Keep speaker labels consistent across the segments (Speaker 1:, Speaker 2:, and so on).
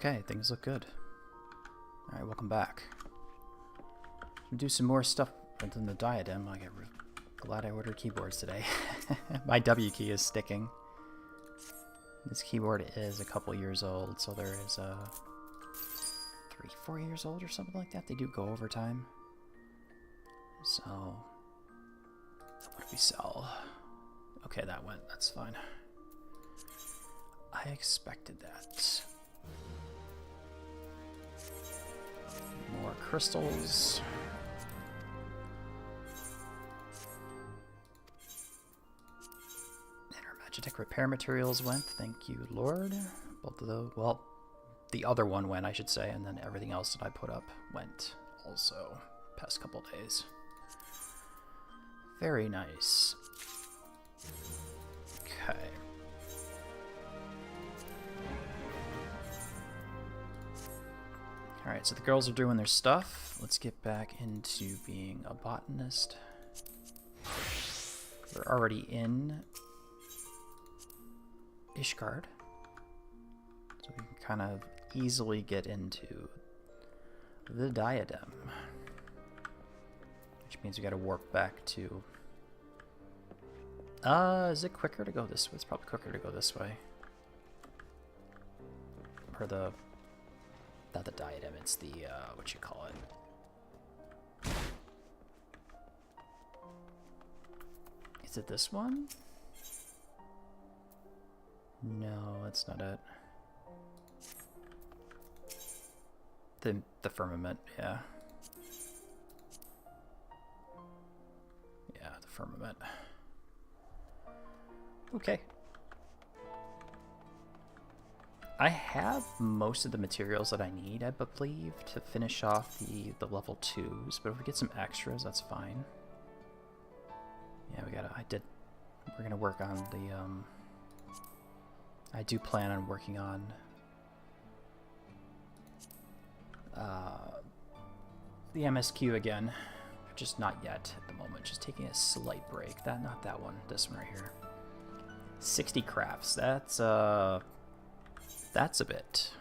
Speaker 1: Okay, things look good. Alright, welcome back. We'll do some more stuff within the Diadem. I get glad I ordered keyboards today. My W key is sticking. This keyboard is a couple years old, so there is a 3-4 years old or something like that. They do go over time. So what do we sell? Okay, that went. That's fine. I expected that. More crystals. And our Magitech repair materials went. Thank you, Lord. Both of those. Well, the other one went, I should say, and then everything else that I put up went also past couple days. Very nice. Okay. Alright, so the girls are doing their stuff. Let's get back into being a botanist. We're already in Ishgard, so we can kind of easily get into the Diadem. Which means we gotta warp back to... is it quicker to go this way? It's probably quicker to go this way. Or the... Not the Diadem, it's the, what you call it. Is it this one? No, that's not it. The Firmament, yeah. Yeah, the Firmament. Okay. I have most of the materials that I need, I believe, to finish off the level 2s, but if we get some extras, that's fine. Yeah, we're gonna work on the, I do plan on working on, the MSQ again, just not yet at the moment, just taking a slight break. Not that one, this one right here. 60 crafts, that's a bit.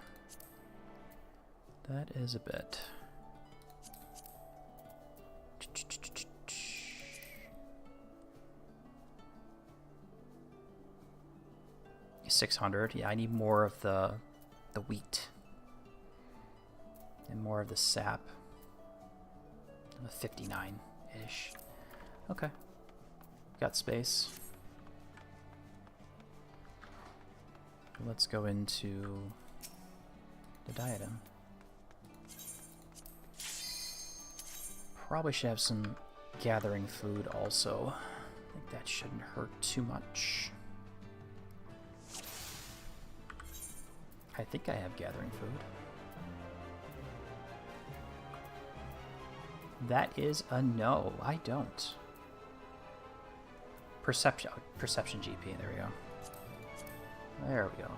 Speaker 1: That is a bit. 600. Yeah, I need more of the wheat and more of the sap. 59-ish. Okay. Got space. Let's go into the Diadem. Probably should have some gathering food also. I think that shouldn't hurt too much. I think I have gathering food. That is a no. I don't. Perception GP. There we go. There we go.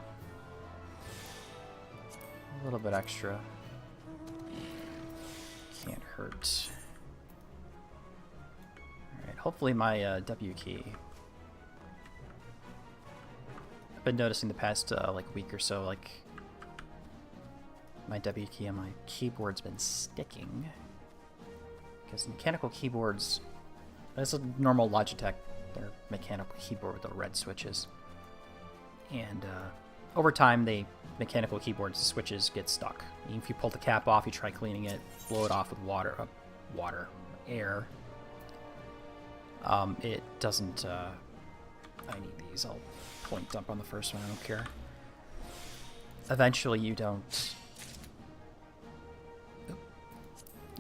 Speaker 1: A little bit extra. Can't hurt. Alright, hopefully my W key. I've been noticing the past like week or so, like my W key on my keyboard's been sticking. Because mechanical keyboards, that's a normal Logitech, their mechanical keyboard with the red switches. And over time, mechanical keyboards switches get stuck. Even if you pull the cap off, you try cleaning it, blow it off with air. It doesn't. I need these. I'll point dump on the first one. I don't care. Eventually, you don't.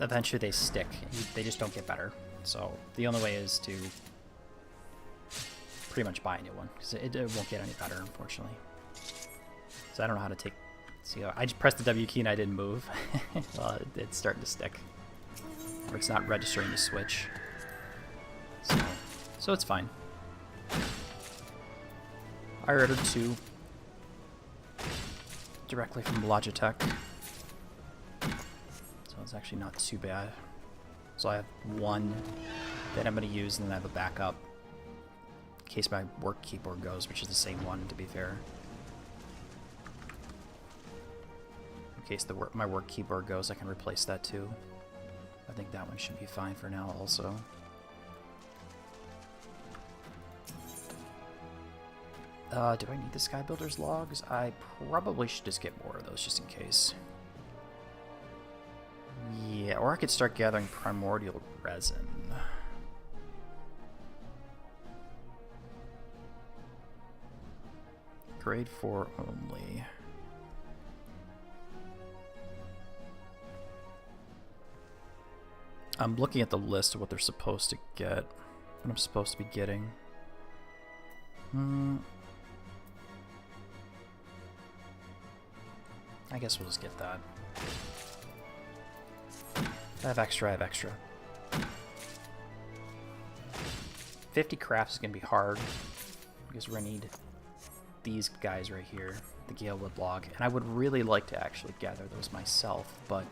Speaker 1: Eventually, they stick. They just don't get better. So the only way is to pretty much buy a new one, because it won't get any better, unfortunately. So I don't know how to take... See, I just pressed the W key and I didn't move. Well, it's starting to stick. Or it's not registering the switch. So it's fine. I ordered 2 directly from Logitech. So it's actually not too bad. So I have 1 that I'm going to use, and then I have a backup in case my work keyboard goes, which is the same one, to be fair. In case my work keyboard goes, I can replace that too. I think that one should be fine for now also. Do I need the Sky Builder's logs? I probably should just get more of those just in case. Yeah, or I could start gathering primordial resin. Grade 4 only. I'm looking at the list of what they're supposed to get. What I'm supposed to be getting. I guess we'll just get that. I have extra. 50 crafts is going to be hard, because we're going to need these guys right here, the Galewood log, and I would really like to actually gather those myself, but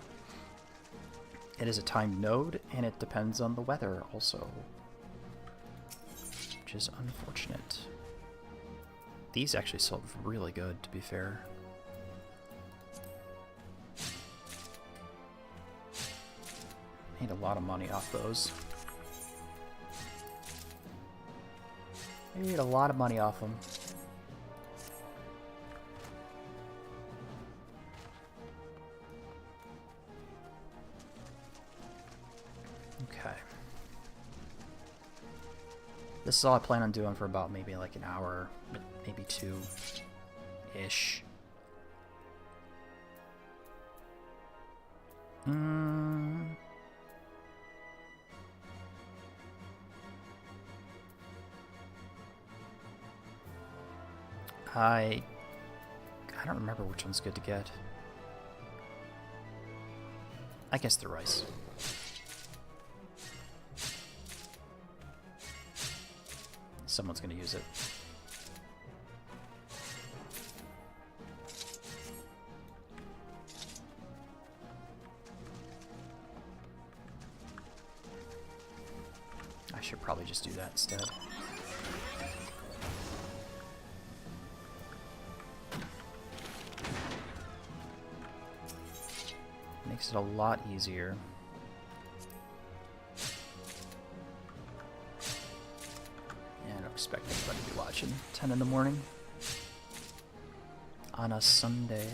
Speaker 1: it is a timed node, and it depends on the weather also, which is unfortunate. These actually sold really good, to be fair. Made a lot of money off those. Made a lot of money off them. Okay. This is all I plan on doing for about maybe like an hour, maybe 2-ish. I don't remember which one's good to get. I guess the rice. Someone's gonna use it. I should probably just do that instead. Makes it a lot easier. Yeah, I don't expect anybody to be watching 10 in the morning on a Sunday.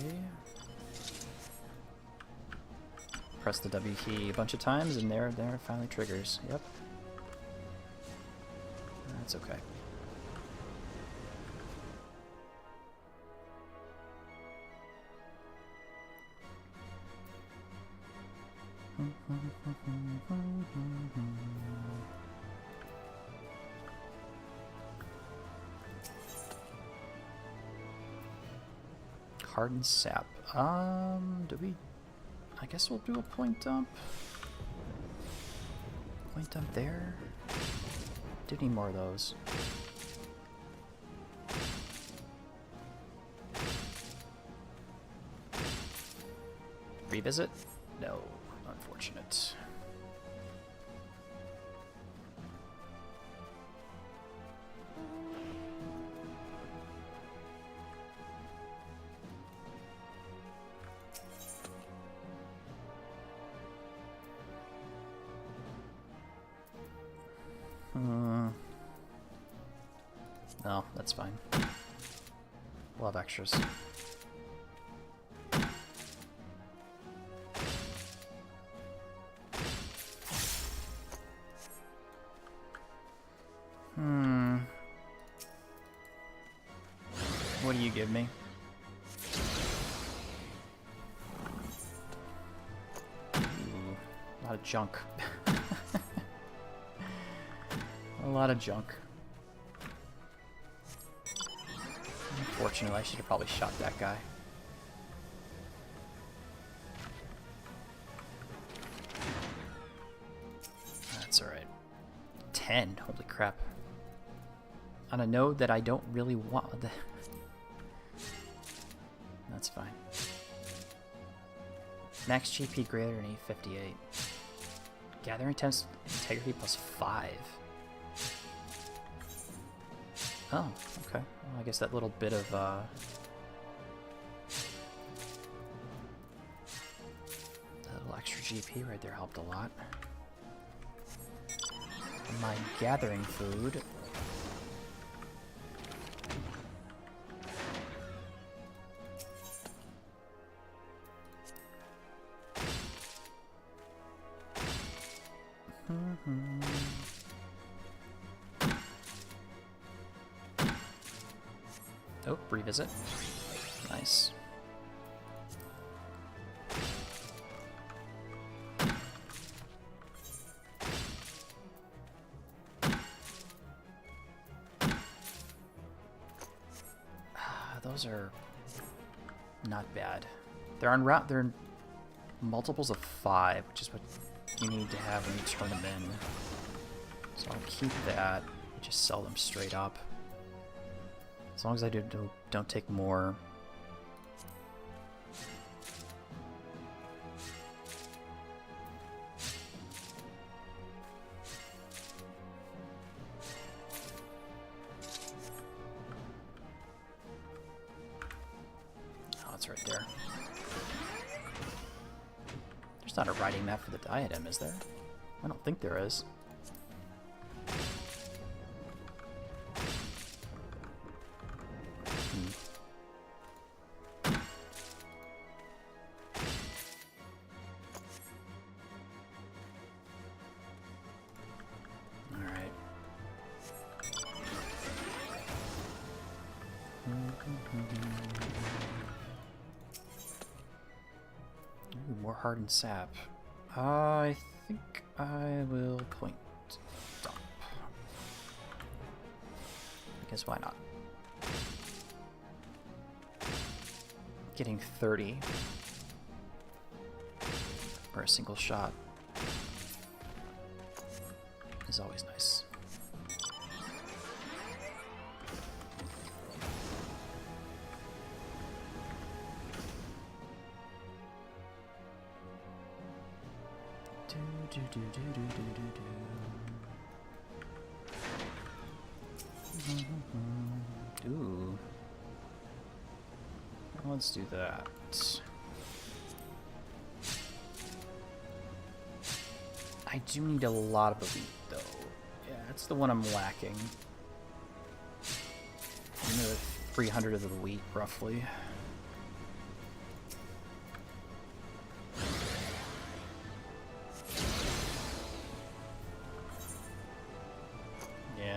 Speaker 1: Press the W key a bunch of times and there it finally triggers. Yep. That's okay. Hardened sap. Do we? I guess we'll do a point dump. Point dump there. Do need more of those. Revisit? No. Unfortunate. No, that's fine. We'll have extras. What do you give me? Ooh, a lot of junk. A lot of junk. Unfortunately, I should have probably shot that guy. That's alright. 10, holy crap. On a node that I don't really want. That's fine. Max GP greater than 858. Gathering integrity plus 5. Oh, okay. Well, I guess that little bit of extra GP right there helped a lot. My gathering food. Oh, revisit. Nice. Those are not bad. They're on route. They're in multiples of 5, which is what you need to have when you turn them in. So I'll keep that. Just sell them straight up. As long as I don't take more. Oh, it's right there. There's not a riding map for the Diadem, is there? I don't think there is. Ooh, more hardened sap. I think I will point dump. I guess why not? Getting 30 for a single shot is always nice. Ooh. Let's do that. I do need a lot of elite, though. Yeah, that's the one I'm lacking. Another 300 of the wheat, roughly.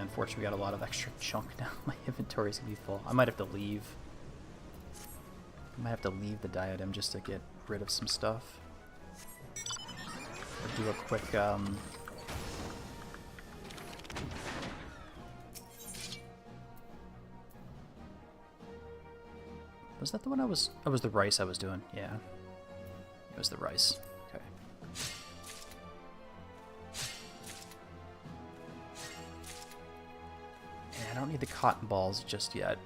Speaker 1: Unfortunately, we got a lot of extra junk now. My inventory's gonna be full. I might have to leave. I might have to leave the Diadem just to get rid of some stuff. Or do a quick, Was that the one I was... Oh, it was the rice I was doing. Yeah. It was the rice. Okay. I don't need the cotton balls just yet.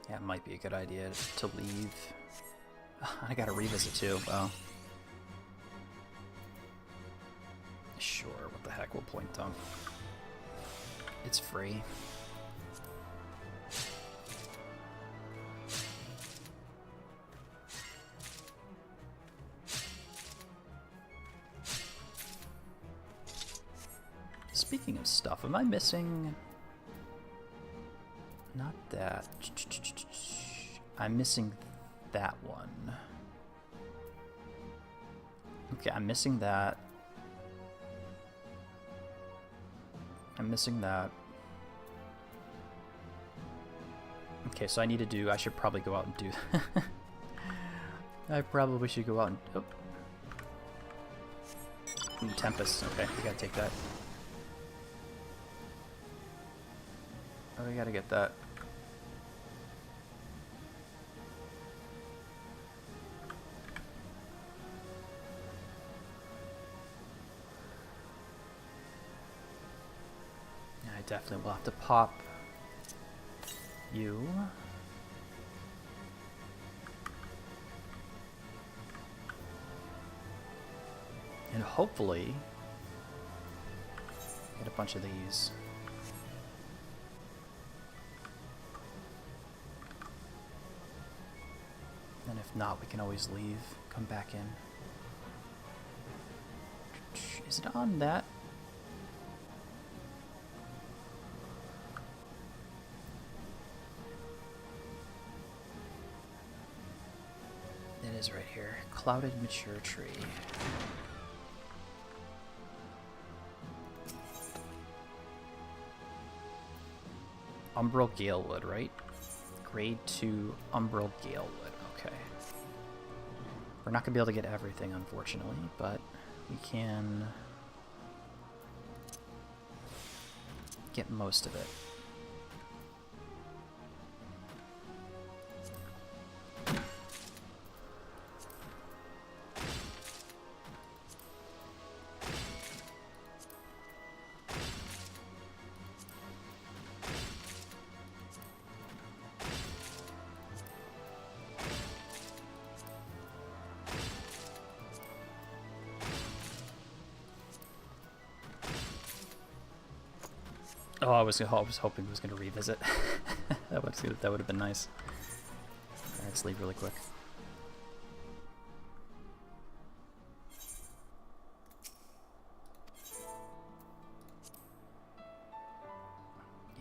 Speaker 1: Yeah, it might be a good idea to leave. I gotta revisit too. Well. Sure, what the heck, we'll point dump. It's free. Speaking of stuff, am I missing... Not that. I'm missing that one. Okay, I'm missing that. I'm missing that. Okay, so I need to do... I should probably go out and do... I probably should go out and... Oh. Ooh, Tempest. Okay, we gotta take that. Oh, we gotta get that. Definitely will have to pop You. And hopefully get a bunch of these. And if not, we can always leave, come back in. Is it on that? It is right here. Clouded mature tree. Umbral Galewood, right? Grade 2 Umbral Galewood. Okay. We're not going to be able to get everything, unfortunately, but we can get most of it. Oh, I was hoping it was going to revisit. That would have been nice. All right, let's leave really quick.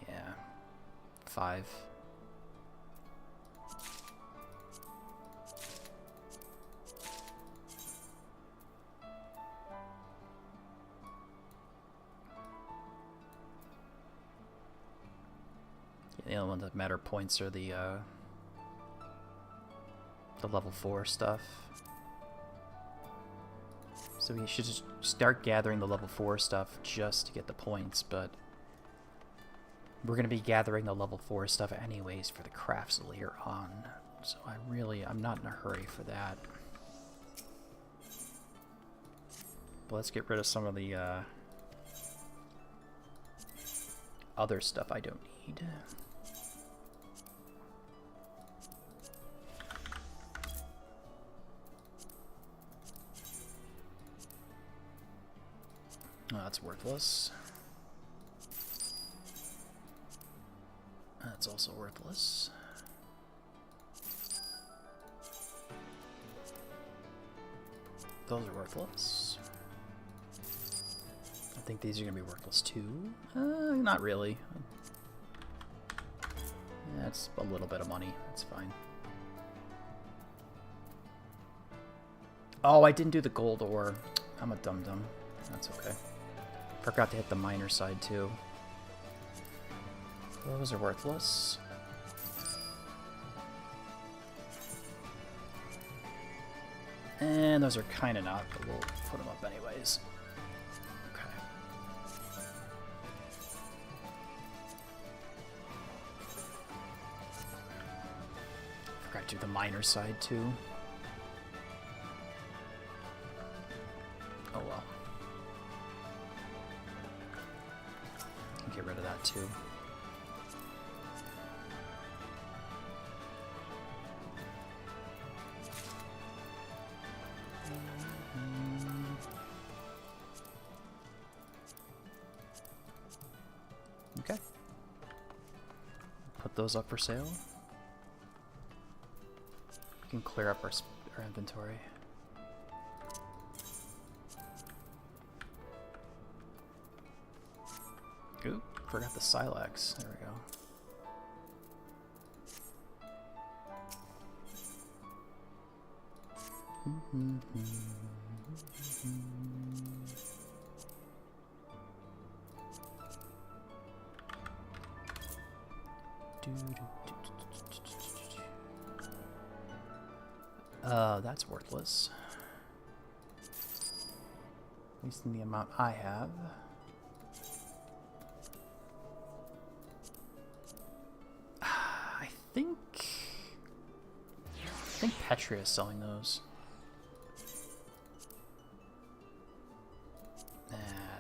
Speaker 1: Yeah, 5. The only ones that matter points are the level 4 stuff. So we should just start gathering the level 4 stuff just to get the points, but we're going to be gathering the level 4 stuff anyways for the crafts later on. So I'm not in a hurry for that. But let's get rid of some of the other stuff I don't need. Oh, that's worthless. That's also worthless. Those are worthless. I think these are going to be worthless too. Not really. That's a little bit of money. That's fine. Oh, I didn't do the gold ore. I'm a dum-dum. That's okay. Forgot to hit the miner side too. Those are worthless. And those are kind of not, but we'll put them up anyways. Okay. Forgot to do the miner side too. Oh well. Can get rid of that too. Okay. Put those up for sale. We can clear up our inventory. Oop, forgot the Silex. There we go. That's worthless. At least in the amount I have. I think Petria is selling those.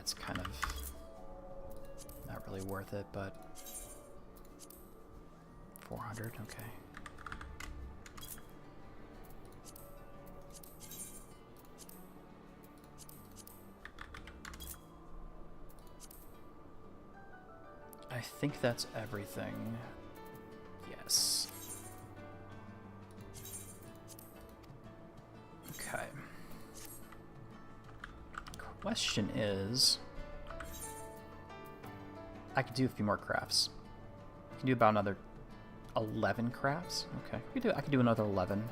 Speaker 1: It's kind of not really worth it, but 400, okay. I think that's everything. Yes. Okay. Question is, I could do a few more crafts. I can do about another 11 crafts. Okay, I could do another 11.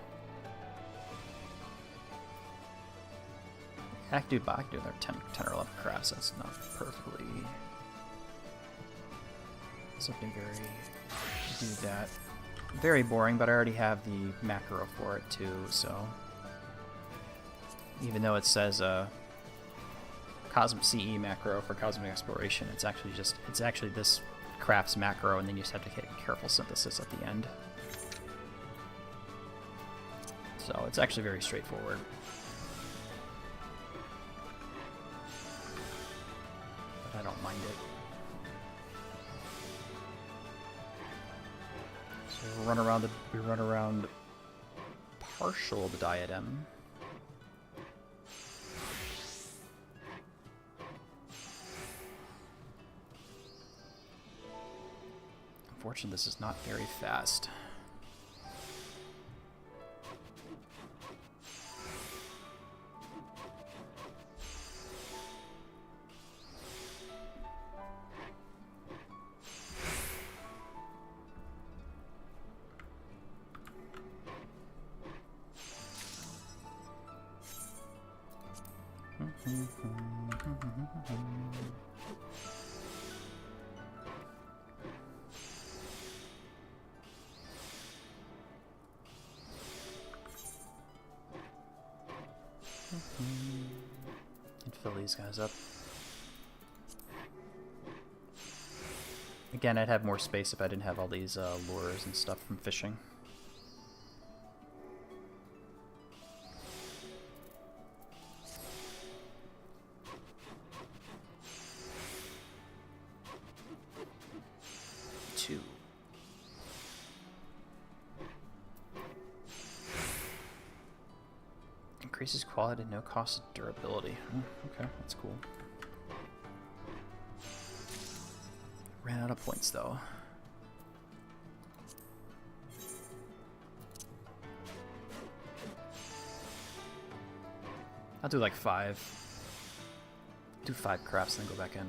Speaker 1: I could do another 10 or 11 crafts. That's not perfectly something very do that. Very boring, but I already have the macro for it too. So even though it says Cosmic CE macro for cosmic exploration, it's actually this crafts macro, and then you just have to hit careful synthesis at the end. So it's actually very straightforward. But I don't mind it. So we run around partial the Diadem. Unfortunately, this is not very fast. And fill these guys up. Again, I'd have more space if I didn't have all these lures and stuff from fishing. Two. Increases quality at no cost of durability. Okay, that's cool. Ran out of points though. I'll do like 5. Do 5 crafts and then go back in.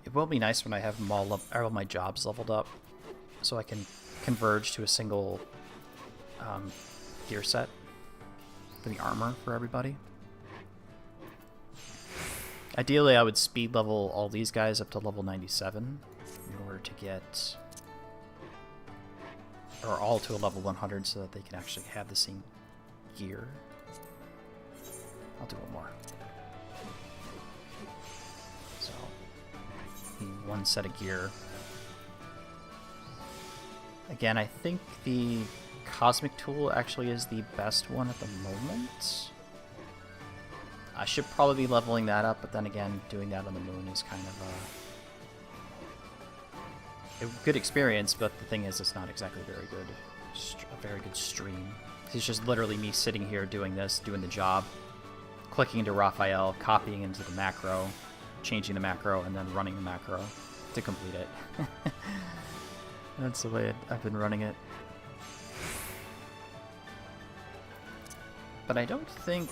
Speaker 1: It will be nice when I have them all my jobs leveled up, so I can converge to a single gear set for the armor for everybody. Ideally, I would speed level all these guys up to level 97 in order to get, or all to a level 100 so that they can actually have the same gear. I'll do one more. So, one set of gear. Again, I think the Cosmic Tool actually is the best one at the moment. I should probably be leveling that up, but then again, doing that on the moon is kind of a good experience, but the thing is, it's not exactly a very good stream. It's just literally me sitting here doing this, doing the job, clicking into Raphael, copying into the macro, changing the macro, and then running the macro to complete it. That's the way I've been running it. But I don't think...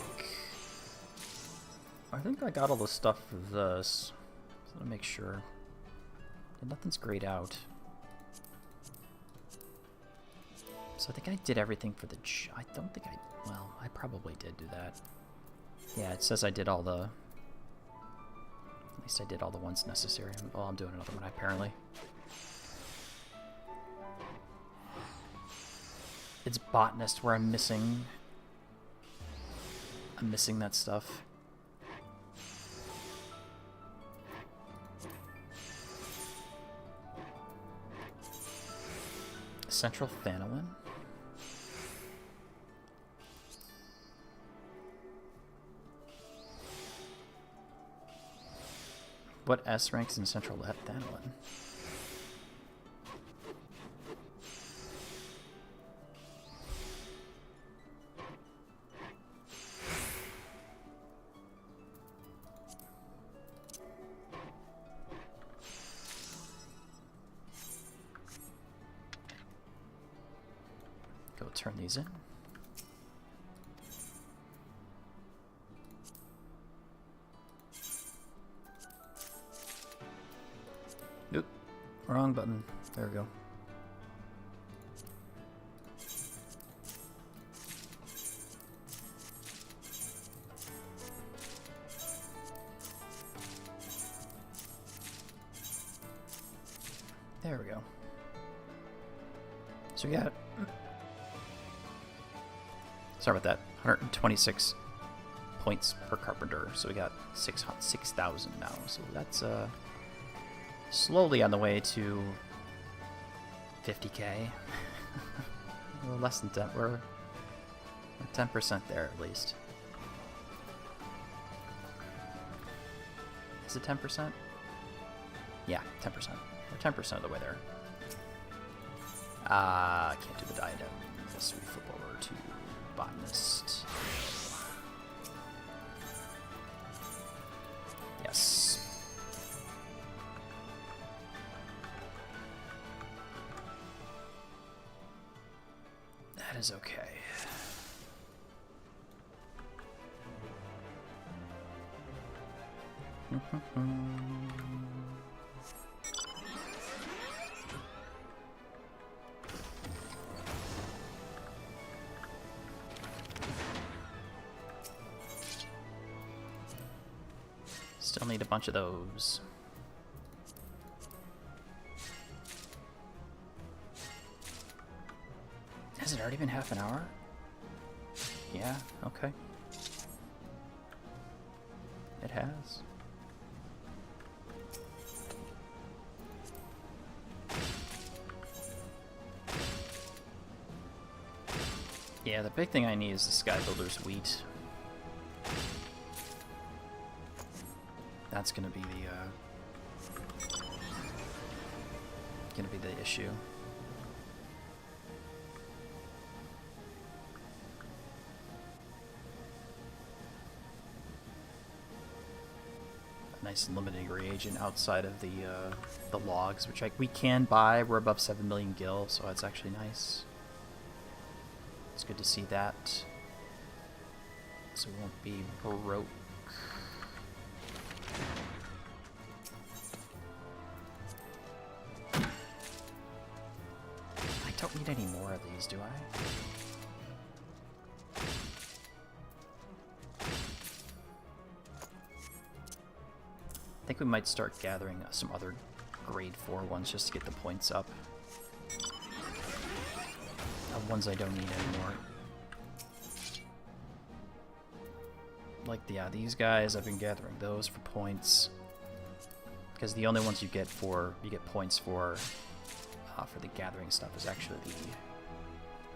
Speaker 1: I think I got all the stuff for this. So let me make sure. Nothing's grayed out. So I think I did everything for the... I don't think I... Well, I probably did do that. Yeah, it says I did all the... At least I did all the ones necessary. Well, I'm doing another one, apparently. It's Botanist where I'm missing that stuff. Central Thanolin? What S ranks in Central Thanolin? Go turn these in. Nope, wrong button. There we go. There we go. So we got... Sorry about that. 126 points per carpenter. So we got 6,000 now. So that's slowly on the way to 50k. We're less than 10. We're 10% there at least. Is it 10%? Yeah, 10%. We're 10% of the way there. I can't do the diadem. Guess we flip over to Botanist. Yes. That is okay. Still need a bunch of those. Has it already been half an hour? Yeah, okay. It has. Yeah, the big thing I need is the Sky Builder's Wheat. That's gonna be the issue. A nice limiting reagent outside of the logs, which we can buy. We're above 7 million gil, so that's actually nice. It's good to see that. So we won't be broke. I don't need any more of these, do I? I think we might start gathering some other grade 4 ones just to get the points up. Ones I don't need anymore. Like, yeah, these guys, I've been gathering those for points. Because the only ones you get points for the gathering stuff is actually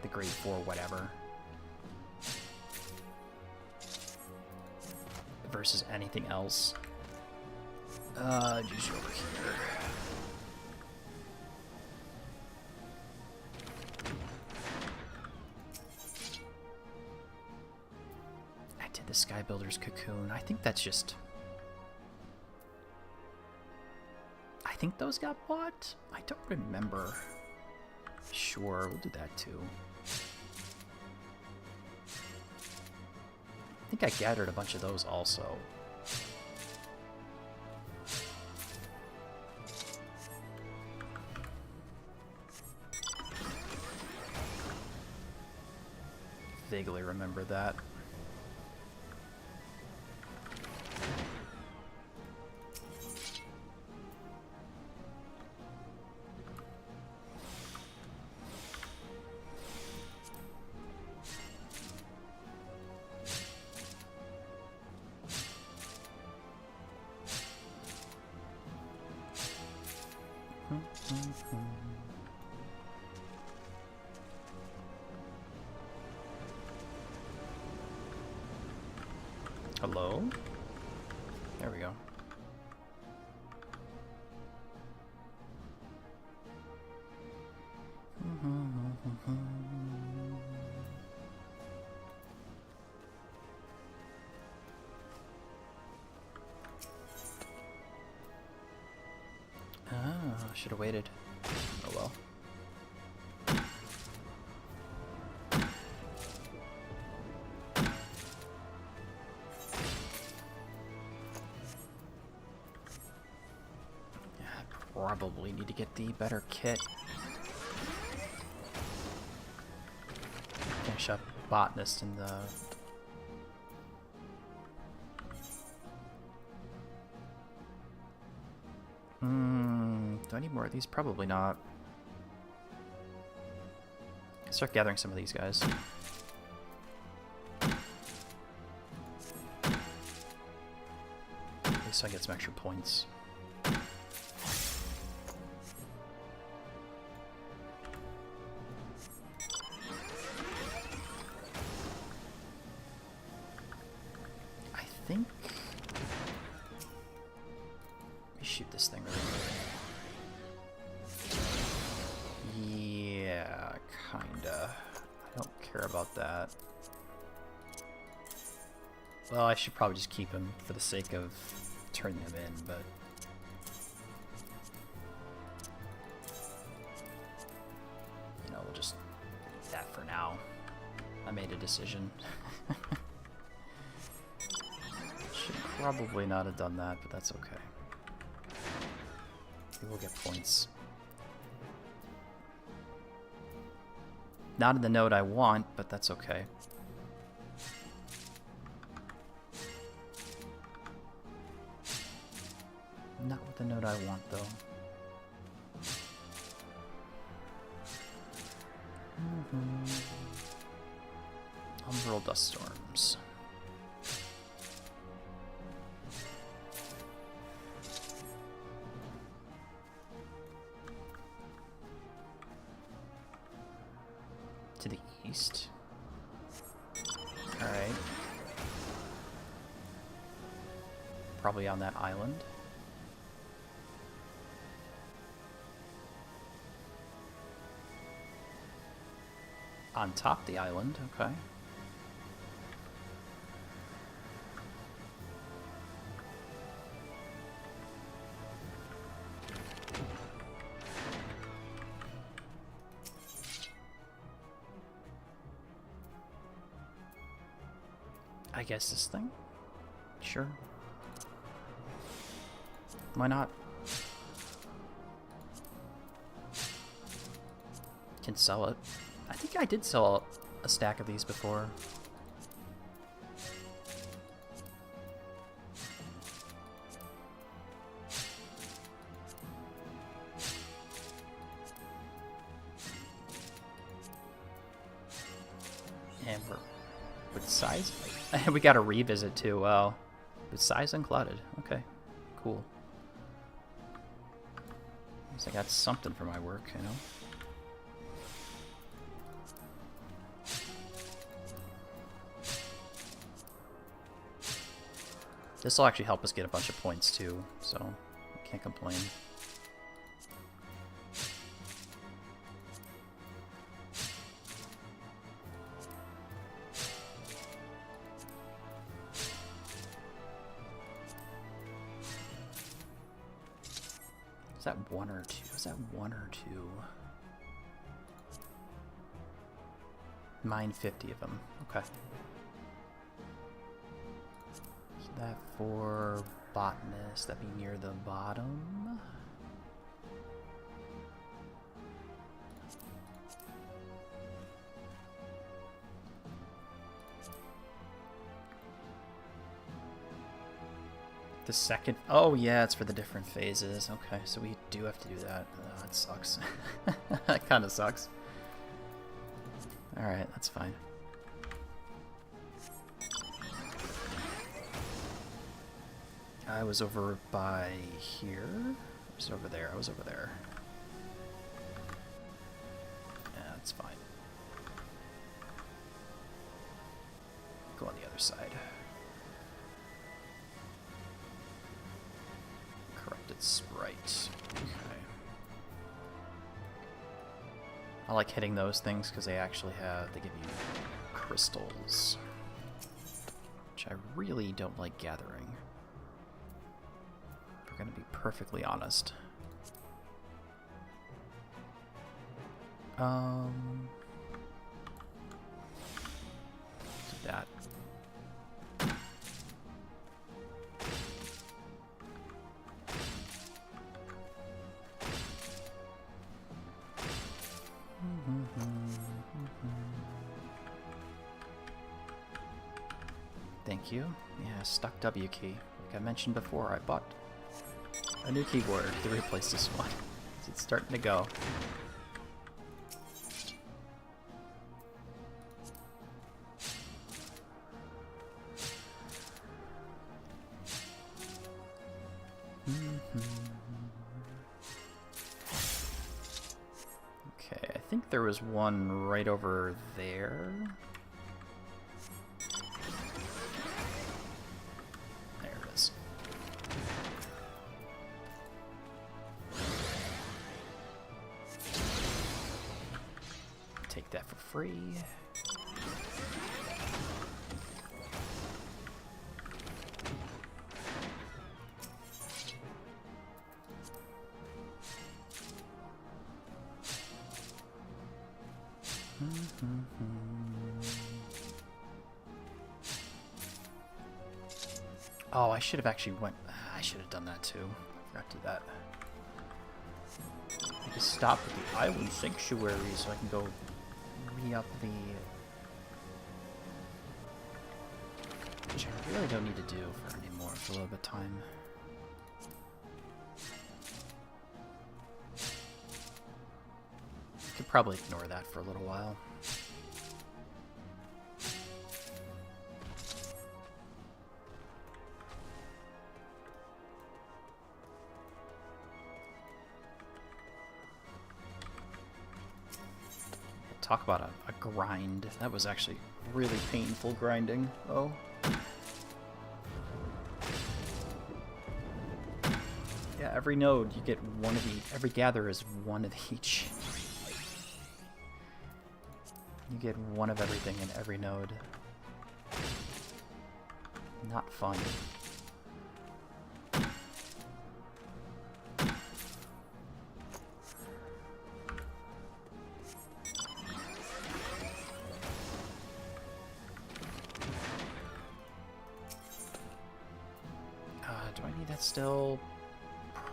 Speaker 1: the grade 4 whatever. Versus anything else. Just over here. I did the Sky Builder's Cocoon. I think that's just... I think those got bought? I don't remember. Sure, we'll do that too. I think I gathered a bunch of those also. Vaguely remember that. Hello? There we go. Should have waited. Oh well. Probably need to get the better kit. Finish up Botanist in the... do I need more of these? Probably not. Start gathering some of these guys. At least I get some extra points. Shoot this thing really quick. Yeah, kinda. I don't care about that. Well, I should probably just keep him for the sake of turning them in, but... you know, we'll just do that for now. I made a decision. Should probably not have done that, but that's okay. We'll get points. Not in the node I want, but that's okay. Not with the node I want, though. Umbral Dust Storms. To the east. Alright. Probably on that island. On top of the island, okay. I guess this thing? Sure. Why not? Can sell it. I think I did sell a stack of these before. And we're with size. We got a revisit too. Wow, with size unclouded. Okay, cool. Guess I got something for my work, you know. This will actually help us get a bunch of points too, so I can't complain. Is that one or two? Is that one or two? Mine 50 of them. Okay. That for botanist, that'd be near the bottom. The second, oh yeah, it's for the different phases. Okay, so we do have to do that. Oh, that sucks. That kind of sucks. Alright, that's fine. I was over by here. I was over there. I was over there. Yeah, that's fine. Go on the other side. Corrupted sprite. Okay. I like hitting those things because they actually have, they give you crystals. Which I really don't like gathering. We're gonna be perfectly honest. Do that. Thank you. Yeah, stuck W key. Like I mentioned before, I bought a new keyboard to replace this one. It's starting to go. Okay, I think there was one right over there. Take that for free. Oh, I should have actually I should have done that too. I forgot to do that. I just stop at the island sanctuary so I can go re-up the... Which I really don't need to do for anymore for a little bit of time. Could probably ignore that for a little while. Talk about a grind. That was actually really painful grinding. Oh. Yeah, every node you get one of each. Every gather is one of each. You get one of everything in every node. Not fun. Do I need that still?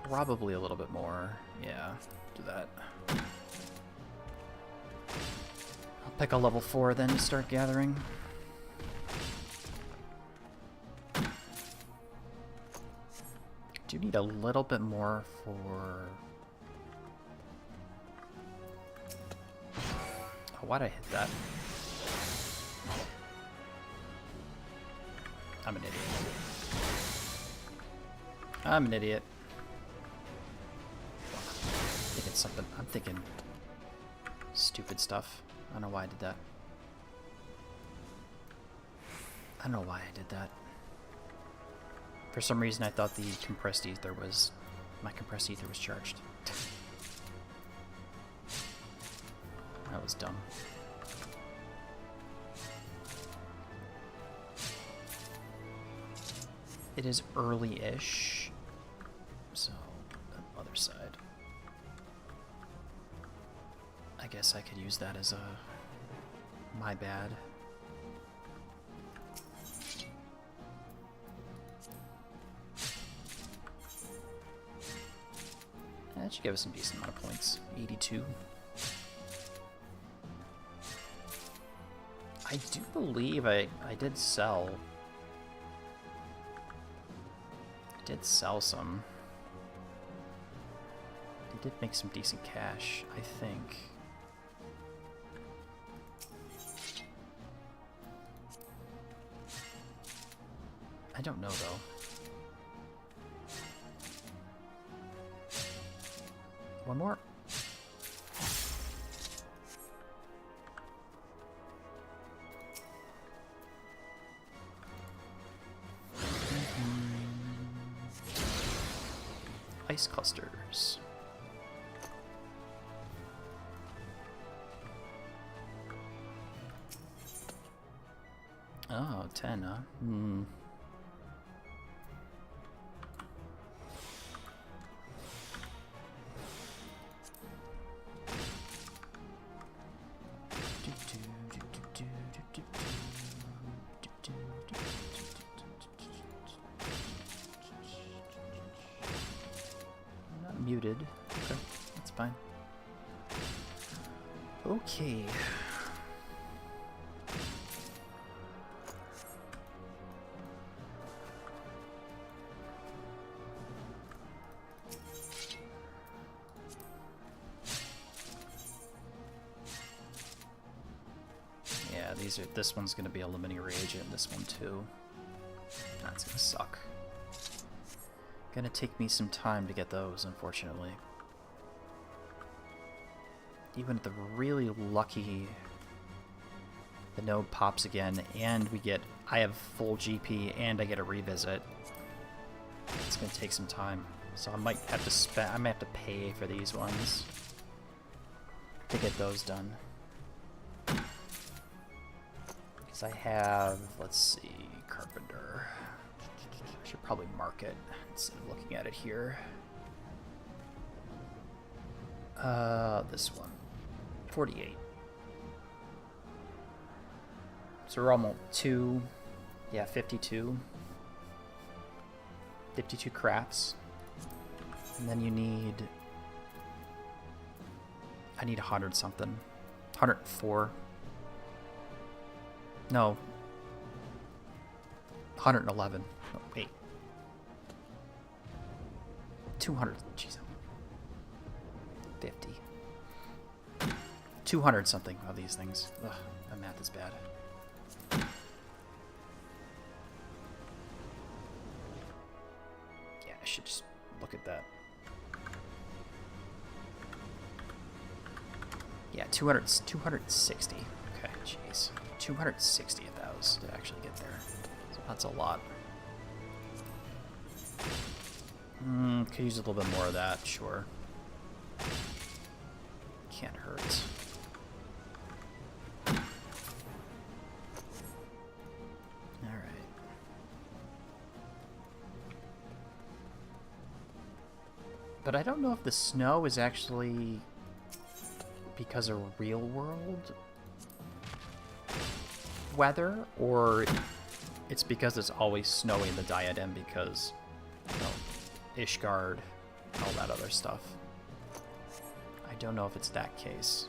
Speaker 1: Probably a little bit more. Yeah, do that. Pick a level 4 then to start gathering. Do need a little bit more for... Oh, why'd I hit that? I'm an idiot. I'm an idiot. Thinking something. I'm thinking stupid stuff. I don't know why I did that. I don't know why I did that. For some reason, I thought the compressed ether was... my compressed ether was charged. That was dumb. It is early-ish, so the other side. I guess I could use that as a... my bad. That should give us some decent amount of points. 82. I do believe I did sell... I did sell some. I did make some decent cash, I think. I don't know, though. One more. Ice clusters. Oh, 10, huh? Hmm. Not muted. Okay, that's fine. Okay. Yeah, this one's gonna be a limiting reagent, and this one too. That's gonna suck. Gonna take me some time to get those, unfortunately. Even if the really lucky the node pops again, and I have full GP, and I get a revisit. It's gonna take some time, so I might have to pay for these ones to get those done. Because I have, let's see, Carpenter. I should probably mark it instead of looking at it here. This one, 48. So we're almost 52. 52 crafts. And then you need... I need 100 something. 104. No. 111. Oh, wait. 200. Jeez. 50. 200 something of these things. Ugh, that math is bad. Yeah, I should just look at that. Yeah, 260. Okay, jeez. 260 of those to actually get there. So that's a lot. Could use a little bit more of that, sure. Can't hurt. Alright. But I don't know if the snow is actually because of real world weather, or it's because it's always snowy in the Diadem because, you know, Ishgard and all that other stuff. I don't know if it's that case.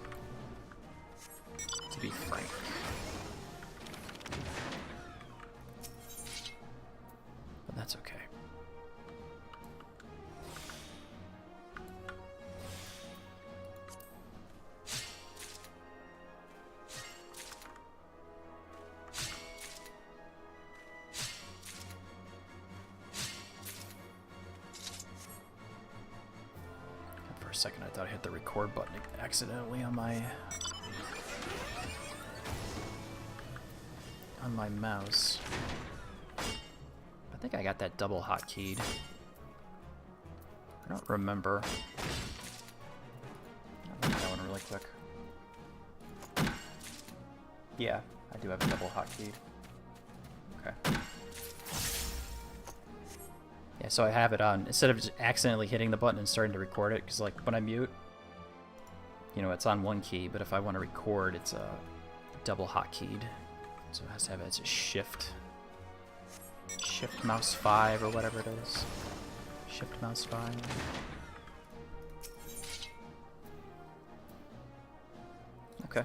Speaker 1: to be frank. But that's okay. For a second I thought I hit the record button accidentally on my mouse. I think I got that double hotkeyed. I don't remember. I'll look at that one really quick. Yeah, I do have a double hotkeyed. Okay. Yeah, so I have it on, instead of just accidentally hitting the button and starting to record it, because like when I mute, you know, it's on one key, but if I want to record, it's double hotkeyed. So it has to have it's a shift mouse 5 or whatever it is. Shift mouse 5. Okay.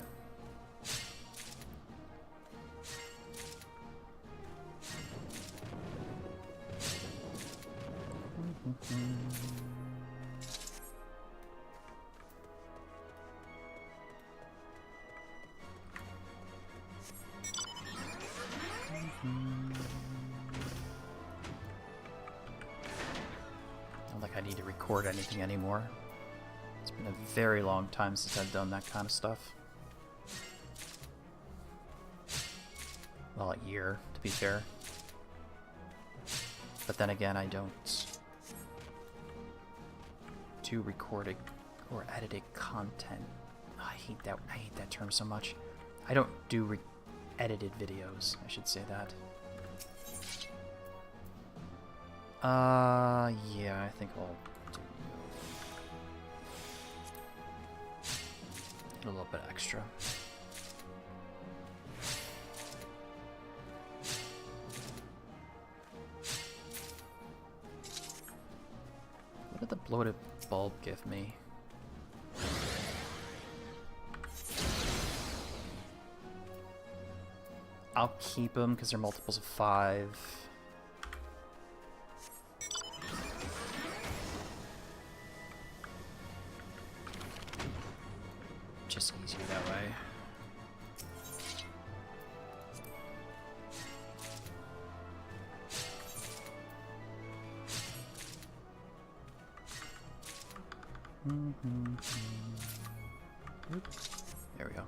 Speaker 1: Not like I need to record anything anymore. It's been a very long time since I've done that kind of stuff. Well, a year, to be fair. But then again, I don't do recorded or edited content. Oh, I hate that term so much. I don't do edited videos, I should say that. Yeah, I think I'll do a little bit extra. What did the bloated bulb give me? I'll keep them because they're multiples of 5. Just easier that way. Oops. There we go.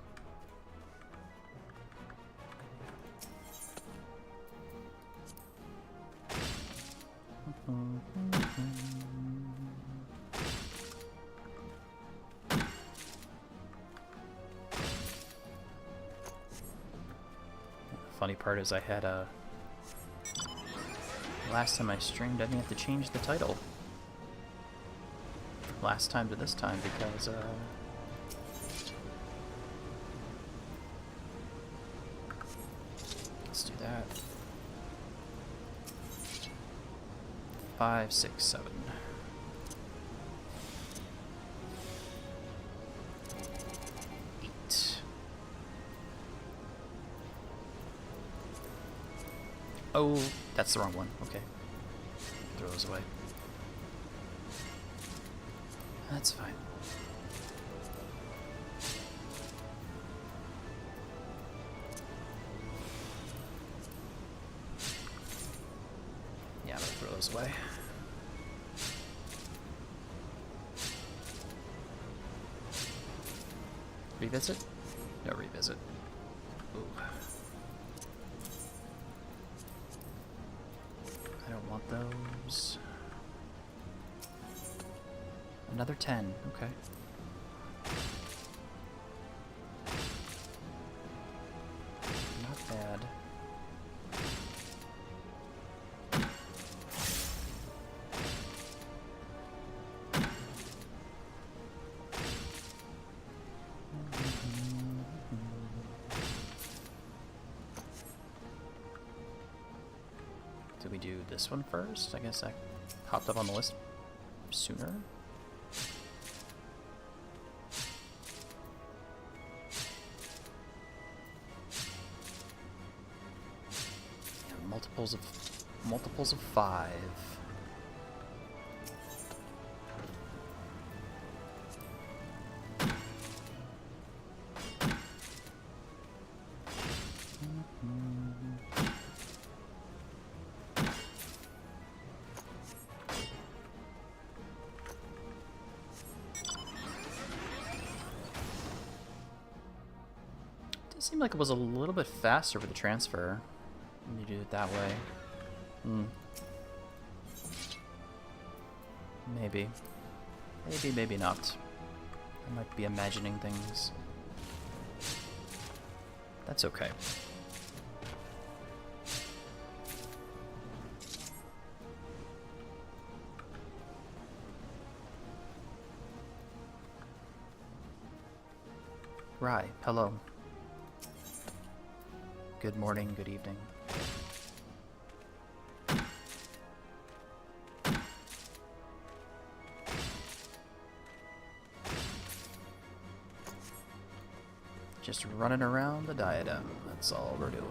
Speaker 1: Funny part is I had last time I streamed I didn't have to change the title. Last time to this time because let's do that. 5, 6, 7. Oh, that's the wrong one. Okay. Throw those away. That's fine. Yeah, I'm gonna throw those away. Revisit? No, revisit. Ooh. I don't want those. Another 10, okay. Not bad. Did we do this one first? I guess that popped up on the list sooner. Multiples of 5. It seemed like it was a little bit faster with the transfer when you do it that way. Maybe. Maybe not. I might be imagining things. That's okay. Right, hello. Good morning, good evening. Just running around the Diadem, that's all we're doing.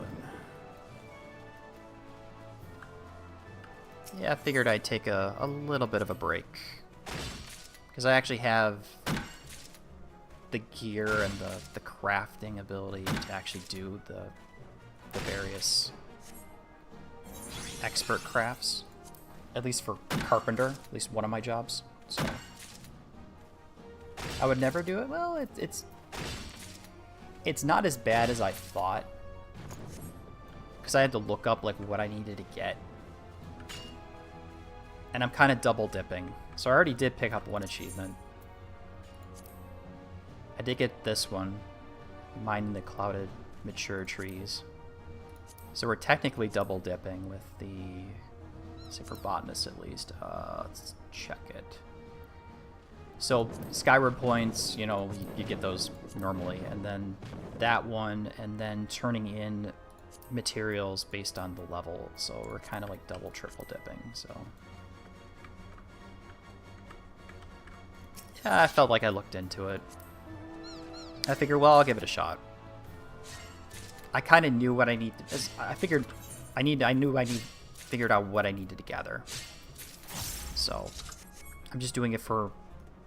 Speaker 1: Yeah, I figured I'd take a little bit of a break. Because I actually have the gear and the crafting ability to actually do the various expert crafts. At least for carpenter, at least one of my jobs. So I would never do it. Well, it's not as bad as I thought. Because I had to look up like what I needed to get. And I'm kind of double dipping. So I already did pick up one achievement. I did get this one, mining the clouded mature trees. So we're technically double dipping with the, say for botanists at least. Let's check it. So Skyward points, you know, you get those normally, and then that one, and then turning in materials based on the level. So we're kind of like double, triple dipping. So yeah, I felt like I looked into it. I figured, well, I'll give it a shot. I kind of knew what I needed. I figured figured out what I needed to gather. So I'm just doing it for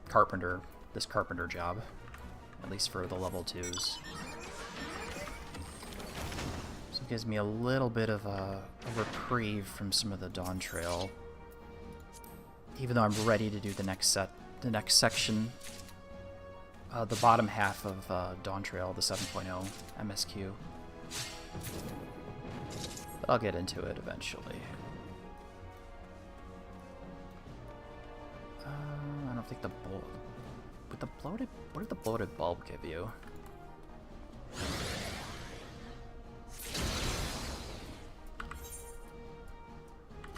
Speaker 1: carpenter, this carpenter job, at least for the level 2s. So it gives me a little bit of a reprieve from some of the Dawn Trail, even though I'm ready to do the next section. The bottom half of Dawn Trail, the 7.0 MSQ. But I'll get into it eventually. I don't think the bulb... With the bloated... What did the bloated bulb give you?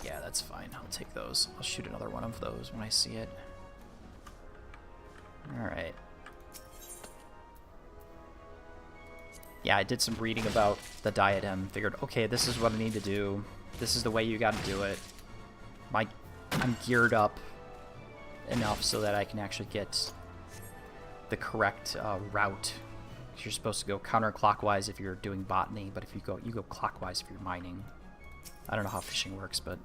Speaker 1: Yeah, that's fine. I'll take those. I'll shoot another one of those when I see it. Alright. Yeah, I did some reading about the Diadem. Figured, okay, this is what I need to do. This is the way you gotta do it. I'm geared up enough so that I can actually get the correct route. You're supposed to go counterclockwise if you're doing botany, but if you go clockwise if you're mining. I don't know how fishing works, but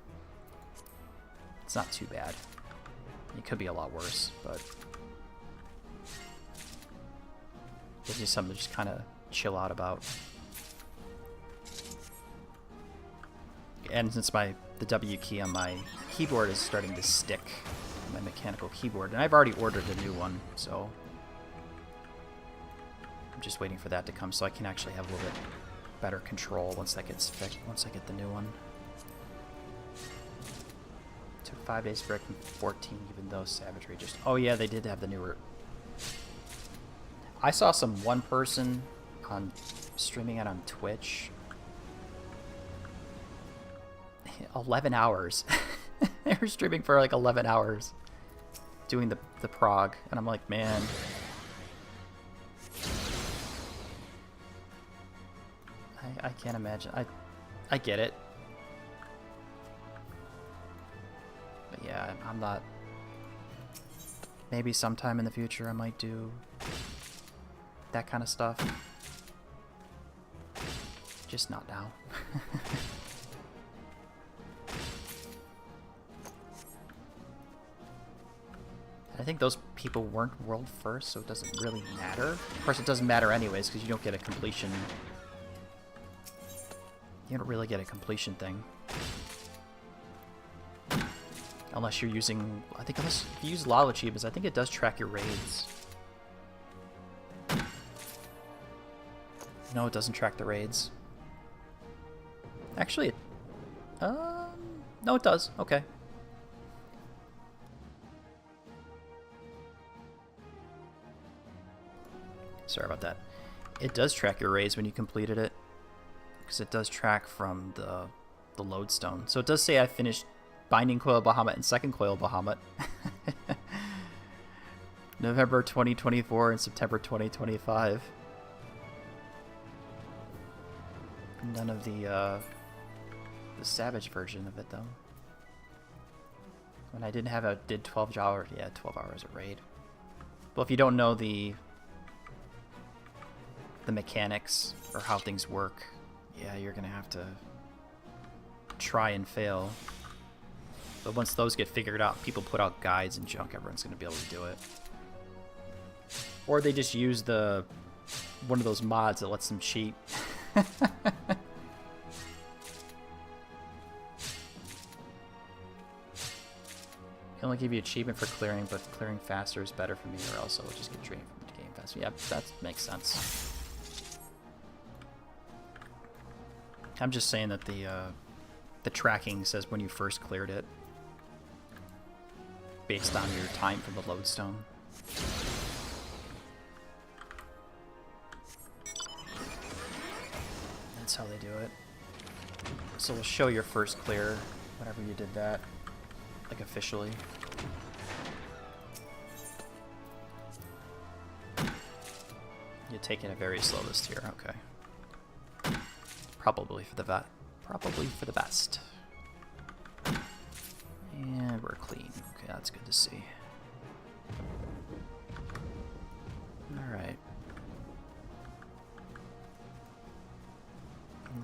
Speaker 1: it's not too bad. It could be a lot worse, but it's just something to just kind of chill out about. And since the W key on my keyboard is starting to stick, my mechanical keyboard, and I've already ordered a new one, so I'm just waiting for that to come so I can actually have a little bit better control once that gets fixed, once I get the new one. It took 5 days for it, 14, even though Savagery just... Oh yeah, they did have the newer... I saw one person on streaming it on Twitch. 11 hours. They were streaming for like 11 hours doing the prog, and I'm like, man, I can't imagine. I get it, but yeah, I'm not. Maybe sometime in the future I might do that kind of stuff. Just not now. I think those people weren't world first, so it doesn't really matter. Of course, it doesn't matter anyways, because you don't get a completion. You don't really get a completion thing. Unless you're using... I think unless you use LOL achievements, I think it does track your raids. No, it doesn't track the raids. Actually, no, it does. Okay. Sorry about that. It does track your raids when you completed it, because it does track from the lodestone. So it does say I finished Binding Coil Bahamut and Second Coil Bahamut. November 2024 and September 2025. None of the Savage version of it though. When I didn't have a did 12 hours, yeah, 12 hours of raid. Well, if you don't know the mechanics or how things work, yeah, you're gonna have to try and fail. But once those get figured out, people put out guides and junk, everyone's gonna be able to do it. Or they just use one of those mods that lets them cheat. Can only give you achievement for clearing, but clearing faster is better for me, or else I'll just get drained from the game faster. Yeah, that makes sense. I'm just saying that the tracking says when you first cleared it, based on your time from the lodestone. That's how they do it. So we'll show your first clear whenever you did that, like officially. You're taking it very slow this tier, okay. Probably for the best. And we're clean. Okay, that's good to see. Alright.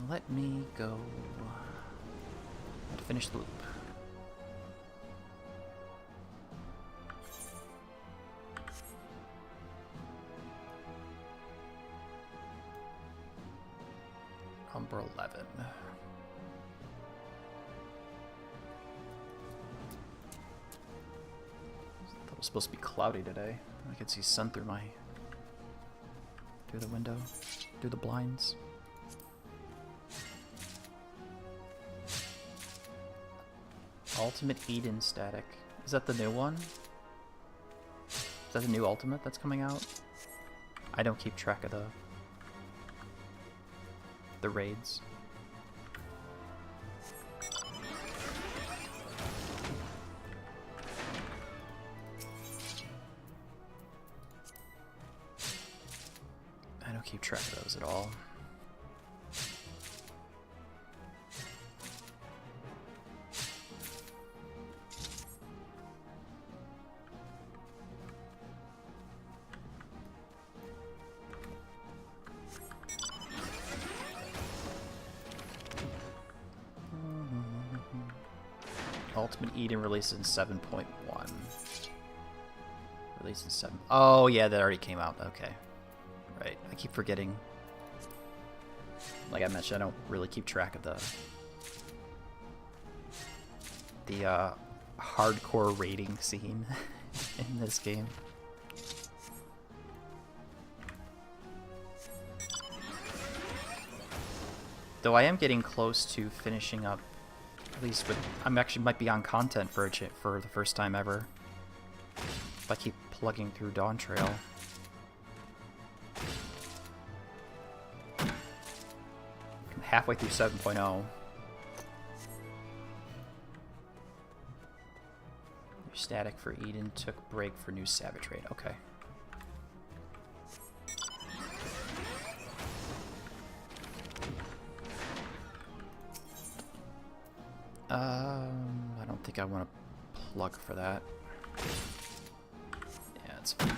Speaker 1: Let me go and finish the loop. Number 11. It was supposed to be cloudy today. I could see sun through the window, through the blinds. Ultimate Eden static. Is that the new one? Is that the new ultimate that's coming out? I don't keep track of the raids. I don't keep track of those at all. Ultimate Eden releases in 7.1. Released in 7. Oh yeah, that already came out. Okay. Right. I keep forgetting. Like I mentioned, I don't really keep track of the hardcore raiding scene in this game. Though I am getting close to finishing up. At least with, I'm actually might be on content for the first time ever. If I keep plugging through Dawn Trail. I'm halfway through 7.0. Your static for Eden took break for new Savage raid. Okay. I don't think I want to plug for that. Yeah, it's fine.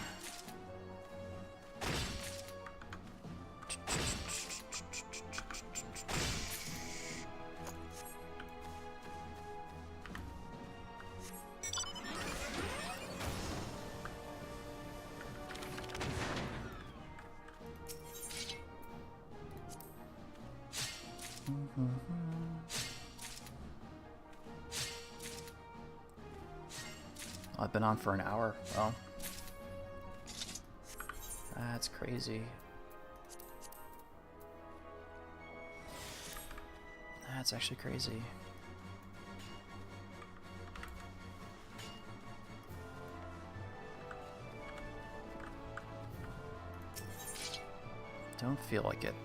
Speaker 1: I've been on for an hour. Well, that's crazy. That's actually crazy. Don't feel like it.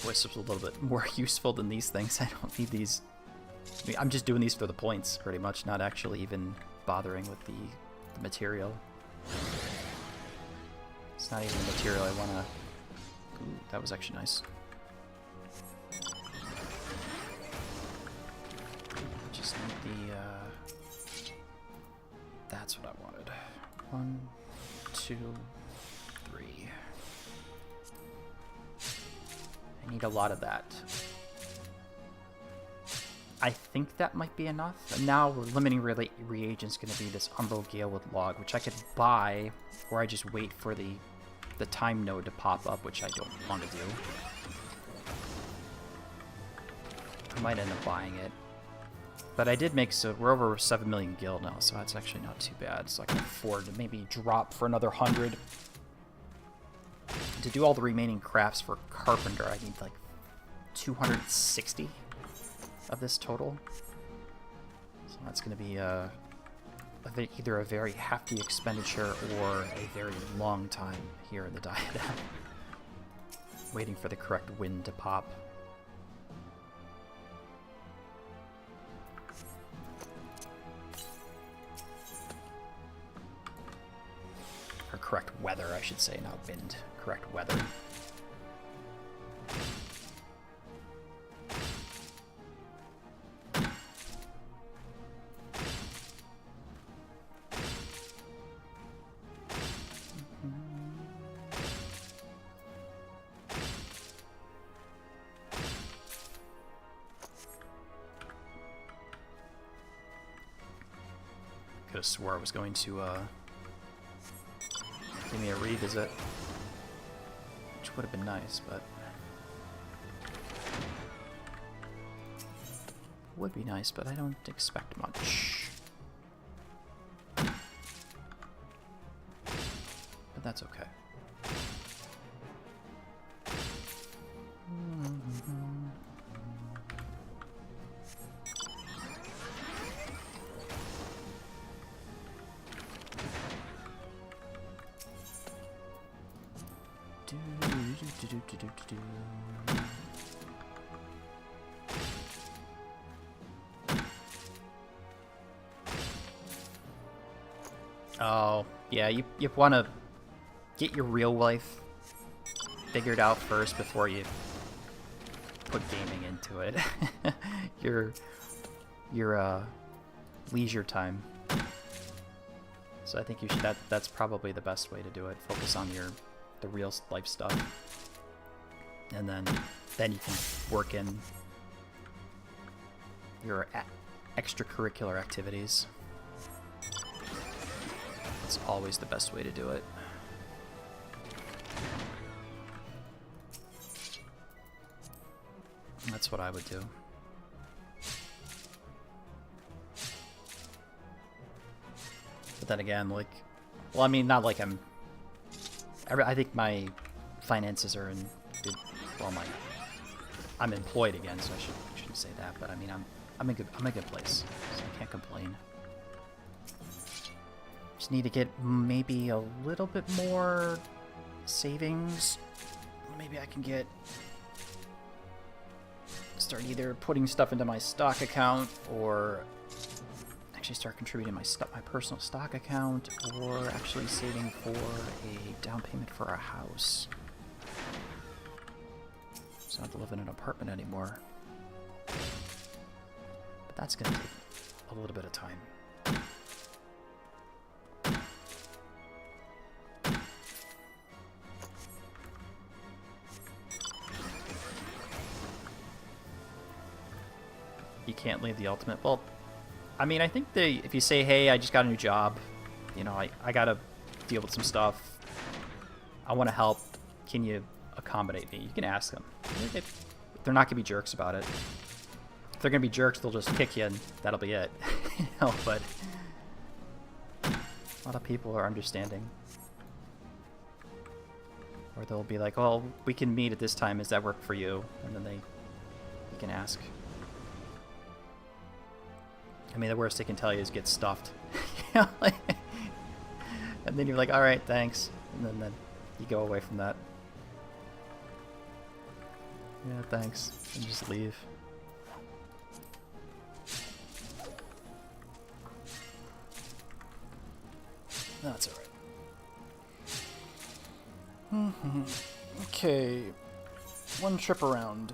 Speaker 1: Wisps a little bit more useful than these things. I don't need these. I mean, I'm just doing these for the points, pretty much, not actually even bothering with the material. It's not even the material I want to... Ooh, that was actually nice. Just need the... That's what I wanted. 1, 2, 3. I need a lot of that. I think that might be enough. And now limiting reagent's going to be this Umbral Gale with Log, which I could buy, or I just wait for the time node to pop up, which I don't want to do. I might end up buying it. But I did make, so we're over 7 million gil now, so that's actually not too bad. So I can afford to maybe drop for another 100. To do all the remaining crafts for Carpenter, I need like 260 of this total. So that's going to be either a very hefty expenditure or a very long time here in the Diadem. Waiting for the correct wind to pop. Or correct weather, I should say, not wind. Correct weather. Could have swore I was going to give me a revisit, which would have been nice, but would be nice, but I don't expect much. But that's okay. Oh, yeah, you want to get your real life figured out first before you put gaming into it. your leisure time. So I think you should. That's probably the best way to do it. Focus on the real life stuff, and then you can work in your extracurricular activities. It's always the best way to do it. That's what I would do. But then again, like, well, I mean, not like I think my finances are in good, well, I'm employed again, so I shouldn't say that, but I mean, I'm in a good place, so I can't complain. Just need to get maybe a little bit more savings. Maybe I can start either putting stuff into my stock account or actually start contributing my personal stock account, or actually saving for a down payment for a house. So I don't have to live in an apartment anymore. But that's gonna take a little bit of time. You can't leave the ultimate. Well, I mean, I think if you say, hey, I just got a new job, you know, I got to deal with some stuff. I want to help. Can you accommodate me? You can ask them. They're not going to be jerks about it. If they're going to be jerks, they'll just kick you and that'll be it. You know, but a lot of people are understanding. Or they'll be like, well, we can meet at this time. Does that work for you? And then you can ask. I mean, the worst they can tell you is get stuffed. You know, like, and then you're like, all right, thanks. And then you go away from that. Yeah, thanks. And just leave. No, that's alright. Okay. One trip around.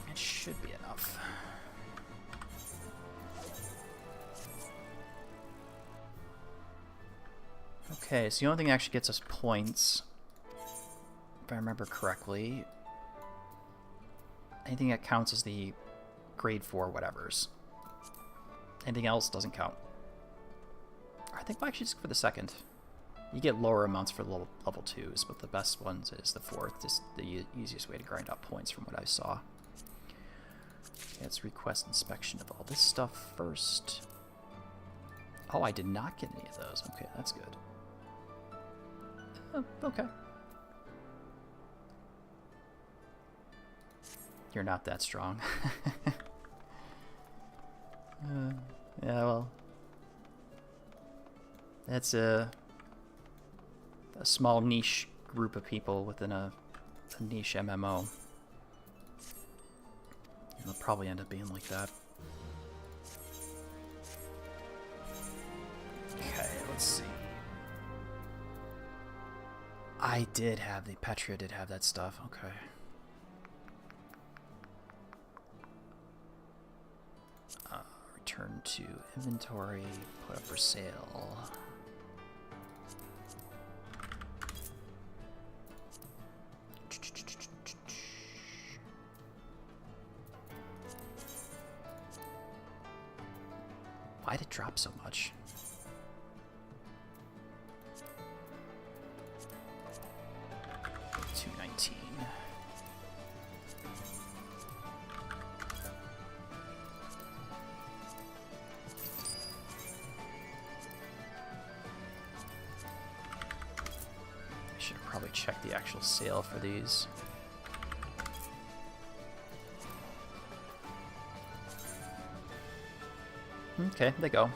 Speaker 1: It should be enough. Okay, so the only thing that actually gets us points, if I remember correctly, anything that counts as the grade 4 whatevers. Anything else doesn't count. I think we'll actually just go for the second. You get lower amounts for level 2s, but the best ones is the 4th. Just the easiest way to grind up points from what I saw. Okay, let's request inspection of all this stuff first. Oh, I did not get any of those. Okay, that's good. Okay. You're not that strong. Yeah, well, that's a small niche group of people within a niche MMO. It'll probably end up being like that. Okay, let's see. I did have the Petria did have that stuff. Okay. Return to inventory, put up for sale. Why'd it drop so much? $219. Should probably check the actual sale for these. Okay, they go.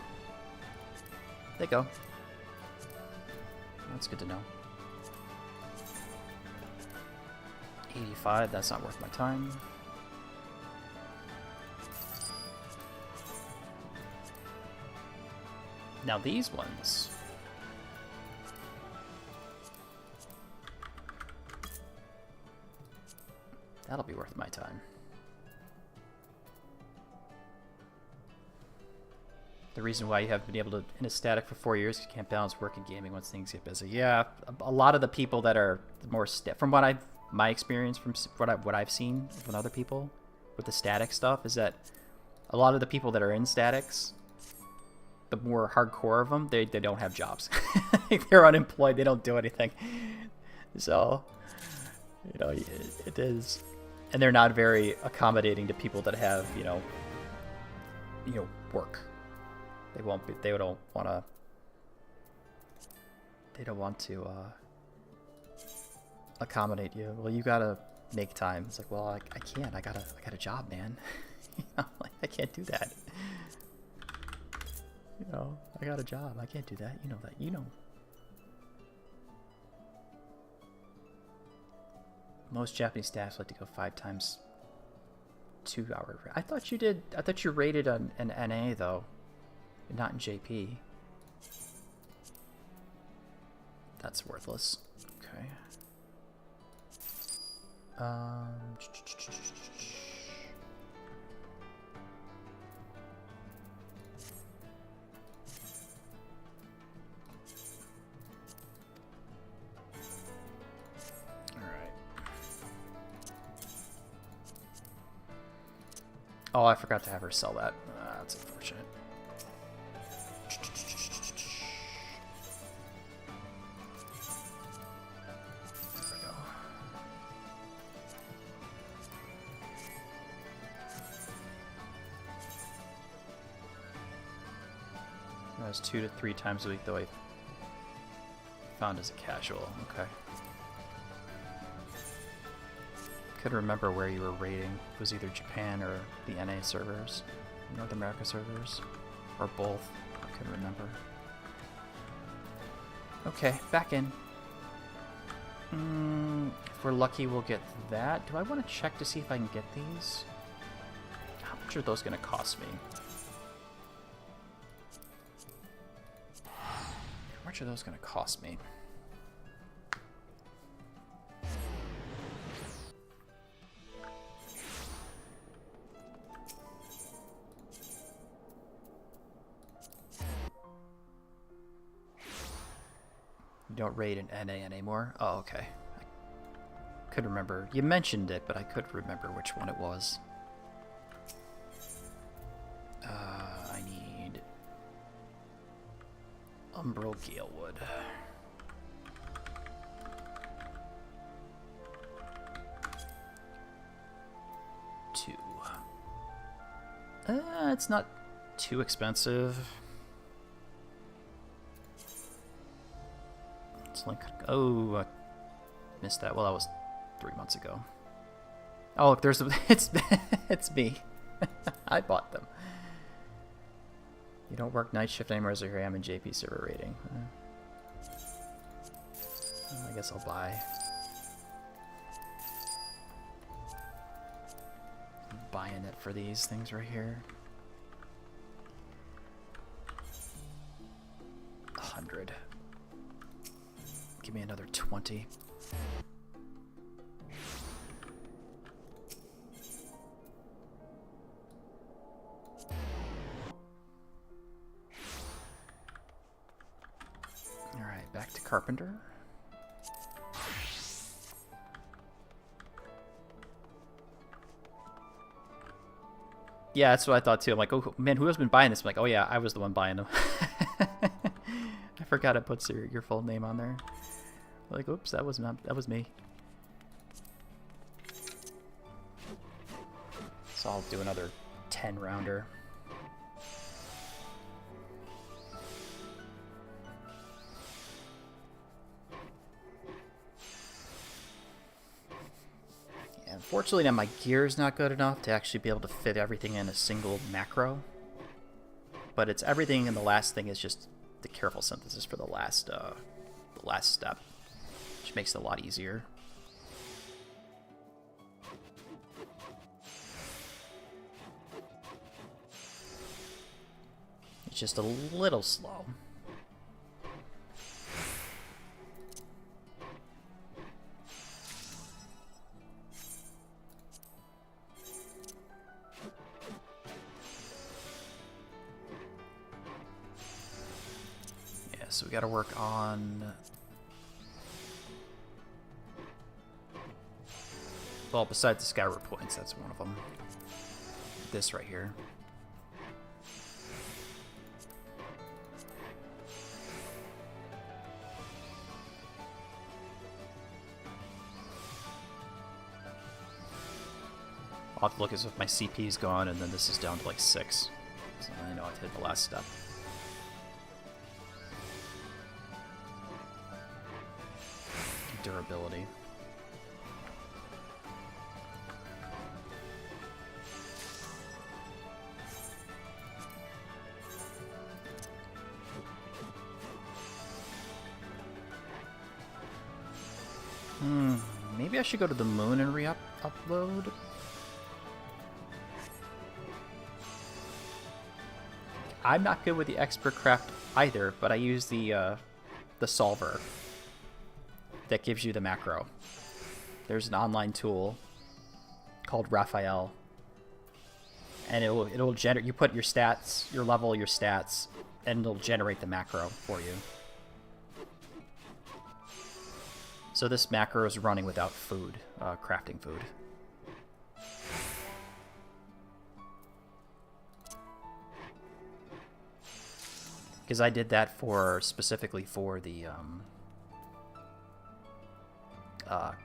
Speaker 1: They go. That's good to know. 85, that's not worth my time. Now these ones. That'll be worth my time. The reason why you haven't been able to, in a static for 4 years, you can't balance work and gaming once things get busy. Yeah, a lot of the people that are more, from what my experience, from what I've seen from other people with the static stuff, is that a lot of the people that are in statics, the more hardcore of them, they don't have jobs. They're unemployed, they don't do anything. So, you know, it is, and they're not very accommodating to people that have, you know, work. They won't be. They don't want to. They don't want to accommodate you. Well, you gotta make time. It's like, well, I can't. I got a job, man. You know, like, I can't do that. You know, I got a job. I can't do that. You know that. You know. Most Japanese staffs like to go 5 times 2 hour. I thought you did. I thought you rated an NA though. Not in JP. That's worthless. Okay. Oh, I forgot to have her sell that. That's unfortunate. There we go. That was 2 to 3 times a week, though I found as a casual. Okay. Couldn't remember where you were raiding. It was either Japan or the NA servers, North America servers, or both. I couldn't remember. Okay, back in. If we're lucky, we'll get that. Do I want to check to see if I can get these? How much are those going to cost me? How much are those going to cost me? You don't raid an NA anymore? Oh, okay. I couldn't remember. You mentioned it, but I couldn't remember which one it was. I need Umbral Galewood. Two. It's not too expensive. It's like, oh, I missed that. Well, that was 3 months ago. Oh, look, there's it's me. I bought them. You don't work night shift anymore, so here I am in JP server rating. Well, I guess I'll buy. I'm buying it for these things right here. 100. Give me another 20. Alright, back to Carpenter. Yeah, that's what I thought too. I'm like, oh man, who has been buying this? I'm like, oh yeah, I was the one buying them. I forgot to put your full name on there. Like, oops, that was me. So I'll do another 10 rounder. Yeah, unfortunately, now my gear is not good enough to actually be able to fit everything in a single macro. But it's everything, and the last thing is just the careful synthesis for the last step, which makes it a lot easier. It's just a little slow. Yeah, so we got to work on... Well, besides the Skyward points, that's one of them. This right here. I'll have to look as if my CP's gone, and then this is down to like 6. So I know I've hit the last step. Durability. Maybe I should go to the moon and re-upload. I'm not good with the expert craft either, but I use the solver that gives you the macro. There's an online tool called Raphael, and it'll generate. You put your stats, your level, your stats, and it'll generate the macro for you. So this macro is running without food, crafting food. Because I did that for specifically for the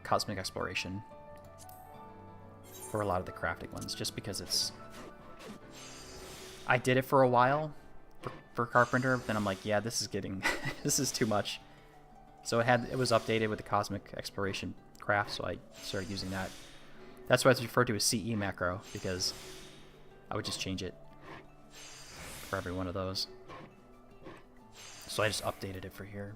Speaker 1: cosmic exploration for a lot of the crafting ones, just because it's... I did it for a while for Carpenter, then I'm like, yeah, this is getting... this is too much. So it was updated with the cosmic exploration craft, so I started using that. That's why it's referred to as CE macro, because I would just change it for every one of those. So I just updated it for here.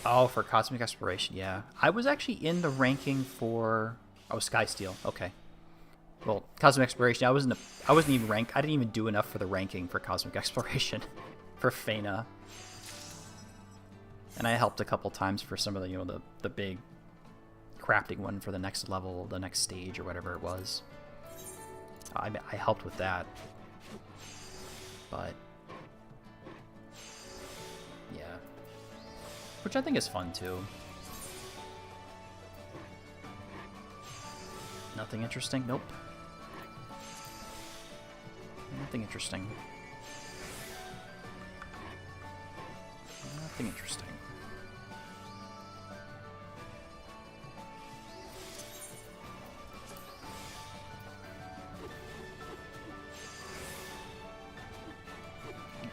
Speaker 1: Oh, for Cosmic Exploration, yeah. I was actually in the ranking for... Oh, Skysteel, okay. Well, Cosmic Exploration, I wasn't even ranked. I didn't even do enough for the ranking for Cosmic Exploration for Fena. And I helped a couple times for some of the, you know, the big crafting one for the next level, the next stage, or whatever it was. I helped with that. But... yeah. Which I think is fun, too. Nothing interesting? Nope. Nothing interesting. Nothing interesting.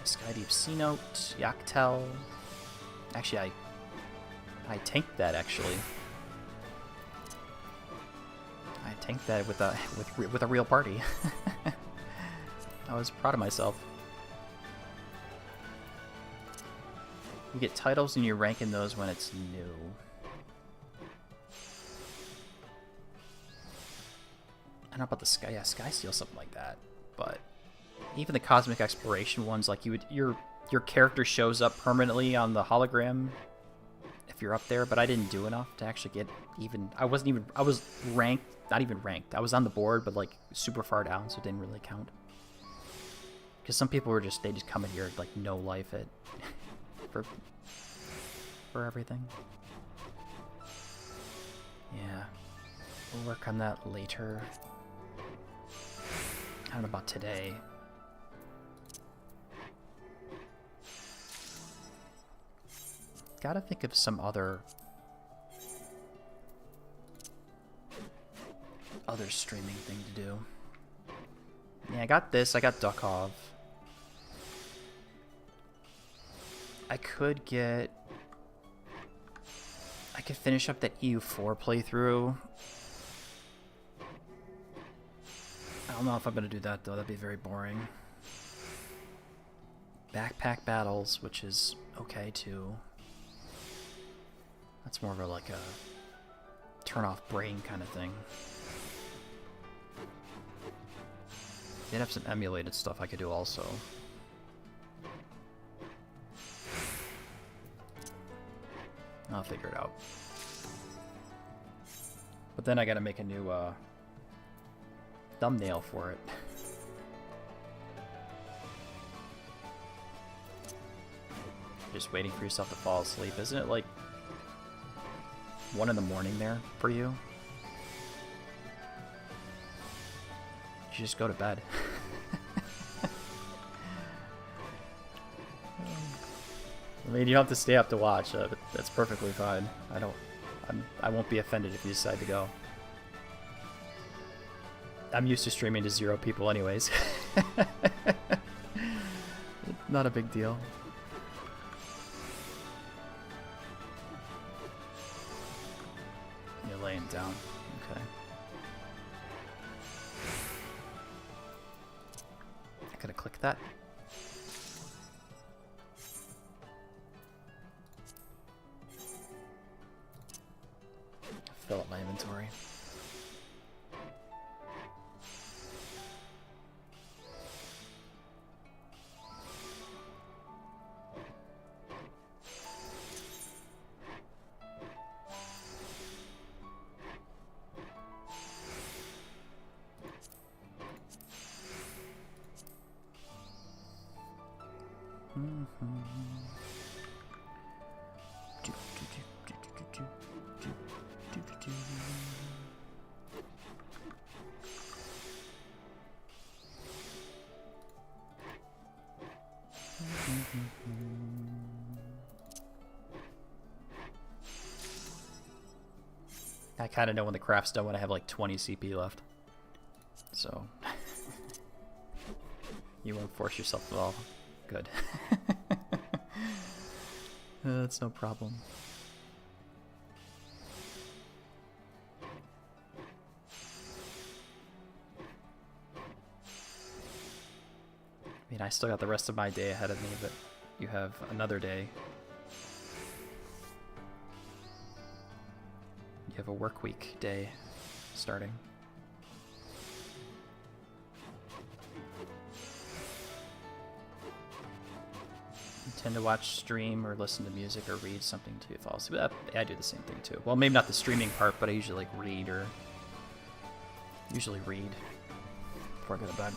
Speaker 1: Skydeep Sea Note, Yaktel. Actually, I tanked that, actually. I tanked that with a real party. I was proud of myself. You get titles and you rank in those when it's new. I don't know about the Sky, yeah, Skysteel, something like that. But even the Cosmic Exploration ones, like your character shows up permanently on the hologram if you're up there, but I didn't do enough to actually get even... I was ranked, not even ranked. I was on the board, but like super far down, so it didn't really count. Because some people were they just come in here like no life it for everything. Yeah. We'll work on that later. I don't know about today. Gotta think of some other streaming thing to do. Yeah, I got this. I got Duckov. I could finish up that EU4 playthrough. I don't know if I'm gonna do that though. That'd be very boring. Backpack Battles, which is okay too. That's more of like a turn off brain kind of thing. Did have some emulated stuff I could do also. I'll figure it out. But then I gotta make a new thumbnail for it. Just waiting for yourself to fall asleep. Isn't it like 1 in the morning there for you? You just go to bed. I mean, you don't have to stay up to watch. That's perfectly fine. I won't be offended if you decide to go. I'm used to streaming to 0 people anyways. Not a big deal. You're laying down. Okay. I could have clicked that. Fill up my inventory. I kind of know when the craft's done when I have like 20 CP left. So you won't force yourself at all. Good. That's no problem. I mean, I still got the rest of my day ahead of me, but you have another day. You have a work week day starting. You tend to watch, stream, or listen to music or read something to fall asleep. I do the same thing too. Well, maybe not the streaming part, but I usually like read before I go to bed.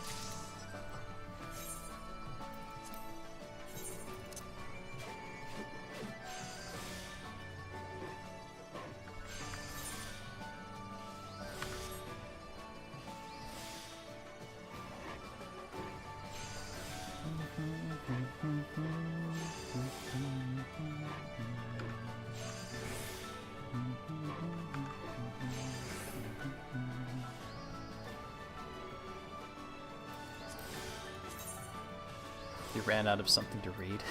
Speaker 1: You ran out of something to read.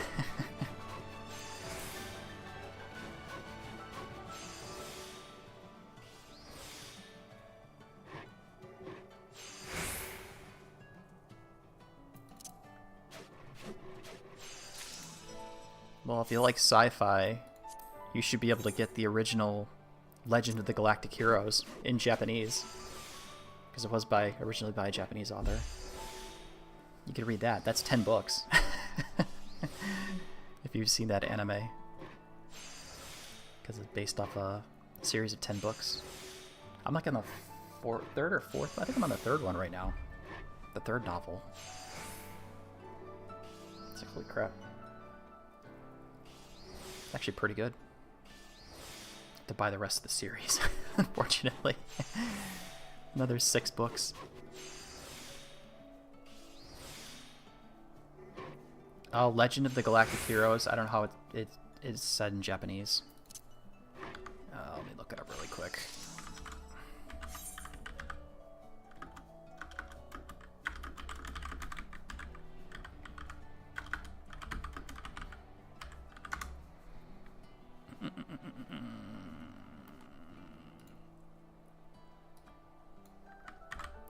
Speaker 1: Well, if you like sci-fi, you should be able to get the original Legend of the Galactic Heroes in Japanese, because it was originally by a Japanese author. You could read that. That's 10 books. If you've seen that anime. Because it's based off a series of 10 books. I'm like on the third or fourth. I think I'm on the third one right now. The third novel. It's like, holy crap. It's actually pretty good. To buy the rest of the series, unfortunately. Another 6 books. Oh, Legend of the Galactic Heroes. I don't know how it is said in Japanese. Let me look it up really quick.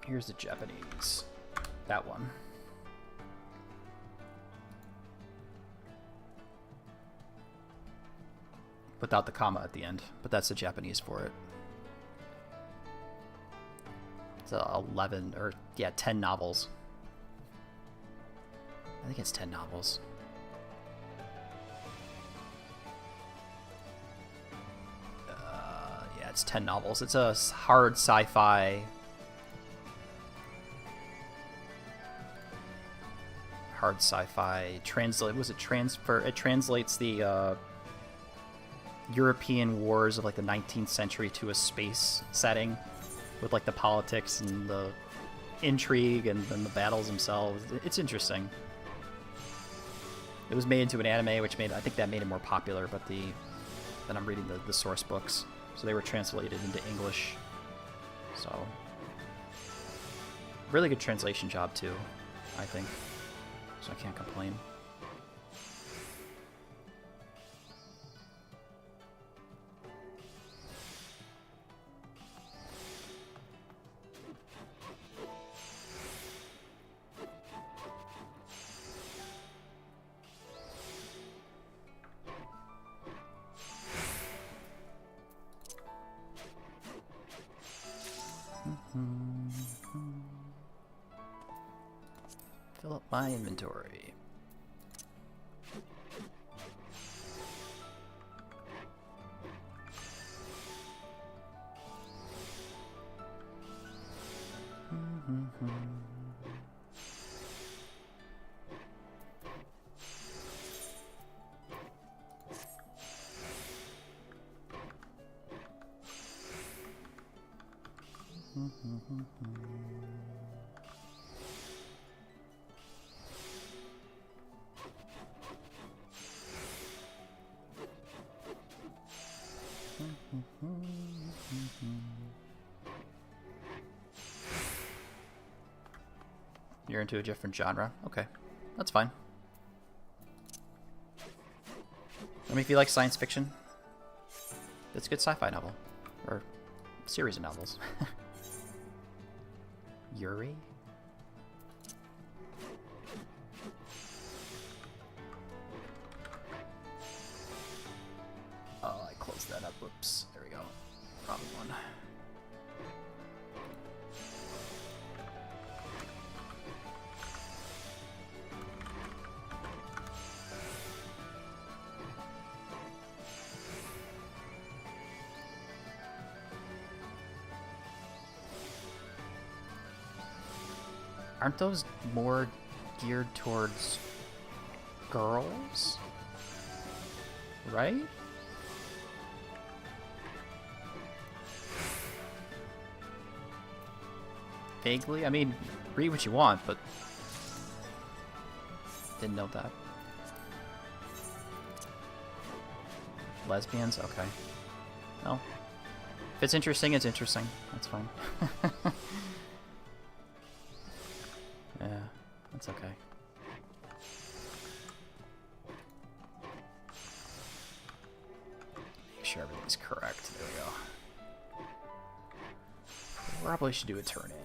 Speaker 1: Here's the Japanese. That one. Without the comma at the end, but that's the Japanese for it. It's 11 or 10 novels. I think it's 10 novels. Yeah, it's 10 novels. It's a hard sci-fi. Hard sci-fi translate. Was it transfer? It translates the European wars of like the 19th century to a space setting with like the politics and the intrigue and then the battles themselves. It's interesting. It was made into an anime, which I think that made it more popular, but then I'm reading the source books, so they were translated into English. So really good translation job too, I think. So I can't complain. Fill up my inventory. You're into a different genre. Okay, that's fine. I mean, if you like science fiction, it's a good sci-fi novel. Or series of novels. Yuri? Oh, I closed that up. Whoops. There we go. Wrong one. Aren't those more geared towards girls? Right? Vaguely? I mean, read what you want, but didn't know that. Lesbians? Okay. No. If it's interesting, it's interesting. That's fine. Yeah, that's okay. Make sure everything's correct. There we go. Probably should do a turn in.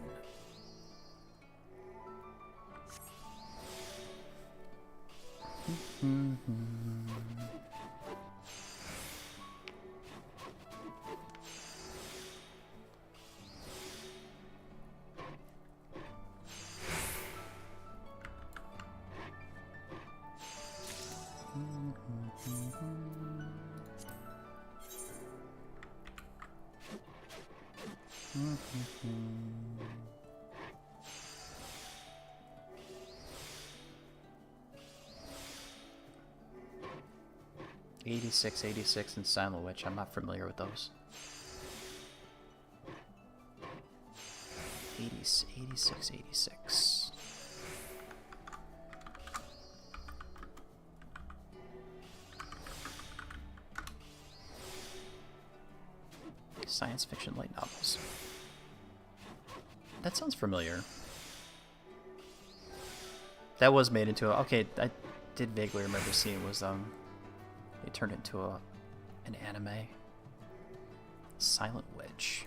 Speaker 1: '86 and Silent Witch. I'm not familiar with those. 86. Science fiction light novels. That sounds familiar. That was made into a... Okay, I did vaguely remember seeing it was, they turned it into an anime. Silent Witch.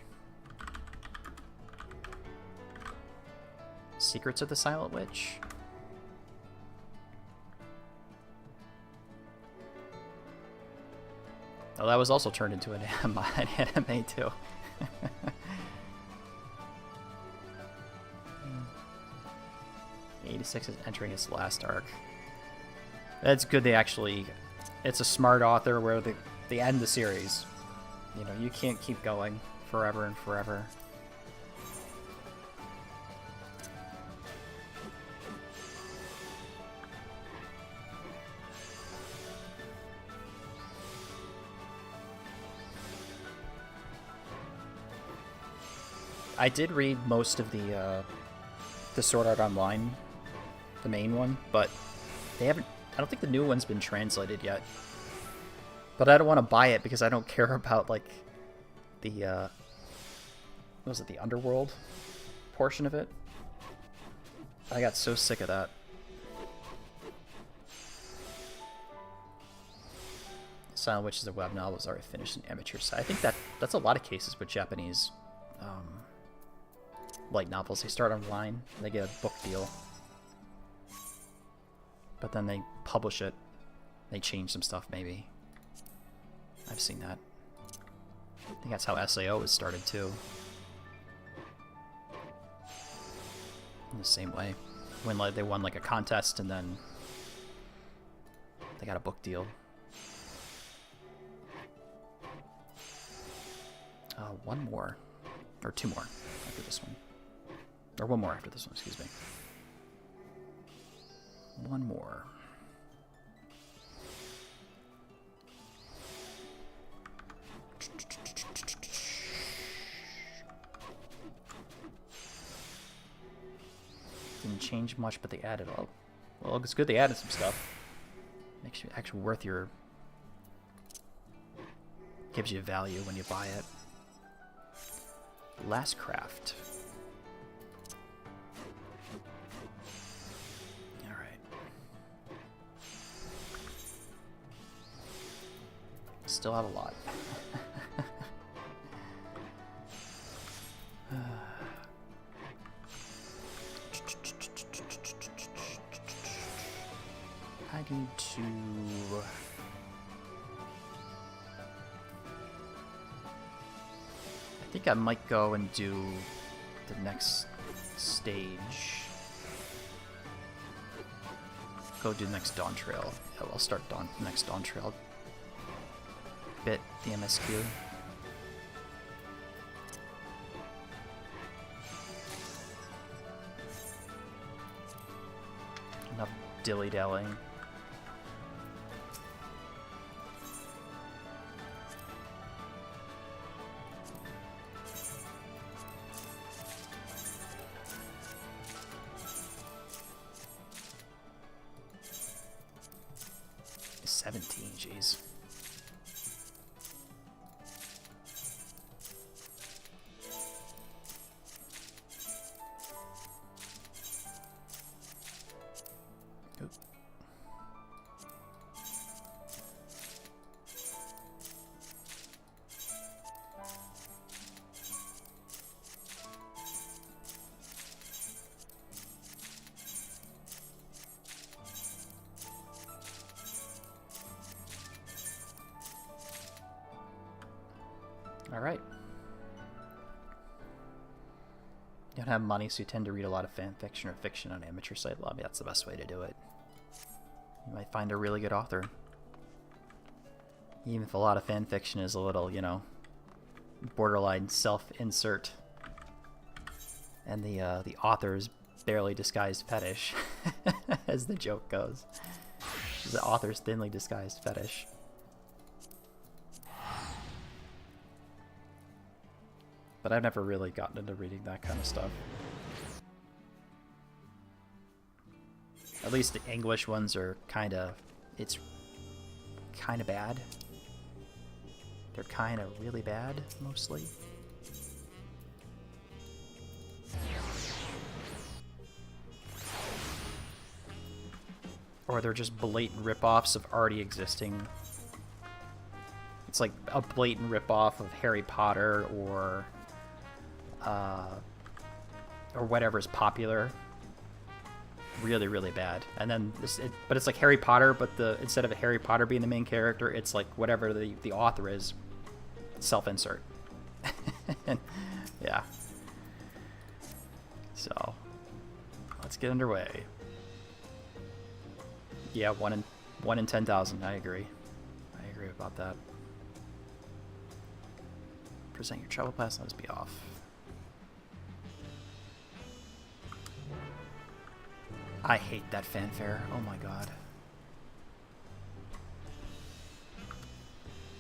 Speaker 1: Secrets of the Silent Witch? Oh, that was also turned into an anime too. 86 is entering its last arc. That's good they actually... It's a smart author where they end the series. You know, you can't keep going forever and forever. I did read most of the Sword Art Online, the main one, but they haven't... I don't think the new one's been translated yet. But I don't want to buy it because I don't care about, like, the, what was it, the Underworld portion of it? I got so sick of that. Silent Witch is a web novel, is already finished in amateur side. I think that's a lot of cases with Japanese light novels. They start online, they get a book deal, but then they publish it, they change some stuff maybe. I've seen that. I think that's how SAO was started too. In the same way. When like, they won like a contest and then they got a book deal. One more. Or two more after this one. Or one more after this one, excuse me. One more. Didn't change much, but they added all. Well, it's good they added some stuff. Makes you actually worth your... Gives you value when you buy it. Last Craft. still have a lot. I need to... I think I might go and do the next stage. Go do the next Dawn Trail. Yeah, I'll start next Dawn Trail. Bit the MSQ. Enough dilly-dallying. Jeez. Oop. All right. You don't have money, so you tend to read a lot of fan fiction or fiction on amateur site lobby. That's the best way to do it. You might find a really good author. Even if a lot of fan fiction is a little, you know, borderline self-insert. And the author's barely disguised fetish, as the joke goes. The author's thinly disguised fetish. But I've never really gotten into reading that kind of stuff. At least the English ones are it's kind of bad. They're kind of really bad, mostly. Or they're just blatant rip-offs of already existing. It's like a blatant rip-off of Harry Potter or whatever's popular. Really, really bad. And then but it's like Harry Potter, but instead of Harry Potter being the main character, it's like whatever the author is, self-insert. Yeah. So let's get underway. Yeah, one in 10,000. I agree. I agree about that. Present your travel pass. Let us be off. I hate that fanfare. Oh my god.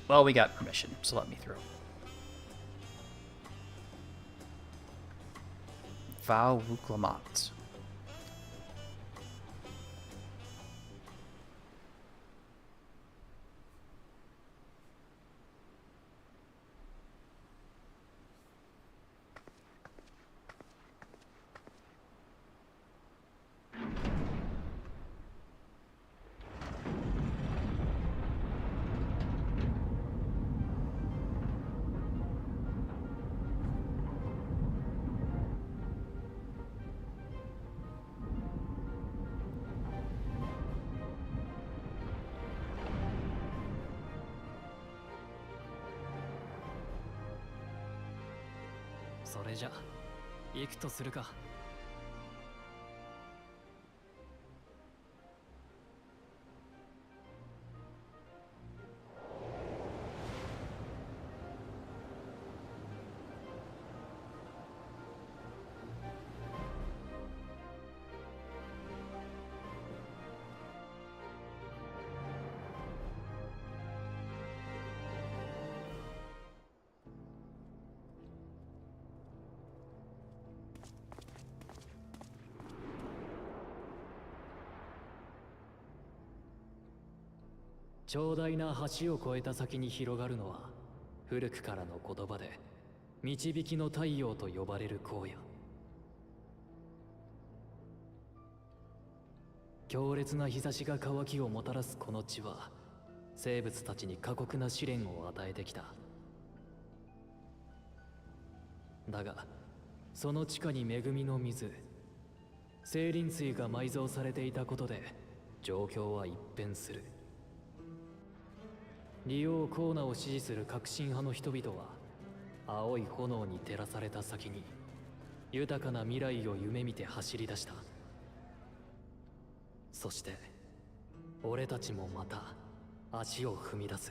Speaker 1: Well, we got permission, so let me through. Val Wuklamat.
Speaker 2: それじゃ行くとするか。長大な橋を越えた先に広がるのは古くからの言葉で導きの太陽と呼ばれる荒野。強烈な日差しが渇きをもたらすこの地は生物たちに過酷な試練を与えてきた。だがその地下に恵みの水、精輪水が埋蔵されていたことで状況は一変する。利用コーナを支持する革新派の人々は青い炎に照らされた先に豊かな未来を夢見て走り出した。そして俺たちもまた足を踏み出す。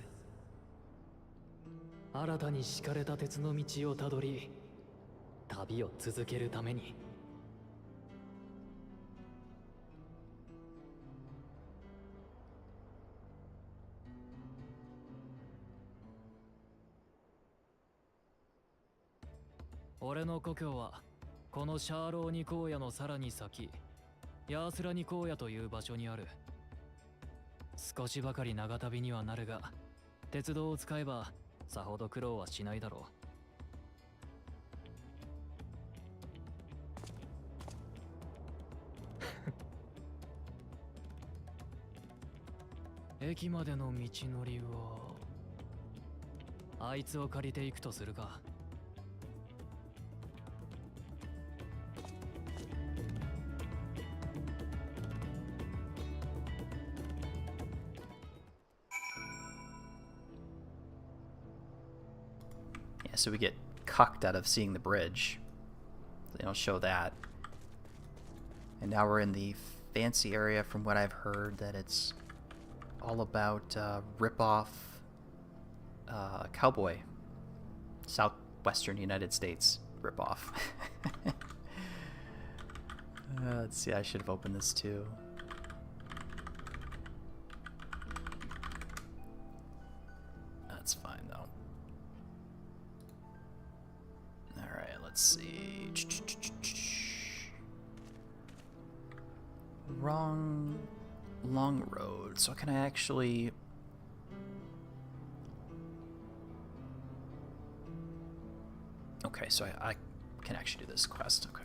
Speaker 2: 新たに敷かれた鉄の道をたどり、旅を続けるために。俺の故郷はこのシャーローニ荒野のさらに先、ヤースラニ荒野という場所にある。少しばかり長旅にはなるが、鉄道を使えばさほど苦労はしないだろう。駅までの道のりはあいつを借りていくとするか。
Speaker 1: So we get cucked out of seeing the bridge. They don't show that. And now we're in the fancy area. From what I've heard, that it's all about rip-off cowboy. Southwestern United States rip-off. Let's see, I should have opened this too. That's fine though. Alright, let's see. Wrong long road. So can I actually... Okay, so I can actually do this quest. Okay.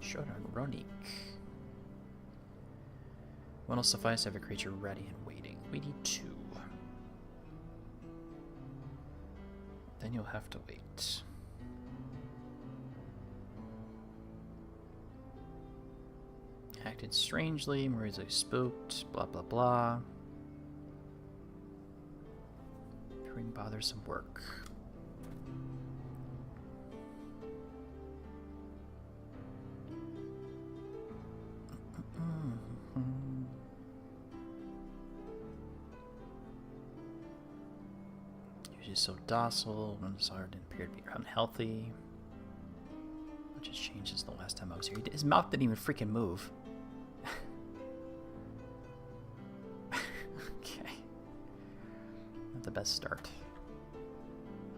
Speaker 1: Shodan Ronik. One will suffice to have a creature ready and waiting. We need 2. Then you'll have to wait. Acted strangely, more easily spooked, blah blah blah. Doing bothersome work. Usually so docile, when Tsar didn't appear to be unhealthy. Which has changed since the last time I was here. His mouth didn't even freaking move. Okay. Not the best start.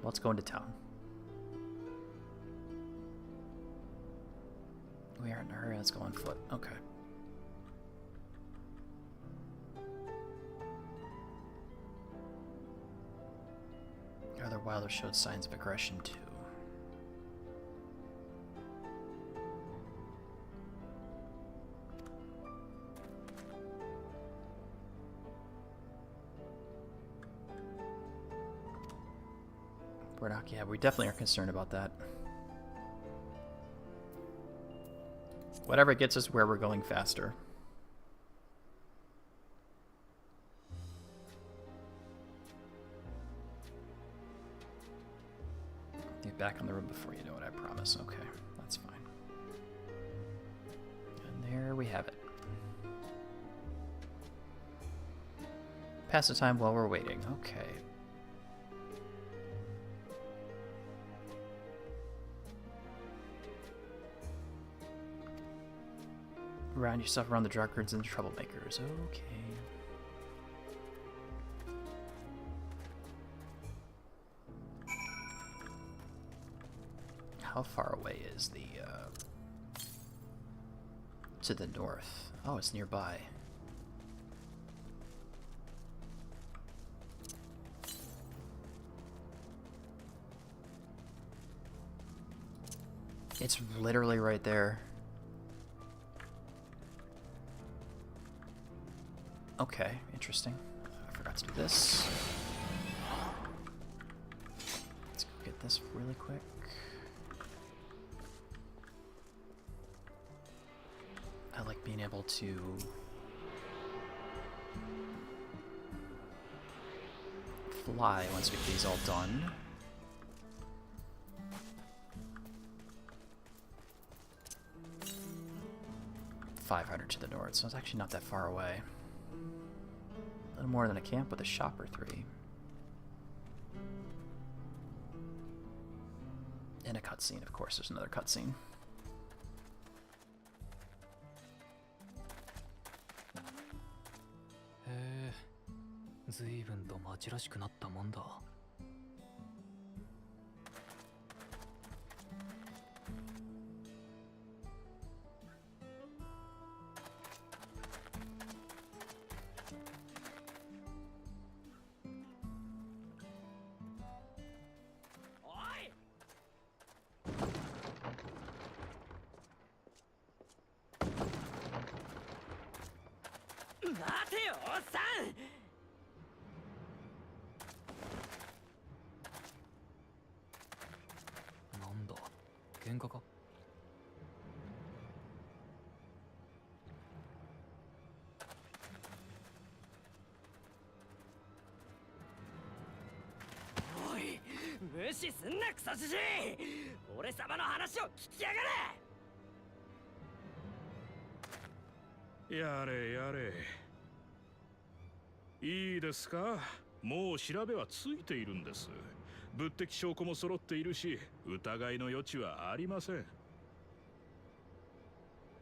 Speaker 1: Let's go into town. We aren't in a hurry, let's go on foot. Okay. Other Wilder showed signs of aggression too. We're not, yeah, we definitely are concerned about that. Whatever gets us where we're going faster. Get back on the road before you know it, I promise. Okay, that's fine. And there we have it. Pass the time while we're waiting. Okay. Round yourself around the drunkards and the troublemakers. Okay. How far away is the, to the north? Oh, it's nearby. It's literally right there. Okay, interesting. I forgot to do this. Let's go get this really quick. I like being able to fly once we get these all done. $500 to the north, so it's actually not that far away. A little more than a camp with a shop or 3. And a cutscene, of course, there's another cutscene.
Speaker 2: Hey, 随分と町らしくなったもんだ。
Speaker 3: 待てよ、おっさん。
Speaker 2: なんだ、喧嘩か。
Speaker 3: おい、無視すんなクソじじい。俺様の話を聞きやが
Speaker 4: れ。やれやれ。いいですか。もう調べはついているんです。物的証拠も揃っているし、疑いの余地はありません。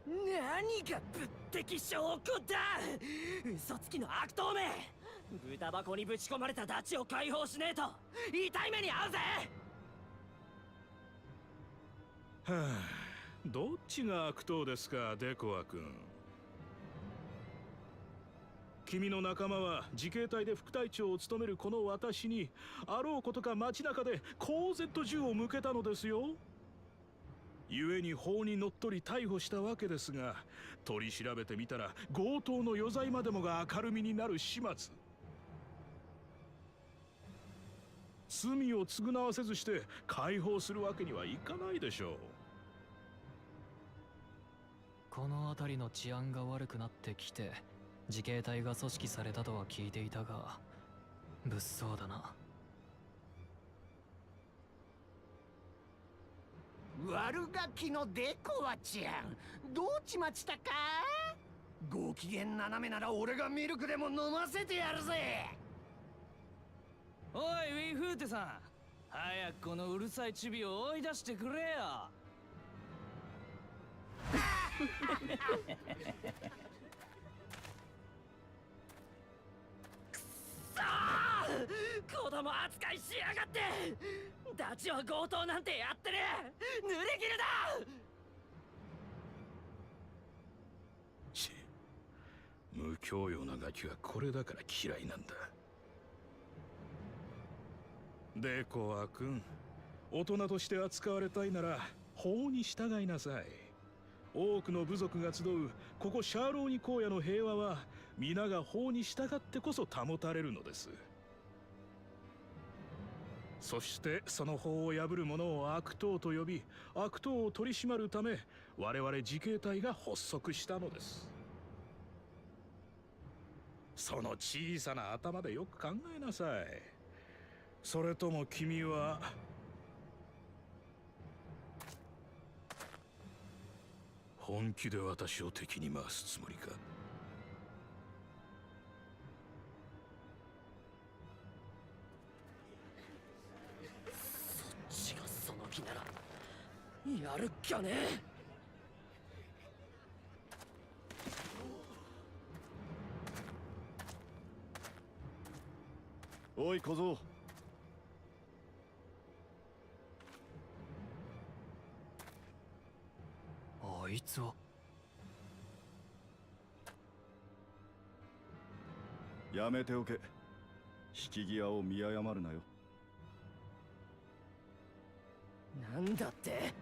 Speaker 3: 何が物的証拠だ。嘘つきの悪党め。豚箱にぶち込まれたダチを解放しねえと痛い目に遭うぜ。
Speaker 4: はあ、どっちが悪党ですか、デコア君。君の仲間は自警隊で副隊長を務めるこの私にあろうことか街中で公然と銃を向けたのですよ。故に法にのっとり逮捕したわけですが、取り調べてみたら強盗の余罪までもが明るみになる始末。罪を償わせずして解放するわけにはいかないでしょう。
Speaker 2: この辺りの治安が悪くなってきて自警隊が組織されたとは聞いていたが、物騒だな。
Speaker 5: 悪ガキのデコアちゃん、どうちまちたか。ご機嫌斜めなら俺がミルクでも飲ませてやるぜ。
Speaker 3: おい、ウィンフーテさん、早くこのうるさいチビを追い出してくれよ。くそー、子供扱いしやがって。ダチは強盗なんてやってねえ。濡れ衣だ。
Speaker 4: 無教養なガキはこれだから嫌いなんだ。デコア君、大人として扱われたいなら法に従いなさい。多くの部族が集うここシャーローニ荒野の平和は皆が法に従ってこそ保たれるのです。そしてその法を破る者を悪党と呼び、悪党を取り締まるため我々自警隊が発足したのです。その小さな頭でよく考えなさい。それとも君は本気で私を敵に回すつもりか。
Speaker 3: そっちがその気ならやるっきゃねえ。
Speaker 6: おい小僧、
Speaker 2: あいつは。
Speaker 6: やめておけ。引き際を見誤るなよ。
Speaker 3: なんだって。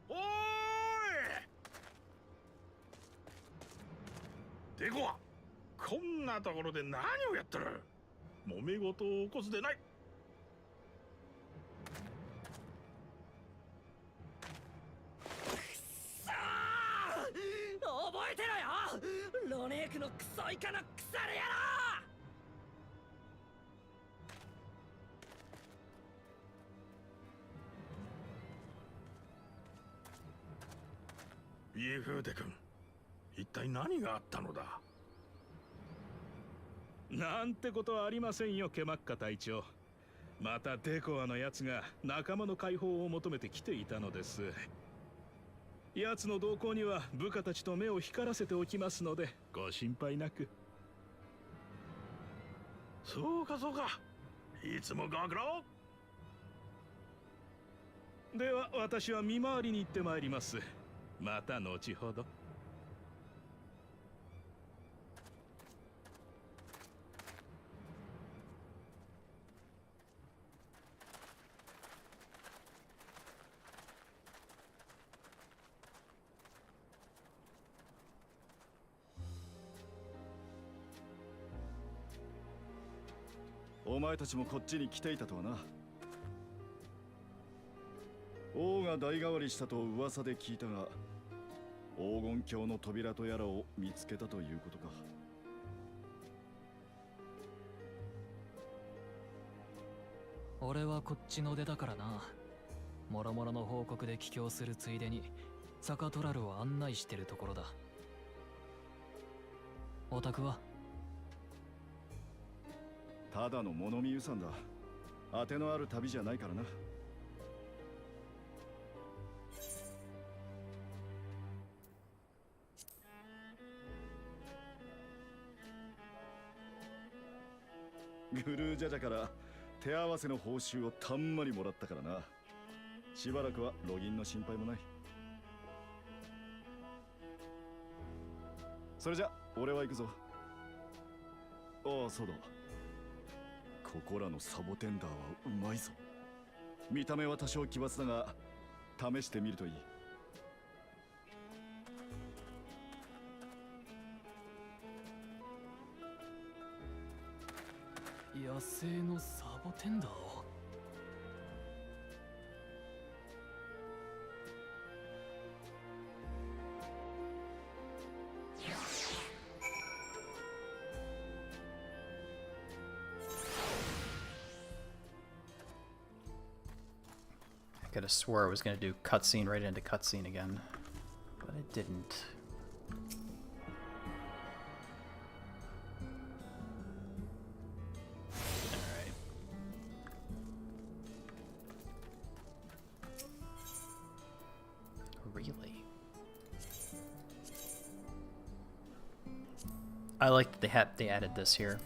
Speaker 4: おーい、デコはこんなところで何をやってる。揉め事を起こすでない。
Speaker 3: さあ覚えてろよ、ロネークのクソイカの腐れ野
Speaker 4: 郎。イエフーデ君、一体何があったのだ。なんてことはありませんよ、ケマッカ隊長。またデコアのやつが仲間の解放を求めて来ていたのです。奴の動向には部下たちと目を光らせておきますのでご心配なく。そうかそうか、いつもご苦労。では私は見回りに行ってまいります。また後ほど。
Speaker 6: お前たちもこっちに来ていたとはな。王が代替わりしたと噂で聞いたが、黄金鏡の扉とやらを見つけたということか。
Speaker 2: 俺はこっちの出だからな。もろもろの報告で帰郷するついでにサカトラルを案内してるところだ。オタクは
Speaker 6: ただの物見遊山だ。当てのある旅じゃないからな。グルージャジャから手合わせの報酬をたんまりもらったからな。しばらくはロギンの心配もない。それじゃ俺は行くぞ。ああそうだ、ここらのサボテンダーはうまいぞ。見た目は多少奇抜だが試してみるといい。
Speaker 2: 野生のサボテンダーを。
Speaker 1: I could have swore I was going to do cutscene right into cutscene again, but it didn't. Alright. Really? I like that they added this here.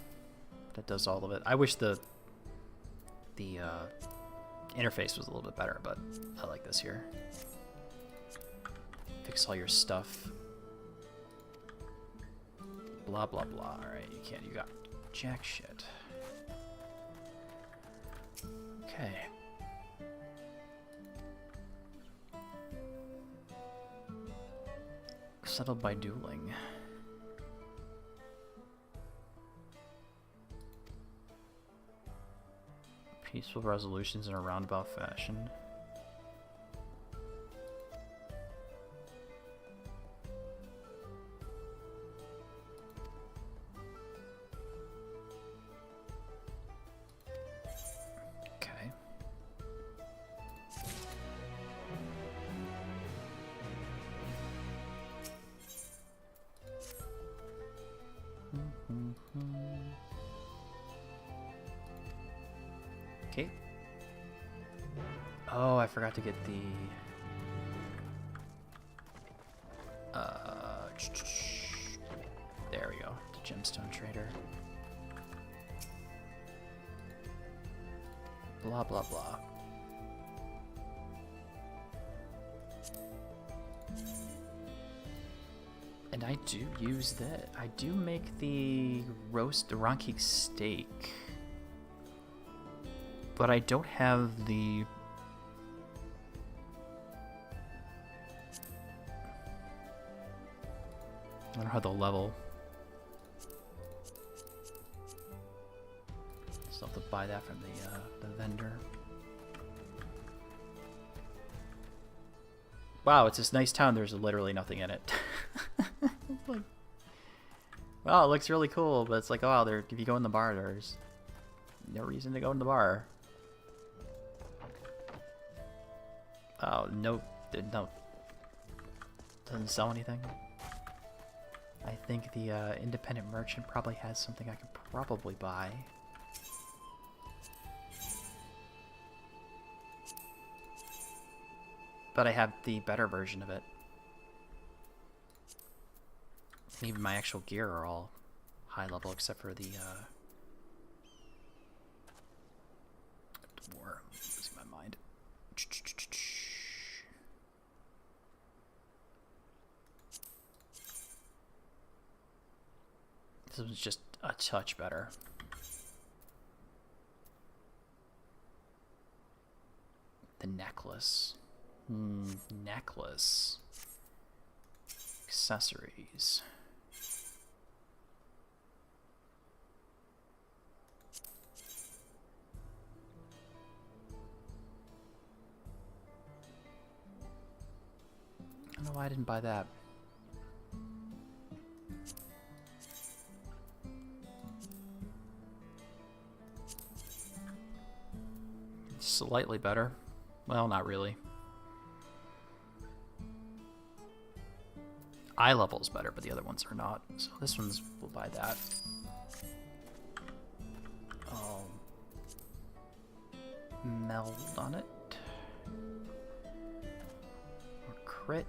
Speaker 1: That does all of it. I wish the interface was a little bit better, but I like this here. Fix all your stuff. Blah blah blah. Alright, you got jack shit. Okay. Settled by dueling. Peaceful resolutions in a roundabout fashion. Okay. Okay. Oh, I forgot to get the there we go, the gemstone trader. Blah blah blah. And I do use that. I do make the roast Ronki steak. But I don't have the I don't have the level have to buy that from the vendor. Wow, it's this nice town. There's literally nothing in it. Like, wow, it looks really cool, but it's like, oh, there. If you go in the bar, there's no reason to go in the bar. Oh, no, no. Doesn't sell anything. I think the independent merchant probably has something I could probably buy. But I have the better version of it. And even my actual gear are all high level except for the dwarf. Losing my mind. This was just a touch better. The necklace. Necklace. Accessories. I don't know why I didn't buy that. Slightly better. Well, not really. Eye level is better, but the other ones are not. So this one's, we'll buy that. Meld on it. Or crit.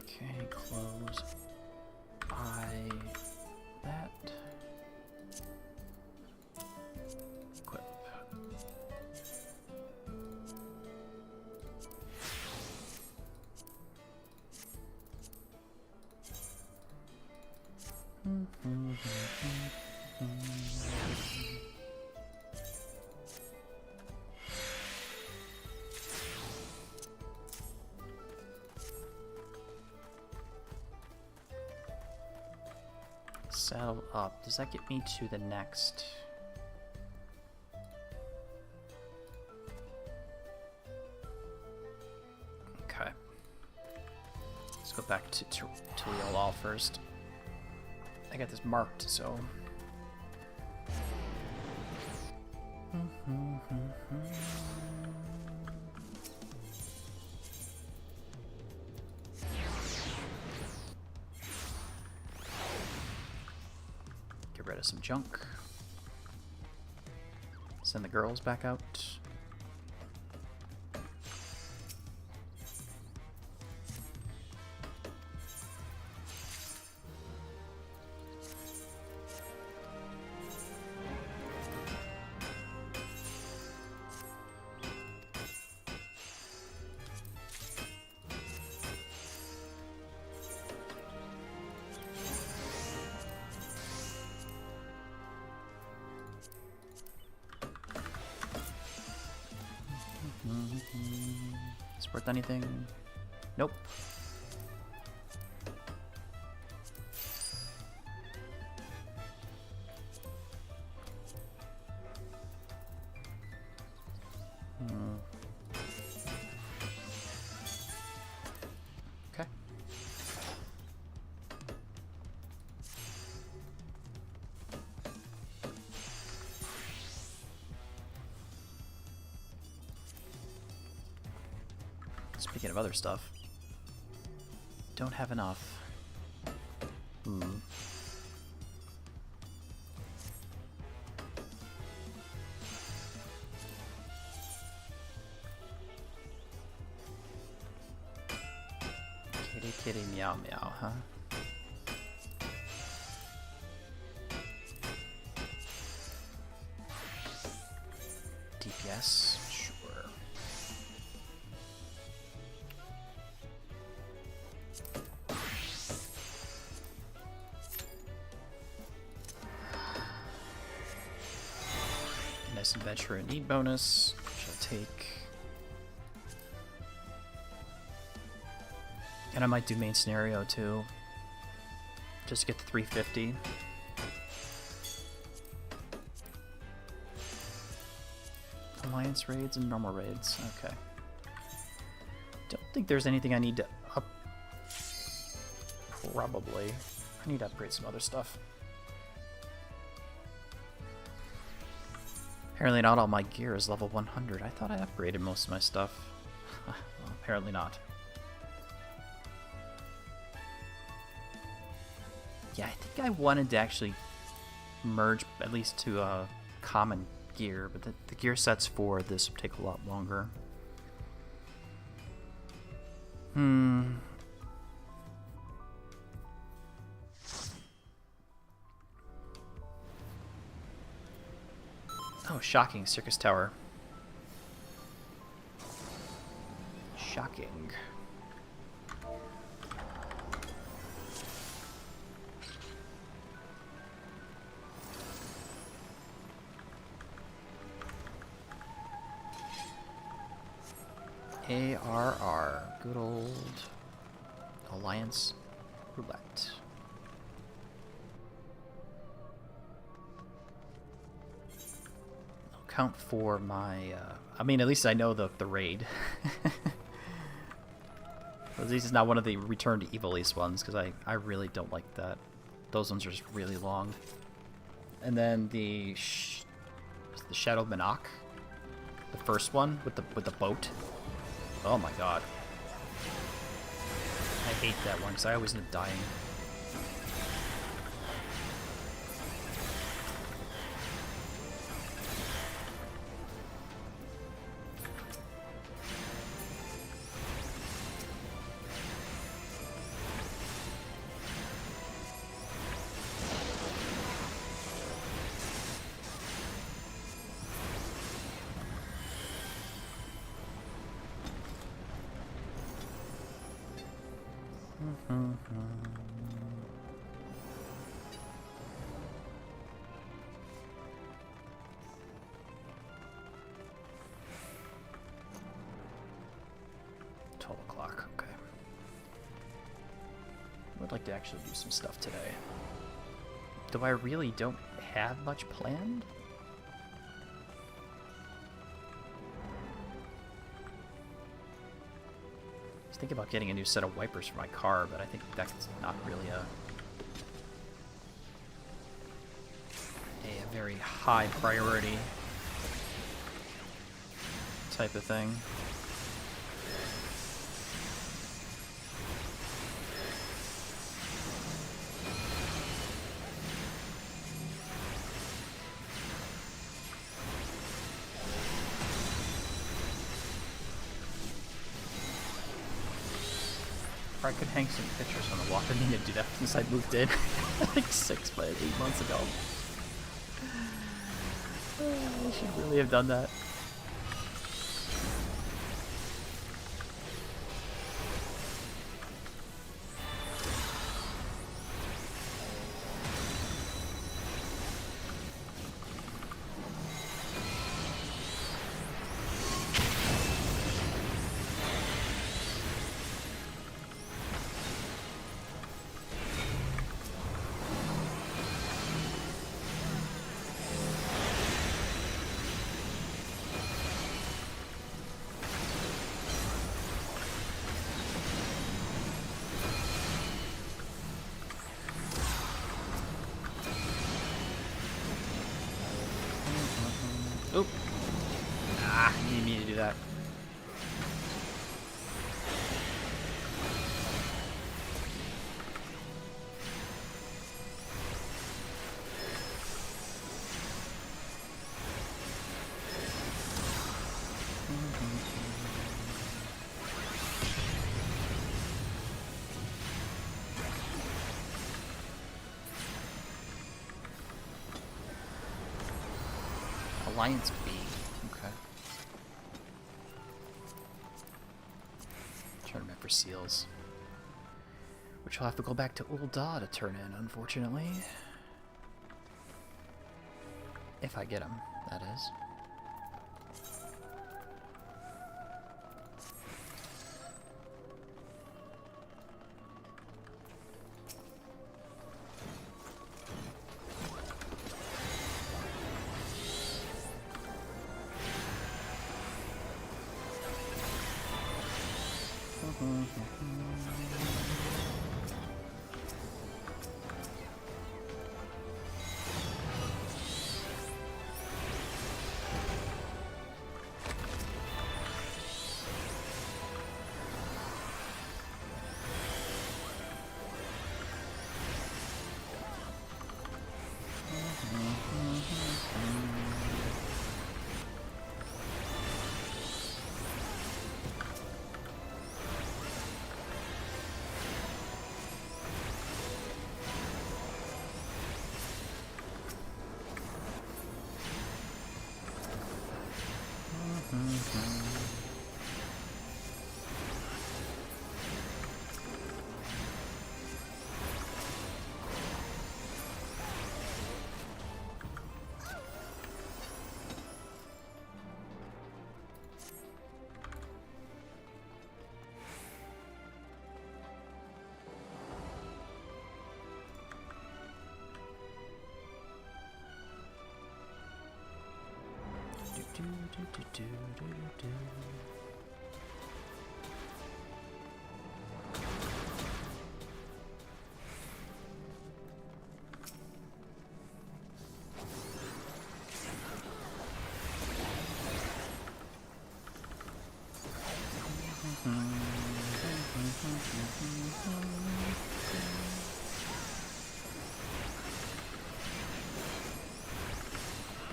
Speaker 1: Okay, close. Eye. That. Equip. Saddle up. Does that get me to the next? Okay. Let's go back to Tuliolal first. I got this marked, so. Get rid of some junk. Send the girls back out. Is it worth anything? Nope. Okay. Speaking of other stuff, don't have enough. Kitty, kitty, meow, meow, huh? DPS, sure. Nice adventure and need bonus, which I'll take. And I might do main scenario too. Just get the 350. Alliance raids and normal raids. Okay. Don't think there's anything I need to up. Probably. I need to upgrade some other stuff. Apparently not all my gear is level 100. I thought I upgraded most of my stuff. Well, apparently not. Yeah, I think I wanted to actually merge at least to common gear, but the gear sets for this will take a lot longer. Oh, shocking. Circus Tower. Shocking. ARR. Good old Alliance Roulette. Count for my I mean, at least I know the raid. At least it's not one of the Return to Evil East ones, because I really don't like that. Those ones are just really long. And then the Shadow Monarch, the first one with the boat. Oh my god, I hate that one because I always end up dying. Okay. I would like to actually do some stuff today. Though I really don't have much planned. I was thinking about getting a new set of wipers for my car, but I think that's not really a very high priority type of thing. I could hang some pictures on the wall. I didn't need to do that since I moved in like 8 months ago. I should really have done that. Oop. Ah, you need me to do that. Alliance B. Okay. Tournament for seals. Which I'll have to go back to Ul'dah to turn in, unfortunately. If I get them, that is.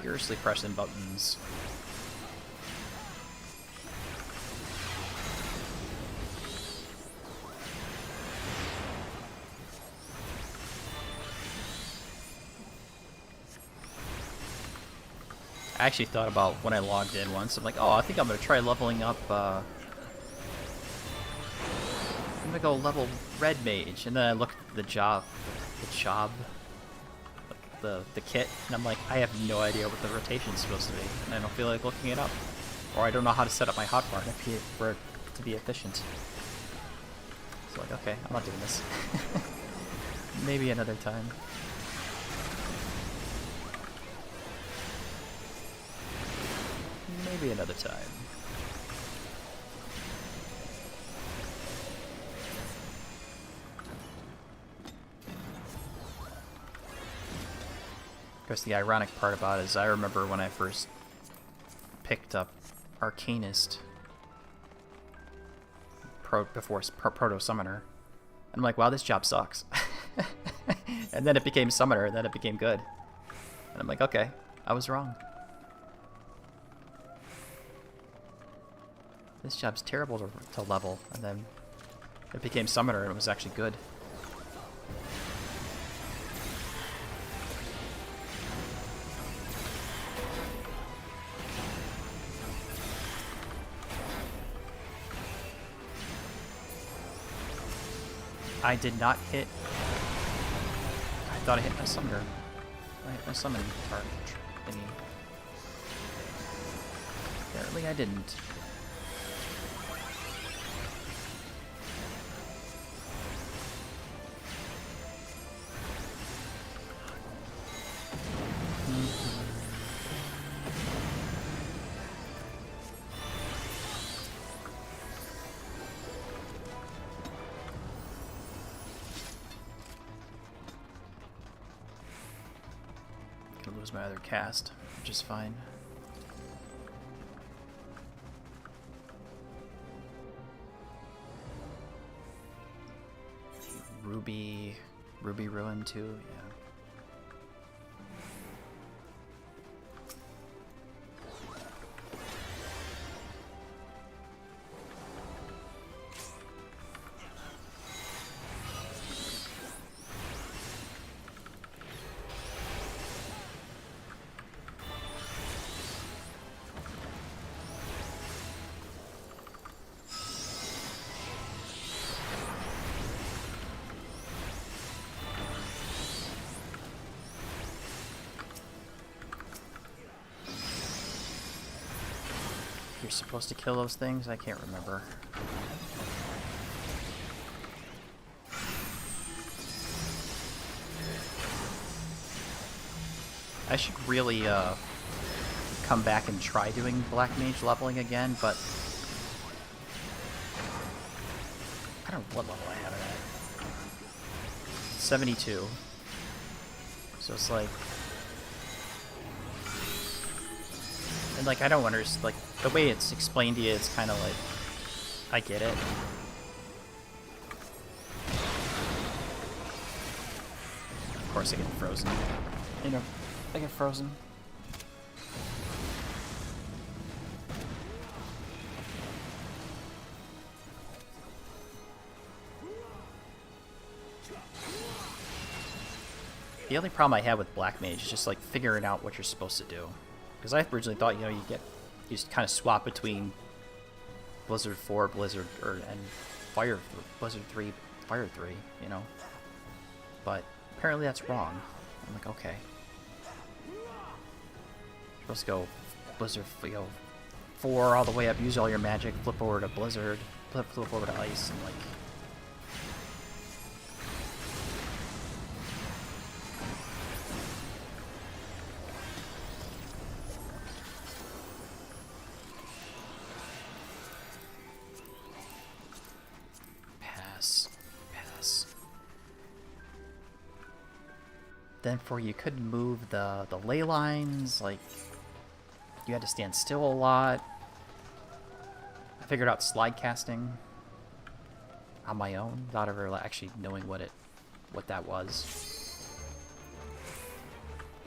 Speaker 1: Furiously pressing buttons. I actually thought about when I logged in once, I'm like, oh, I think I'm gonna try leveling up, I'm gonna go level Red Mage, and then I looked at the kit, and I'm like, I have no idea what the rotation's supposed to be, and I don't feel like looking it up. Or I don't know how to set up my hotbar for it to be efficient. So like, okay, I'm not doing this. Maybe another time. Maybe another time. Of course, the ironic part about it is I remember when I first picked up Arcanist before Proto Summoner. I'm like, wow, this job sucks. And then it became Summoner, and then it became good. And I'm like, okay, I was wrong. This job's terrible to level, and then it became Summoner, and it was actually good. I did not hit. I thought I hit my Summoner. I hit my Summon target thingy. Apparently I didn't. Gonna lose my other cast, which is fine. Ruby Ruin too, yeah. You're supposed to kill those things? I can't remember. I should really come back and try doing Black Mage leveling again, but I don't know what level I have it at. 72. So it's like, and like I don't understand, like the way it's explained to you, it's kind of like I get it. Of course I get frozen. You know, I get frozen. The only problem I had with Black Mage is just like figuring out what you're supposed to do. Because I originally thought, you know, you just kind of swap between Blizzard 4, and Blizzard 3, Fire 3, you know. But apparently that's wrong. I'm like, okay. You're supposed to go Blizzard, 4 all the way up, use all your magic, flip over to Blizzard, flip over to Ice, and like. Then for you couldn't move the ley lines, like you had to stand still a lot. I figured out slide casting on my own without ever actually knowing what that was.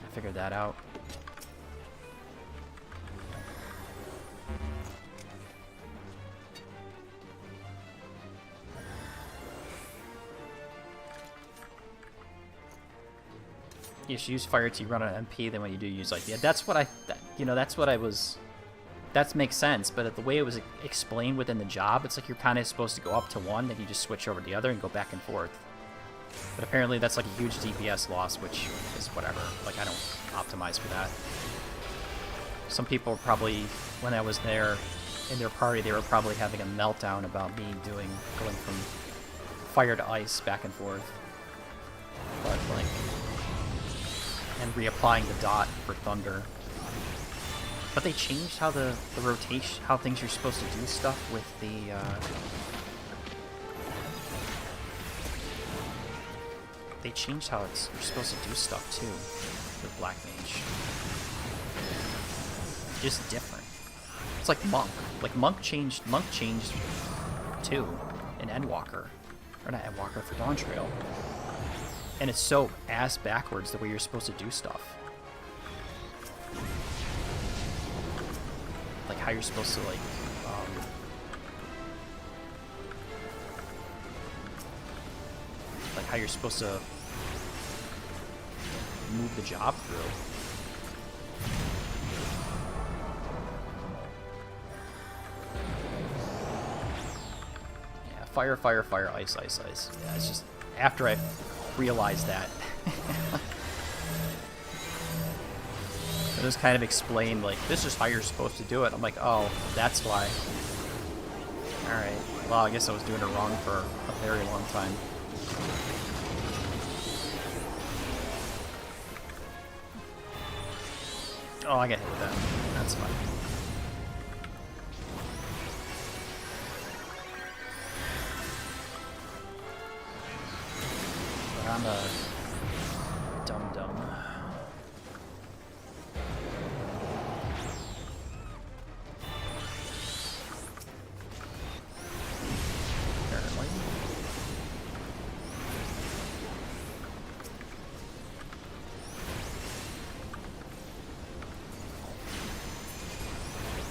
Speaker 1: I figured that out. You should use fire to run on MP, then when you do use like, yeah, that's what that's what I was, that makes sense, but the way it was explained within the job, it's like you're kind of supposed to go up to one, then you just switch over to the other and go back and forth. But apparently that's like a huge DPS loss, which is whatever. Like, I don't optimize for that. Some people probably, when I was there in their party, they were probably having a meltdown about me going from fire to ice back and forth. But like, and reapplying the dot for thunder. But they changed how the rotation, how things you're supposed to do stuff with the, they changed how you're supposed to do stuff too, with Black Mage. Just different. It's like Monk. Like Monk changed too in Endwalker. Or not Endwalker, for Dawn Trail. And it's so ass backwards the way you're supposed to do stuff. Like how you're supposed to like how you're supposed to move the job through. Yeah, fire, fire, fire, ice, ice, ice. Yeah, it's just after I realized that. It was kind of explained, like, this is how you're supposed to do it. I'm like, oh, that's why. Alright. Well, I guess I was doing it wrong for a very long time. Oh, I got hit with that. That's fine. But I'm a dum-dum. Apparently.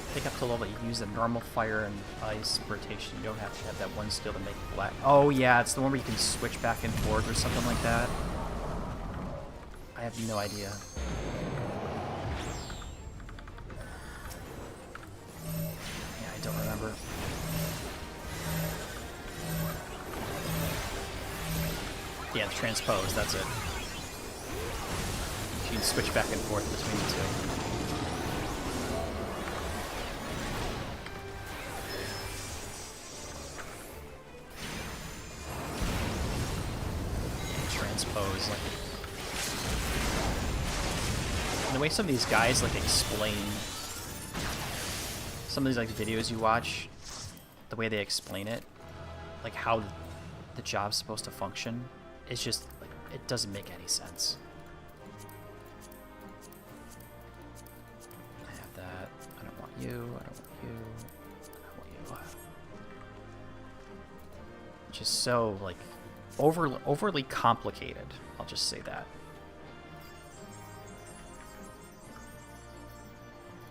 Speaker 1: I think up to level you use the normal fire and ice rotation. You don't have to have that one skill to make black. Oh yeah, it's the one where you can switch back and forth or something like that. I have no idea. Yeah, I don't remember. Yeah, transpose, that's it. You can switch back and forth between the two. Transpose, like, and the way some of these guys like explain some of these like videos you watch, the way they explain it, like how the job's supposed to function, it's just like it doesn't make any sense. I have that. I don't want you. I don't want you. I want you. Just so like overly complicated. I'll just say that.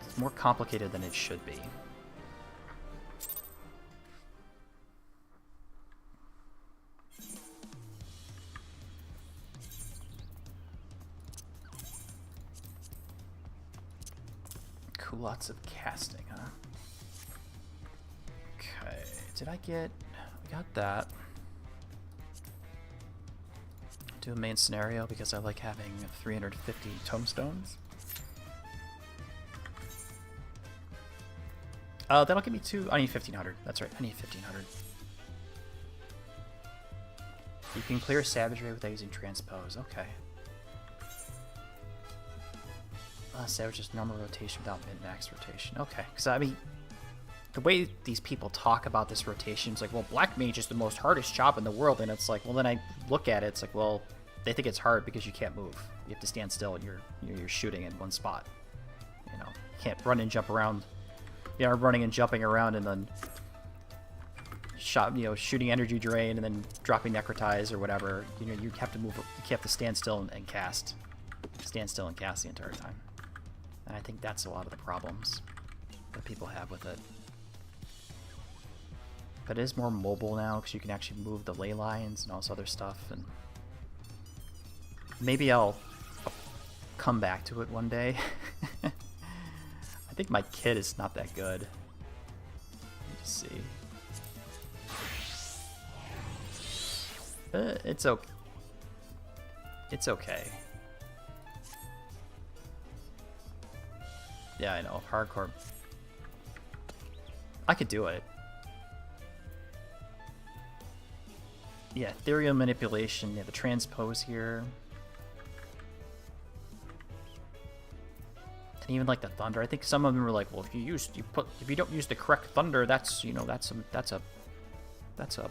Speaker 1: It's more complicated than it should be. Cool, lots of casting, huh? Okay, did I get... We got that. Do a main scenario because I like having 350 tomestones. That'll give me two. I need 1500. That's right. I need 1500. You can clear savagery without using transpose. Okay. Savage is normal rotation without min-max rotation. Okay. Because I mean, the way these people talk about this rotation is like, well, Black Mage is the most hardest job in the world, and it's like, well, then I look at it, it's like, well, they think it's hard because you can't move. You have to stand still and you're shooting in one spot. You know, you can't run and jump around. You know, running and jumping around and then shooting energy drain and then dropping necrotize or whatever. You know, you have to move. You have to stand still and cast. Stand still and cast the entire time. And I think that's a lot of the problems that people have with it. But it is more mobile now because you can actually move the ley lines and all this other stuff. And maybe I'll come back to it one day. I think my kit is not that good. Let me just see. It's okay. It's okay. Yeah, I know. Hardcore. I could do it. Yeah, ethereal manipulation. Yeah, the transpose here. And even like the thunder. I think some of them were like, well, if you don't use the correct thunder, that's, you know, that's a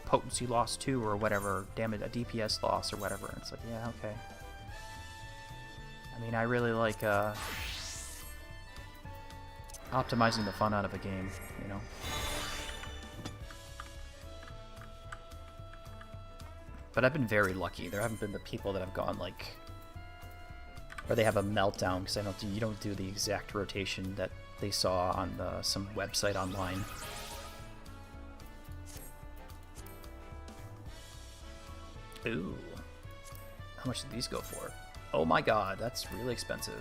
Speaker 1: potency loss too, or whatever, damage, a DPS loss or whatever. And it's like, yeah, okay. I mean, I really like optimizing the fun out of a game, you know. But I've been very lucky. There haven't been the people that have gone like, or they have a meltdown because you don't do the exact rotation that they saw on some website online. Ooh. How much did these go for? Oh my god, that's really expensive.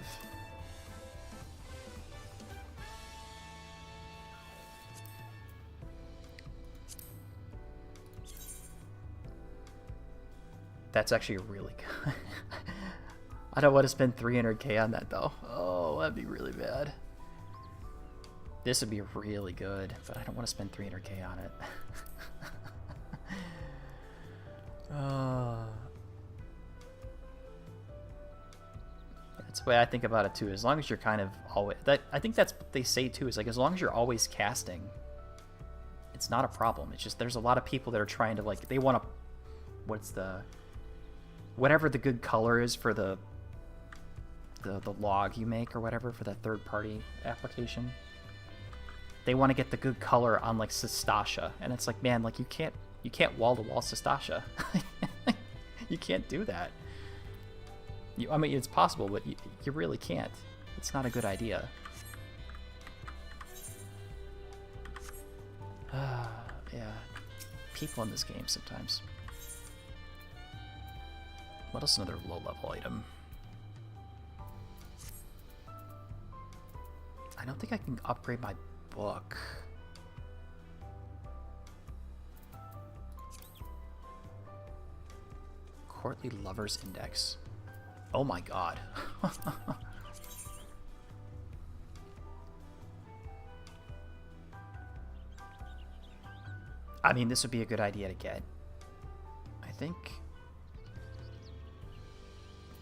Speaker 1: That's actually really good. I don't want to spend 300k on that though. Oh, that'd be really bad. This would be really good, but I don't want to spend 300k on it. That's the way I think about it too. As long as you're kind of always, I think that's what they say too, is like as long as you're always casting, it's not a problem. It's just there's a lot of people that are trying to like, they want to, whatever the good color is for the log you make or whatever for that third party application. They want to get the good color on like Sestasha, and it's like, man, like you can't wall to wall Sestasha. You can't do that. I mean, it's possible, but you really can't. It's not a good idea. Yeah, people in this game sometimes. What else? Another low-level item. I don't think I can upgrade my book. Courtly Lover's Index. Oh my god. I mean, this would be a good idea to get, I think.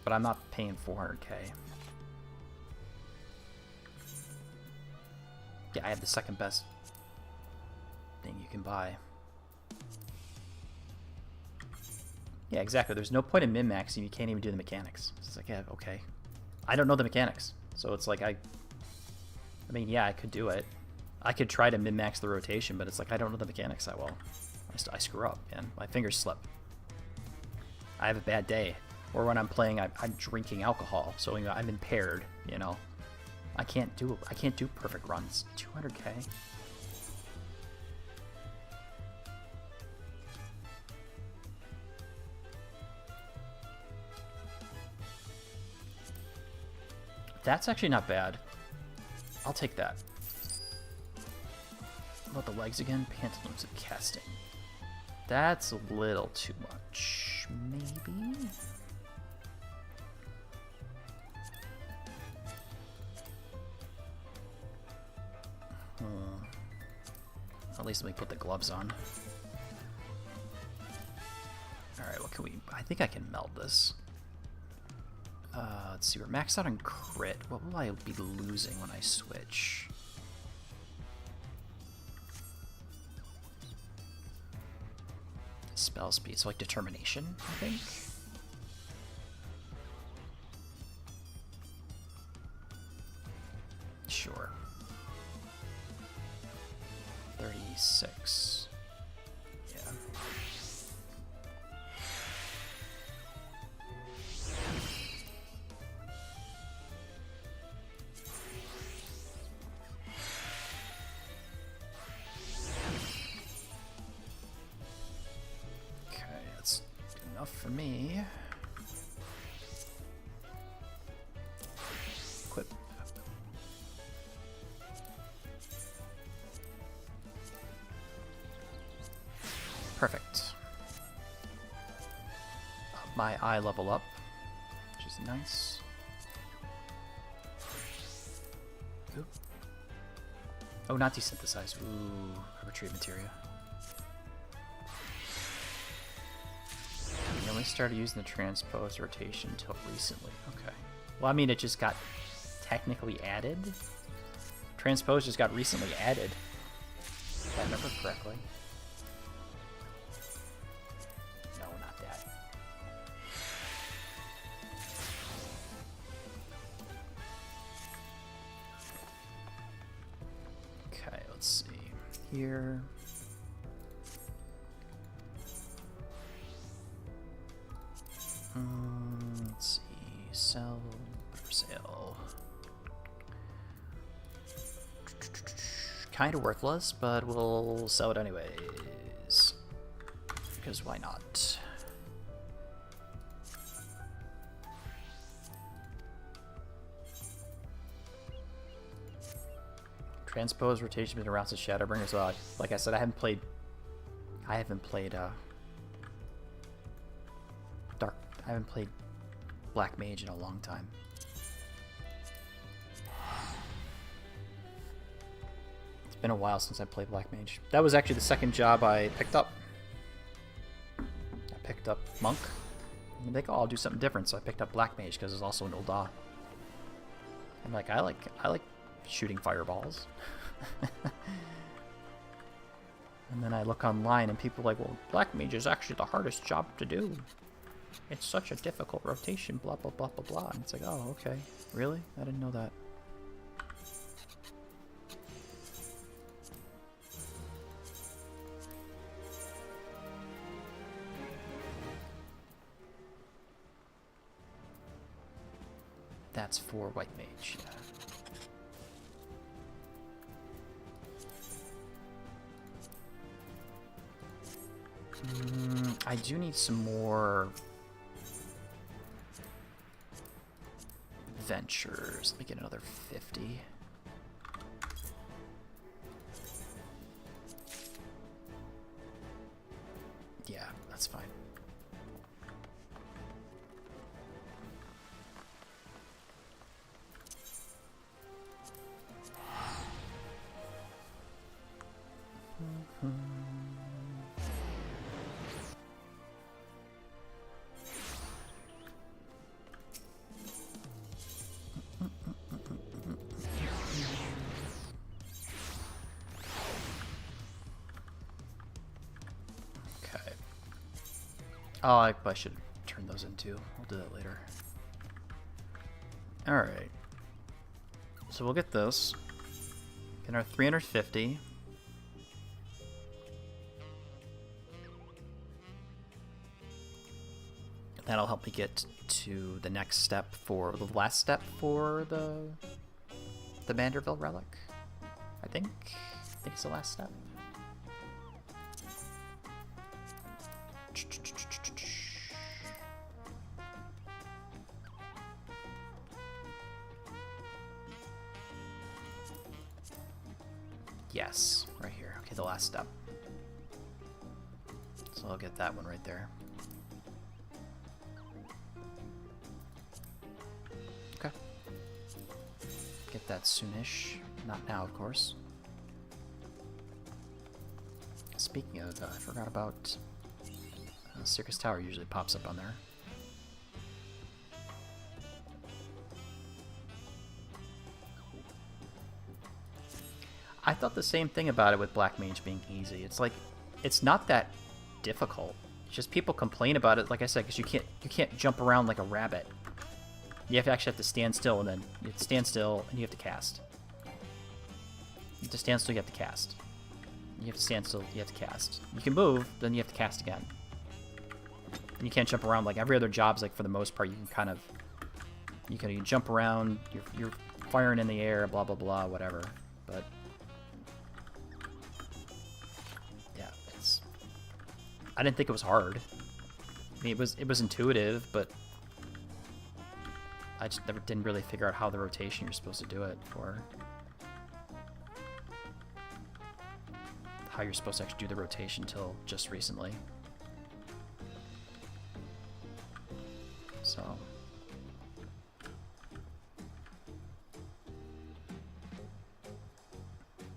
Speaker 1: But I'm not paying 400k. Yeah, I have the second best thing you can buy. Yeah, exactly. There's no point in min-maxing if you can't even do the mechanics. It's like, yeah, okay. I don't know the mechanics. So it's like, I mean, yeah, I could do it. I could try to min-max the rotation, but it's like, I don't know the mechanics that well. I screw up, man. My fingers slip. I have a bad day. Or when I'm playing, I'm drinking alcohol, so you know, I'm impaired, you know. I can't do perfect runs. 200k? That's actually not bad. I'll take that. What about the legs again? Pantaloons of casting. That's a little too much. Maybe? At least let me put the gloves on. Alright, what can we... I think I can meld this. Let's see, we're maxed out on crit. What will I be losing when I switch? Spell speed, so like determination, I think? Sure. 36. Yeah. Okay, that's enough for me. Equip. Perfect. My eye level up, which is nice. Ooh. Oh, not desynthesize. Ooh, retrieve materia. I only started using the transpose rotation until recently. Okay. Well, I mean, it just got technically added. Transpose just got recently added, if I remember correctly. No, not that. Okay, let's see. Here. Let's see. Sell for sale. Kind of worthless, but we'll sell it anyways. Because why not? Transpose rotation between rounds of Shadowbringer as well. Like I said, I haven't played Black Mage in a long time. It's been a while since I played Black Mage. That was actually the second job I picked up. I picked up Monk. I'm like, oh, I'll do something different, so I picked up Black Mage because it's also an Ul'dah. I'm like, I like shooting fireballs. And then I look online and people are like, well, Black Mage is actually the hardest job to do. It's such a difficult rotation, blah, blah, blah, blah, blah. And it's like, oh, okay. Really? I didn't know that. That's for White Mage, yeah. I do need some more ventures. Let me get another 50. Yeah, that's fine. Oh, I should turn those in too. We'll do that later. Alright. So we'll get this. Get our 350. That'll help me get to the next step for the last step for the Manderville relic. I think it's the last step. Yes, right here. Okay, the last step. So I'll get that one right there. Okay. Get that soonish. Not now, of course. Speaking of, I forgot about Circus Tower usually pops up on there. I thought the same thing about it with Black Mage being easy. It's like, it's not that difficult. It's just people complain about it, like I said, because you can't jump around like a rabbit. You actually have to stand still, and then you have to stand still, and you have to cast. To stand still, you have to cast. You have to stand still, you have to cast. You can move, then you have to cast again. And you can't jump around. Like every other job's like for the most part, you can kind of, you can jump around. You're firing in the air, blah blah blah, whatever. But yeah, it's. I didn't think it was hard. I mean, it was intuitive, but I just never didn't really figure out how the rotation you're supposed to do it for. How you're supposed to actually do the rotation till just recently. So.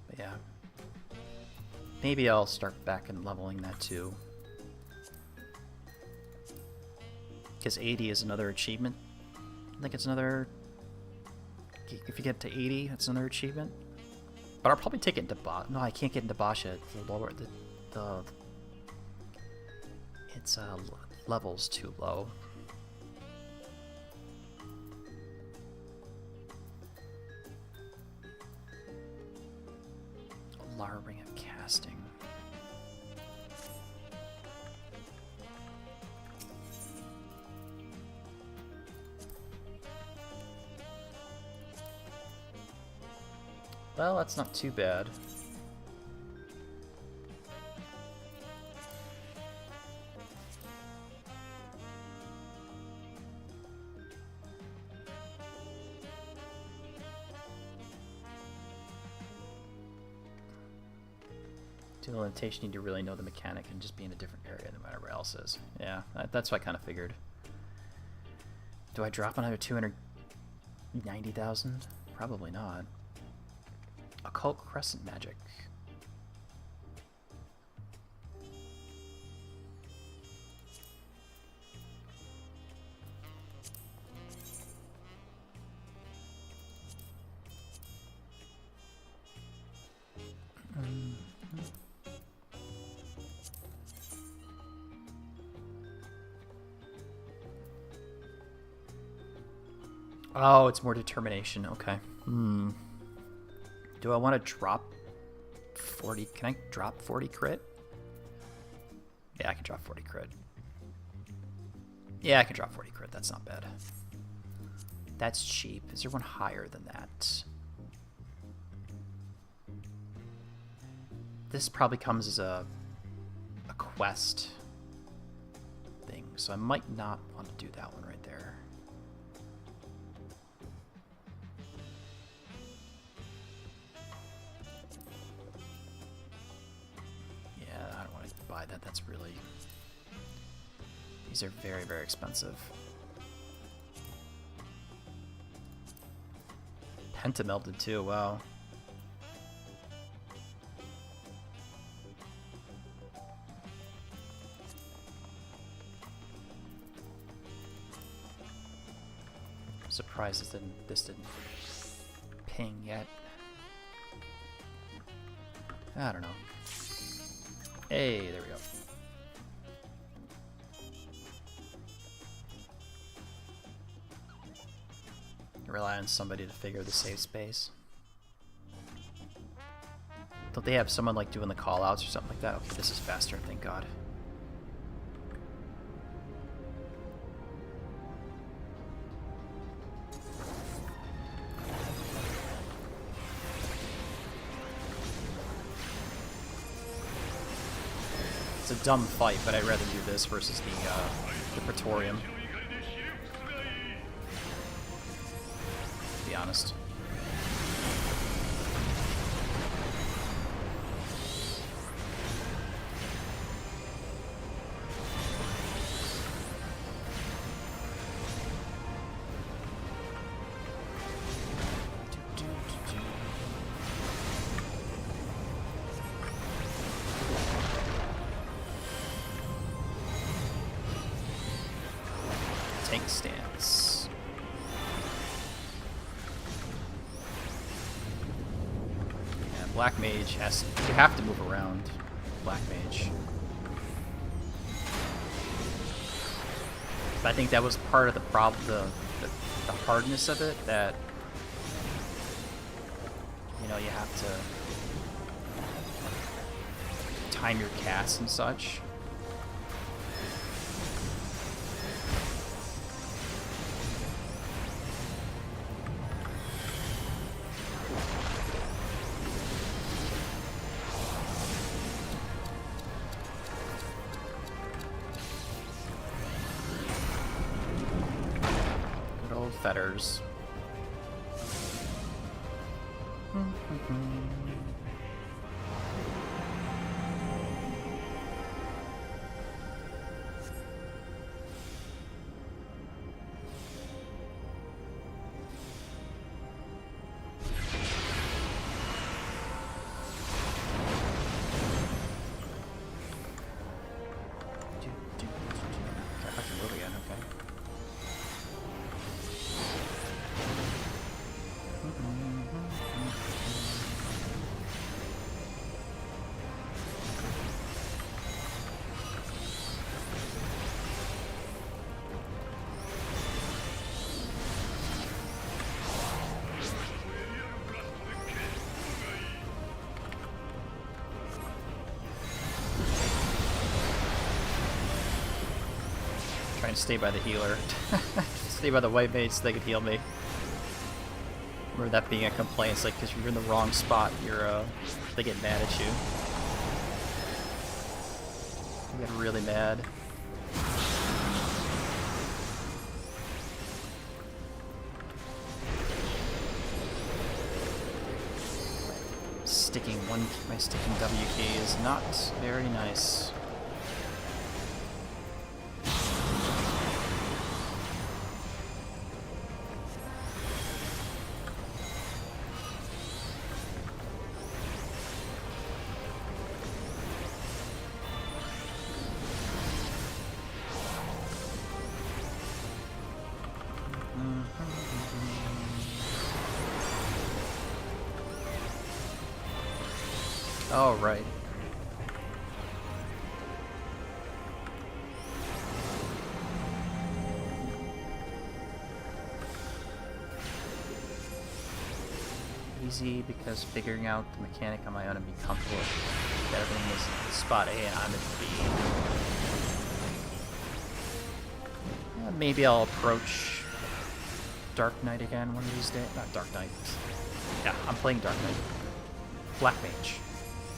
Speaker 1: But yeah. Maybe I'll start back and leveling that too. Because 80 is another achievement. I think it's another... If you get to 80, that's another achievement. But I'll probably take it into Bosch. No, I can't get into Bosch yet. The lower... It's level's too low. Ring of casting. Well, that's not too bad. To the limitation, you need to really know the mechanic and just be in a different area than whatever else is. Yeah, that's what I kind of figured. Do I drop another 290,000? Probably not. Occult Crescent Magic. Oh, it's more determination. Okay. Do I want to drop 40? Can I drop 40 crit? Yeah, I can drop 40 crit. Yeah, I can drop 40 crit. That's not bad. That's cheap. Is there one higher than that? This probably comes as a quest thing, so I might not want to do that one right there. Buy that. That's really... These are very, very expensive. Pentamelted too, wow. Surprised this didn't ping yet. I don't know. Hey, there we go. Rely on somebody to figure the safe space. Don't they have someone like doing the call-outs or something like that? Okay, this is faster, thank God. It's a dumb fight, but I'd rather do this versus the Praetorium. To be honest. Tank stance. Yeah, Black Mage has... You have to move around Black Mage. But I think that was part of the problem, the hardness of it, that... You know, you have to... time your casts and such. Good old fetters. I can move again, okay. Trying to stay by the healer. Stay by the white mage so they could heal me. Remember that being a complaint. It's like, because you're in the wrong spot, they get mad at you. They get really mad. My sticking W key is not very nice. Oh, right. Easy because figuring out the mechanic on my own and be comfortable with that everything is in spot A and I'm in B. Maybe I'll approach Dark Knight again one of these days. Not Dark Knight. Yeah, I'm playing Dark Knight. Black Mage.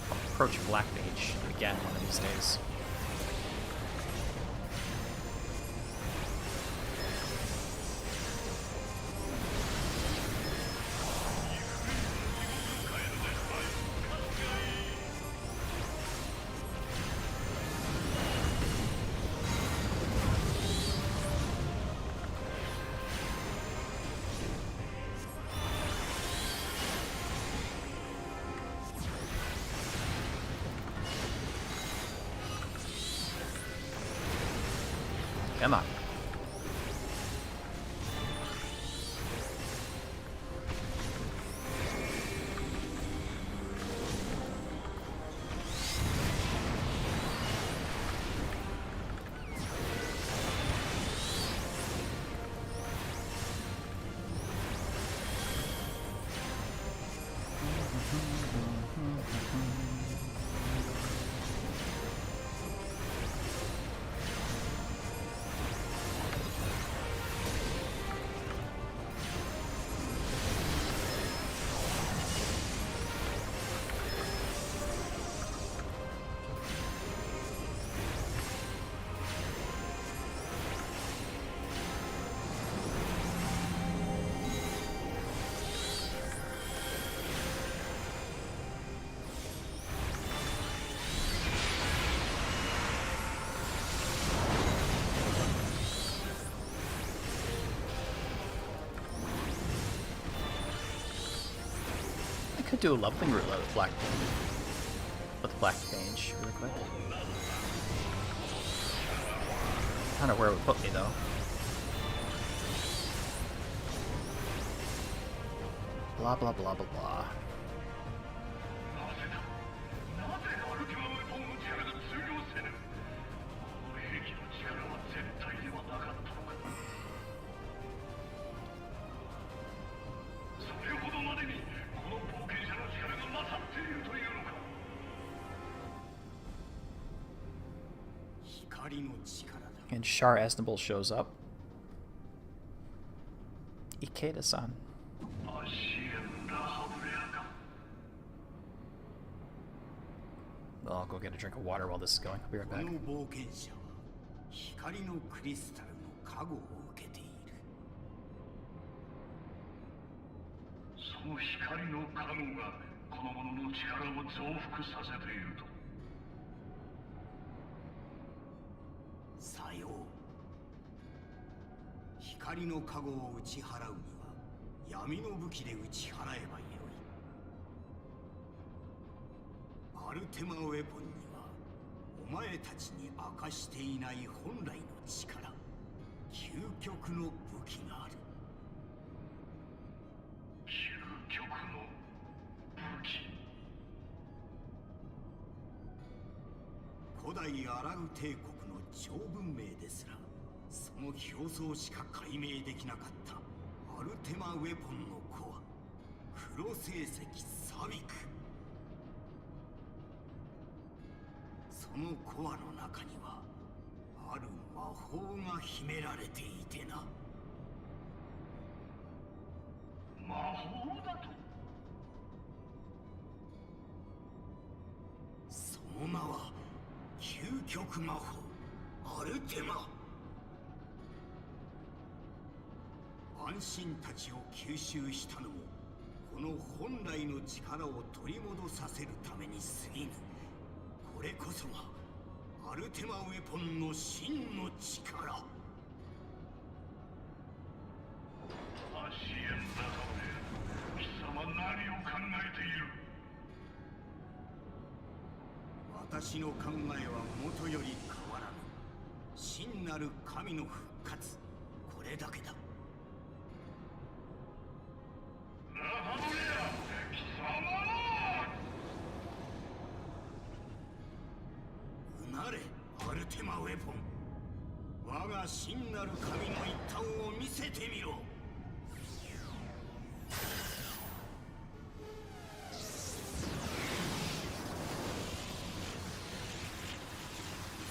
Speaker 1: I'll approach Black Mage again one of these days. Come on. I could do a leveling route with Black Mage really quick. I don't know where it would put me though. Blah blah blah blah blah. And Char Aznable shows up. Ikeda-san. Well, I'll go get a drink of water while this is going. I'll be right back.
Speaker 5: 光のクリスタルの加護を受けている。
Speaker 7: その光の加護がこの者の力を増幅させていると。
Speaker 5: さよう。光の加護を打ち払うには闇の武器で打ち払えばよい。アルテマウェポンにはお前たちに明かしていない本来の力、究極の武器がある。
Speaker 7: 究極の武器。
Speaker 5: 古代アラウ帝国の超文明ですらその表層しか解明できなかったアルテマウェポンのコア、黒星石サビク。そのコアの中にはある魔法が秘められていてな。
Speaker 7: 魔法だと。
Speaker 5: その名は究極魔法アルテマ。安心たちを吸収したのもこの本来の力を取り戻させるために過ぎぬ。これこそがアルテマウェポンの真の力。
Speaker 7: アシエンダタメ、貴様何を考えている。
Speaker 5: 私の考えはもとより変わらぬ。真なる神の復活、これだけだ。
Speaker 7: ラハムレア、貴様。
Speaker 5: うなれアルテマウェポン、我が真なる神の一端を見せてみろ。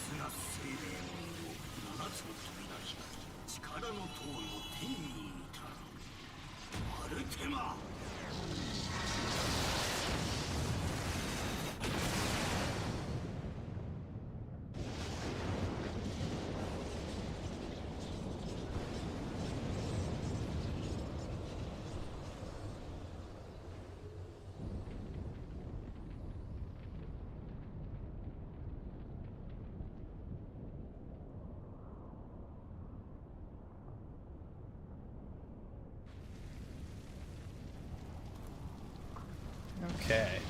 Speaker 5: 綱生命門を7つの扉開き、力の塔の天に至るアルテマ。
Speaker 1: Okay.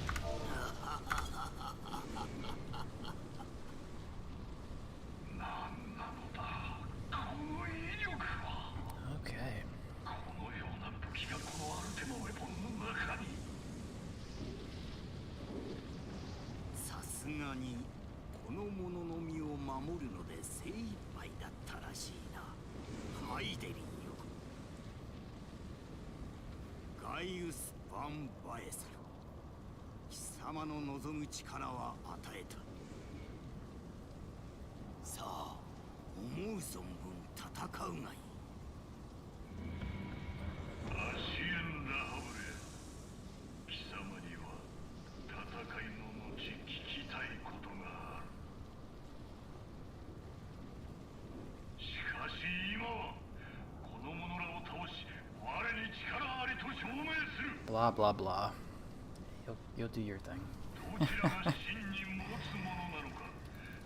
Speaker 1: Okay.
Speaker 7: このような武器がこのアルテマウェポンの中に。
Speaker 5: さすがにこの者の身を守るので精一杯だったらしいな。ハイデリンよ。ガイウス・バン・バエサル、貴様の望む力は与えた。さあ思う存分戦うがいい。
Speaker 7: アシエン・ラハブレア、貴様には戦いの後聞きたいことがある。しかし今はこの者らを倒し我に力ありと証明する。
Speaker 1: Blah blah blah. You'll do your thing.
Speaker 7: どちらが真に持つものなのか。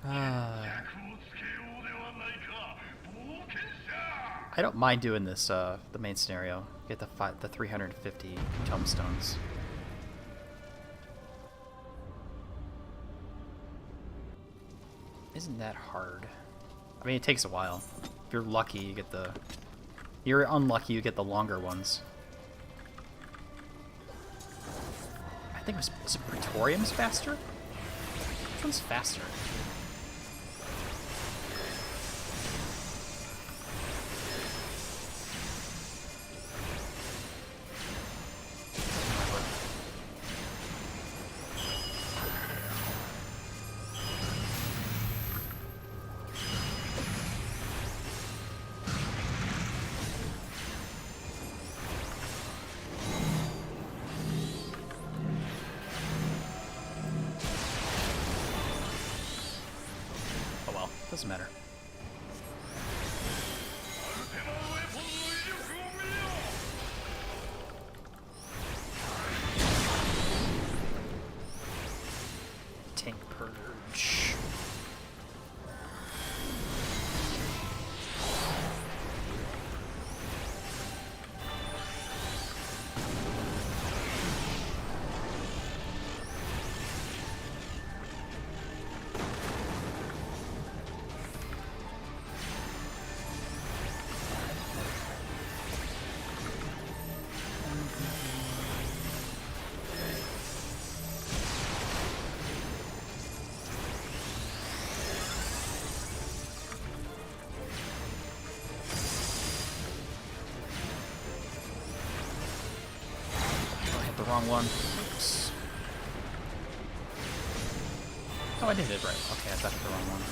Speaker 7: 役をつけようではないか、冒険者。
Speaker 1: I don't mind doing this, the main scenario. Get the 350 tombstones. Isn't that hard? I mean, it takes a while. If you're lucky, you get the... You're unlucky, you get the longer ones. I think is it Praetorium's faster? Which one's faster? Doesn't matter. Tank Purge. Wrong one. Oops. Oh, I did it right. Okay, I thought I hit the wrong one.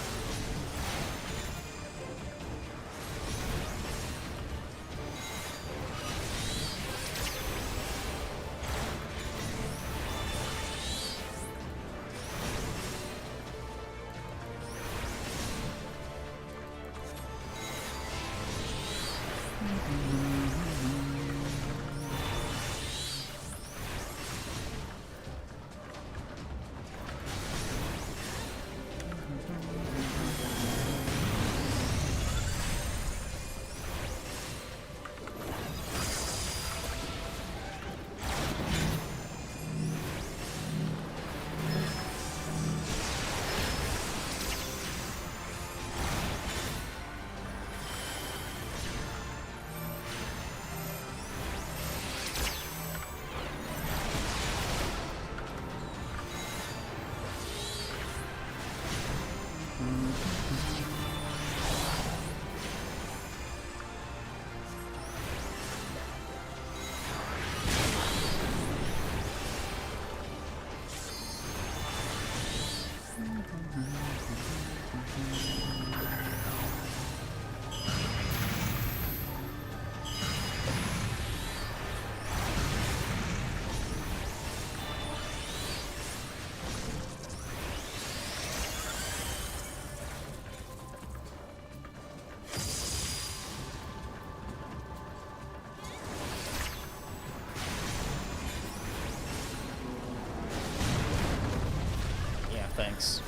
Speaker 1: Thanks.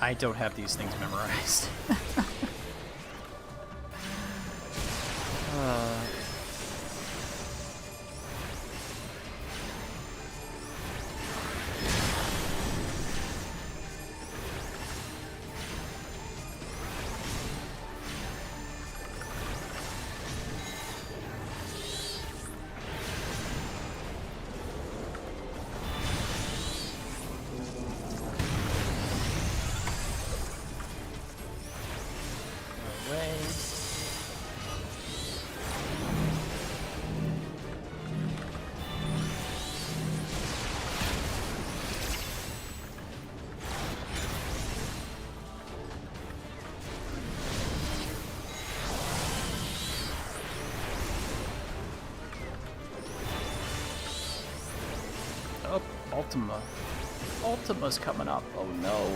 Speaker 1: I don't have these things memorized. Oh, Ultima. Ultima's coming up. Oh no.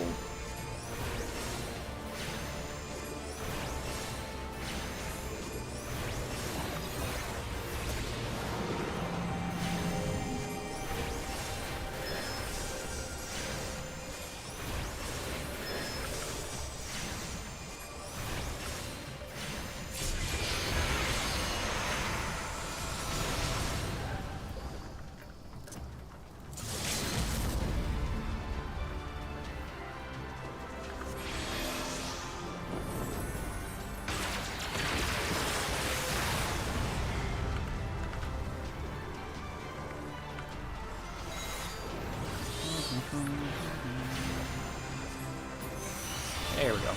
Speaker 1: There we go.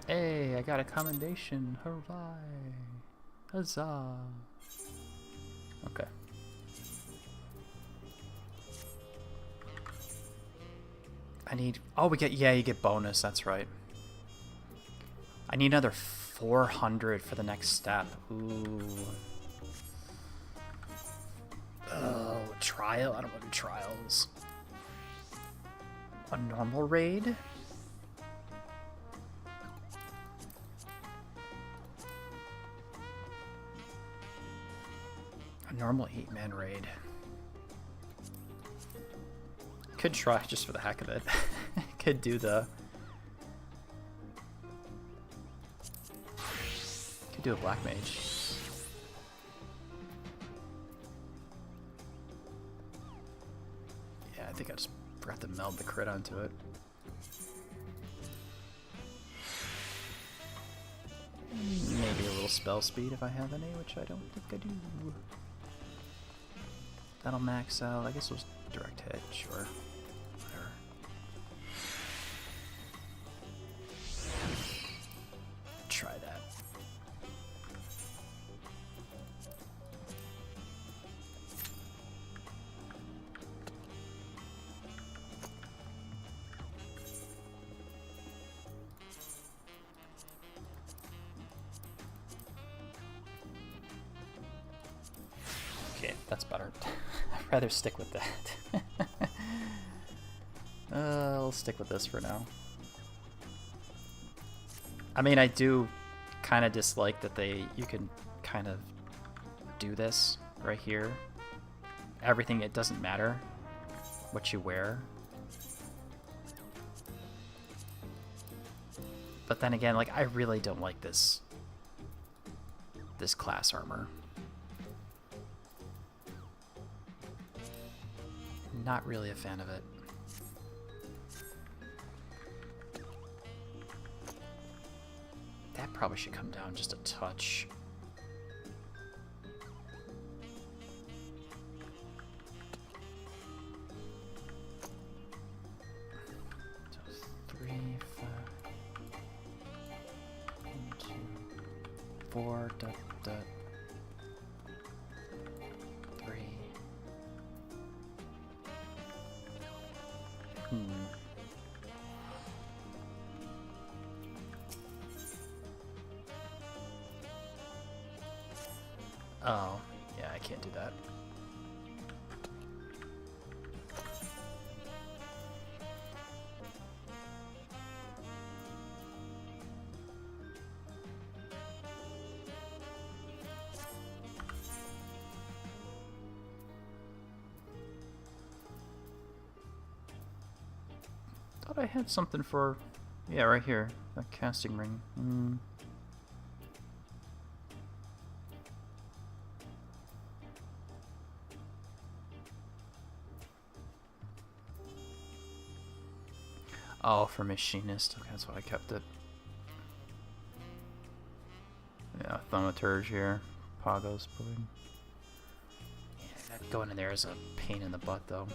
Speaker 1: Hey, I got a commendation. Hooray. Huzzah. Okay. I need... Oh, we get... Yeah, you get bonus. That's right. I need another 400 for the next step. Ooh. Oh, trial? I don't want to do trials. A normal raid? A normal 8-man raid. Could try just for the heck of it. Could do the... Could do a black mage. Yeah, I think I just forgot to meld the crit onto it. Maybe a little spell speed if I have any, which I don't think I do. That'll max out. I guess it was direct hit, sure. Whatever. Try that. Okay, that's better. I'd rather stick with that. I'll stick with this for now. I mean, I do kind of dislike that you can kind of do this right here. Everything, it doesn't matter what you wear. But then again, like, I really don't like this class armor. Not really a fan of it. That probably should come down just a touch. So 3, 5, 1, 2, 4, dot, dot. 3. Oh, yeah, I can't do that. Thought I had something for... Yeah, right here. A casting ring. Oh, for machinist. Okay, that's why I kept it. Yeah, thaumaturge here. Pagos pulling. Yeah, that going in there is a pain in the butt, though.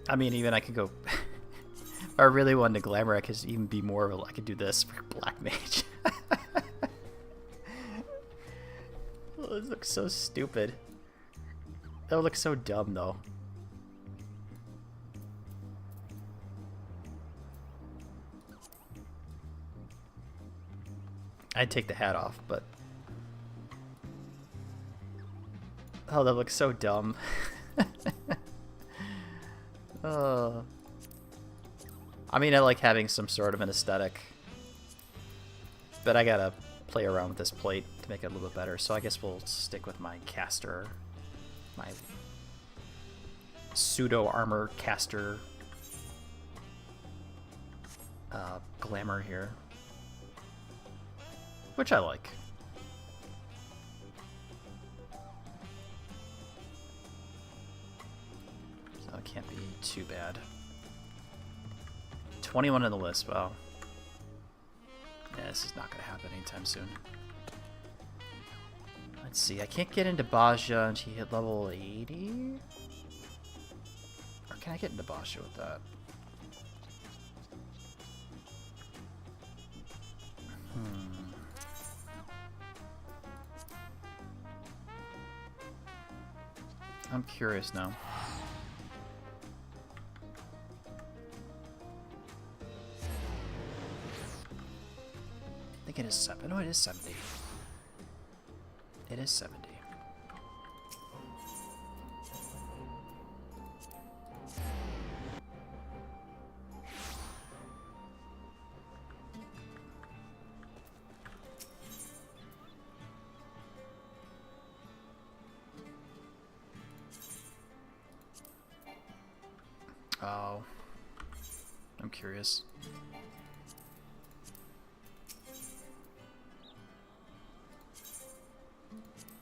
Speaker 1: I mean, even I could go... if I really wanted to glamour, I could even be more of a... I could do this for Black Mage. Oh, this looks so stupid. That would look so dumb, though. I'd take the hat off, but... Oh, that looks so dumb. I mean, I like having some sort of an aesthetic, but I gotta play around with this plate to make it a little bit better, so I guess we'll stick with my caster, my pseudo armor caster glamour here, which I like. So it can't be too bad. 21 in the list, wow. Yeah, this is not going to happen anytime soon. Let's see, I can't get into Baja until you hit level 80? Or can I get into Baja with that? I'm curious now. think it is 7. No, it is 70. It is 70. Oh, I'm curious.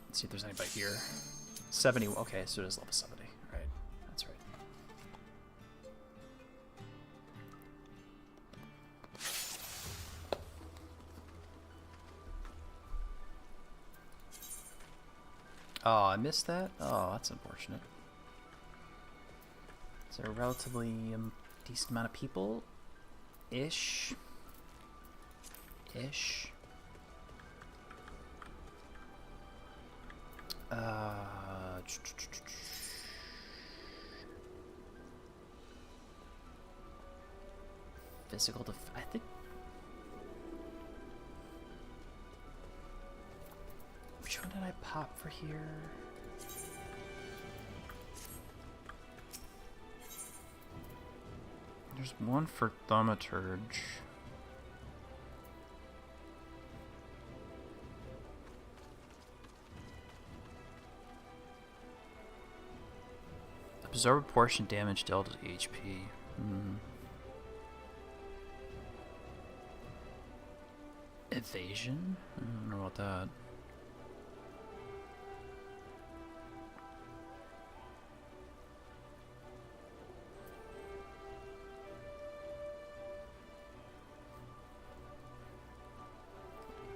Speaker 1: Let's see if there's anybody here. 70. Okay, so it is level 70. Right, that's right. Oh, I missed that? Oh, that's unfortunate. Is there a relatively decent amount of people? Ish. Physical I think. Which one did I pop for here? There's one for Thaumaturge. Absorb a portion damage dealt to HP. Evasion? I don't know about that.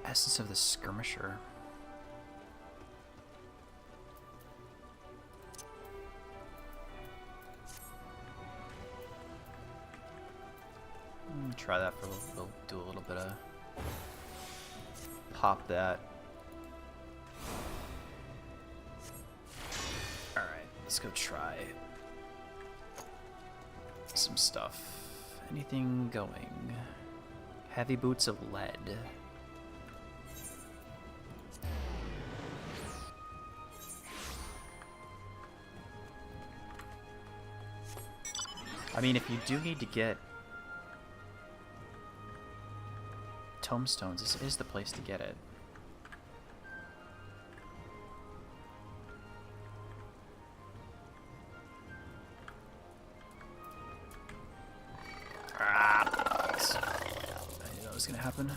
Speaker 1: Essence of the Skirmisher. Try that for a little. We'll do a little bit of pop that. All right, let's go try some stuff. Anything going? Heavy boots of lead. I mean, if you do need to get tomestones, this is the place to get it. I knew that was gonna happen.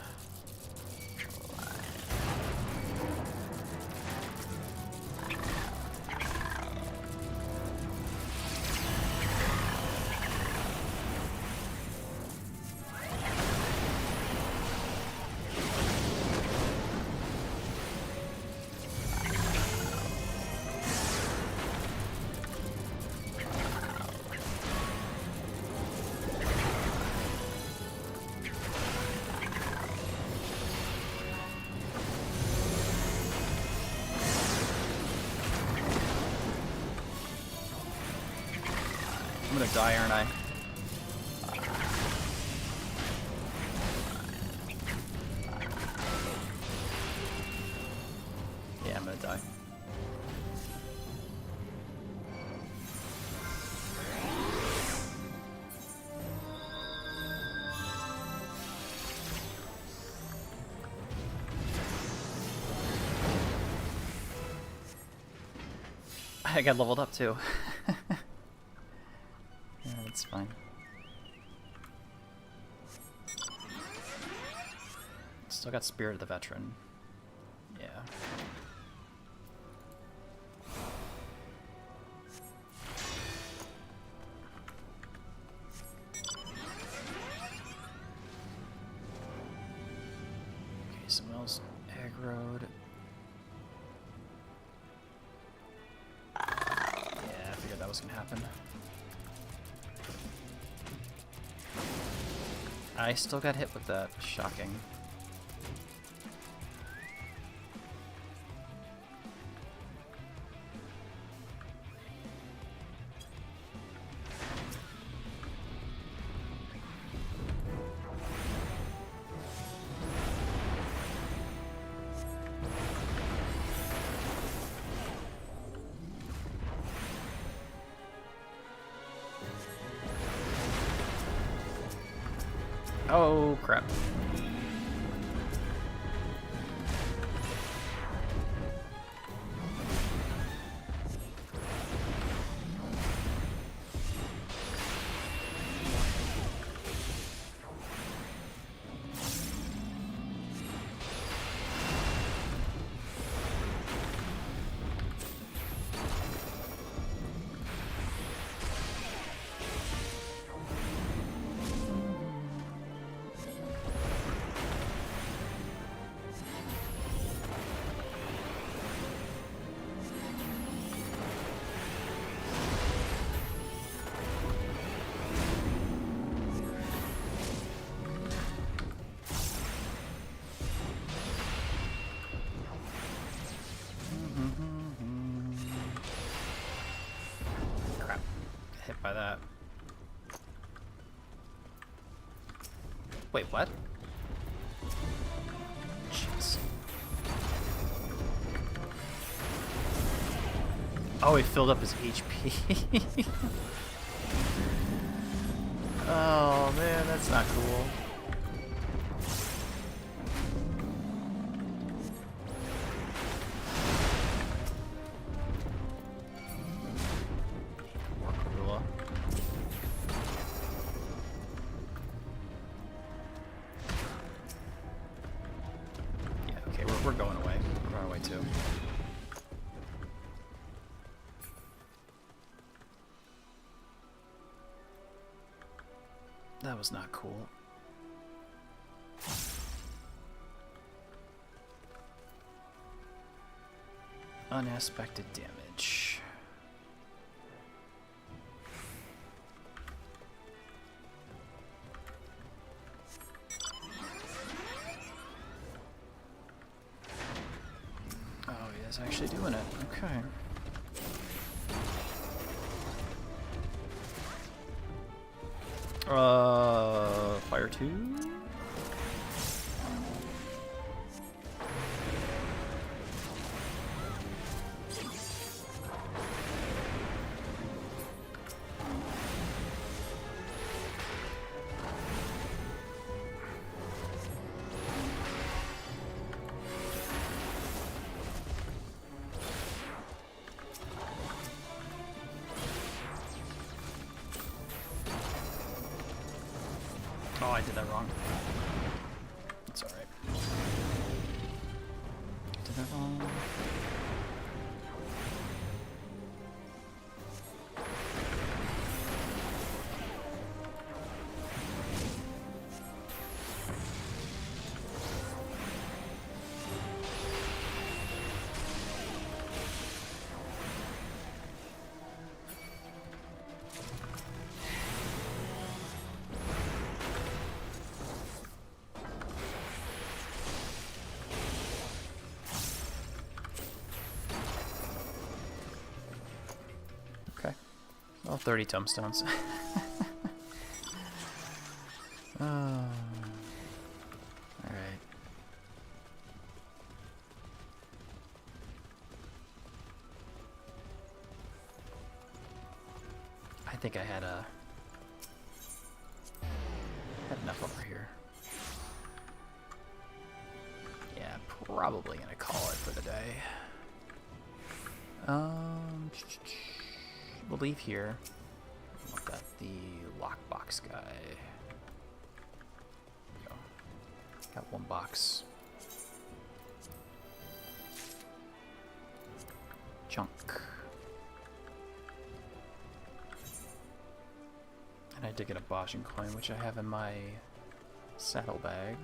Speaker 1: I'm gonna die, aren't I? Yeah, I'm gonna die. I got leveled up too. Yeah, that's fine. Still got Spirit of the Veteran. Yeah. Okay, someone else aggroed. Yeah, I figured that was gonna happen. I still got hit with that. Shocking. Oh, crap. Crap. Hit by that. Wait, what? Jeez. Oh, he filled up his HP. Oh man, that's not cool. We're going away. We're going away too. That was not cool. Unaspected damage. Actually doing it. Okay. Fire 2. Oh, I did that wrong. It's alright. Did that wrong. Well, 30 tombstones. Alright. I think I had enough over here. Yeah, probably gonna call it for the day. We'll leave here. Look at the lockbox guy. Go. Got one box. Junk. And I did get a Boshin coin, which I have in my saddlebag.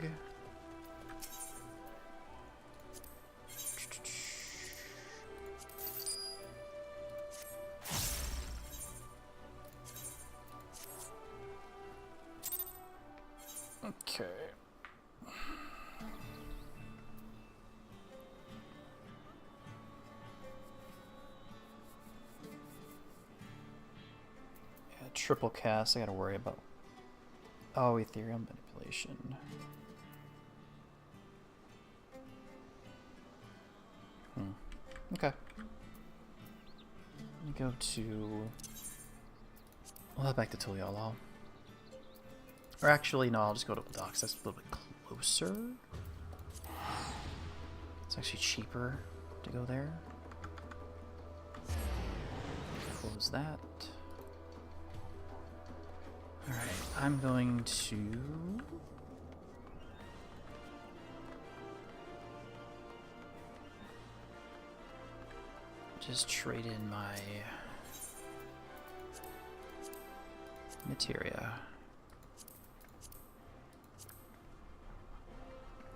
Speaker 1: Okay. Yeah, triple cast. I gotta worry about. Oh, ethereal manipulation. Okay. Let me go to. We'll head back to Tuliala. Or actually, no, I'll just go to the docks. That's a little bit closer. It's actually cheaper to go there. Close that. Alright, I'm going to... just trade in my... materia.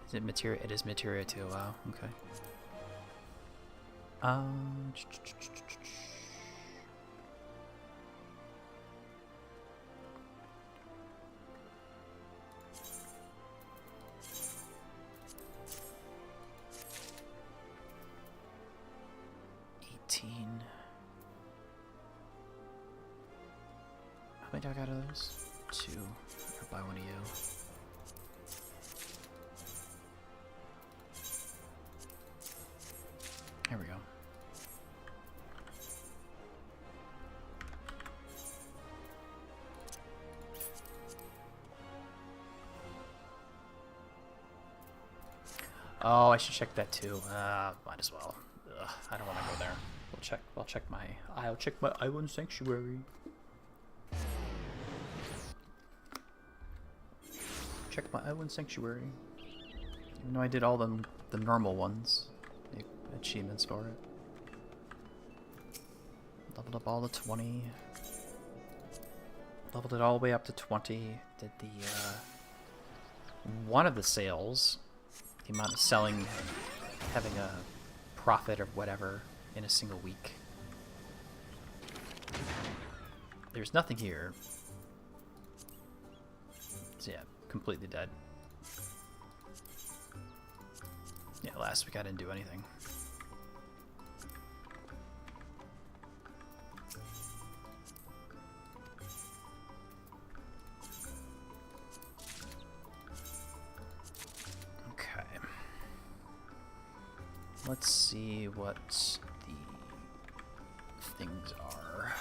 Speaker 1: Is it materia? It is materia too, wow, okay. How many do I got of those? 2. I'll buy one of you. There we go. Oh, I should check that too. Might as well. Ugh, I don't want to go there. I'll check my island sanctuary. Check my island sanctuary. Even though I did all the normal ones, the achievements for it. Leveled up all the 20. Leveled it all the way up to 20. Did the one of the sales, the amount of selling, having a profit or whatever in a single week. There's nothing here. So yeah, completely dead. Yeah, last week I didn't do anything. Okay. Let's see what the things are.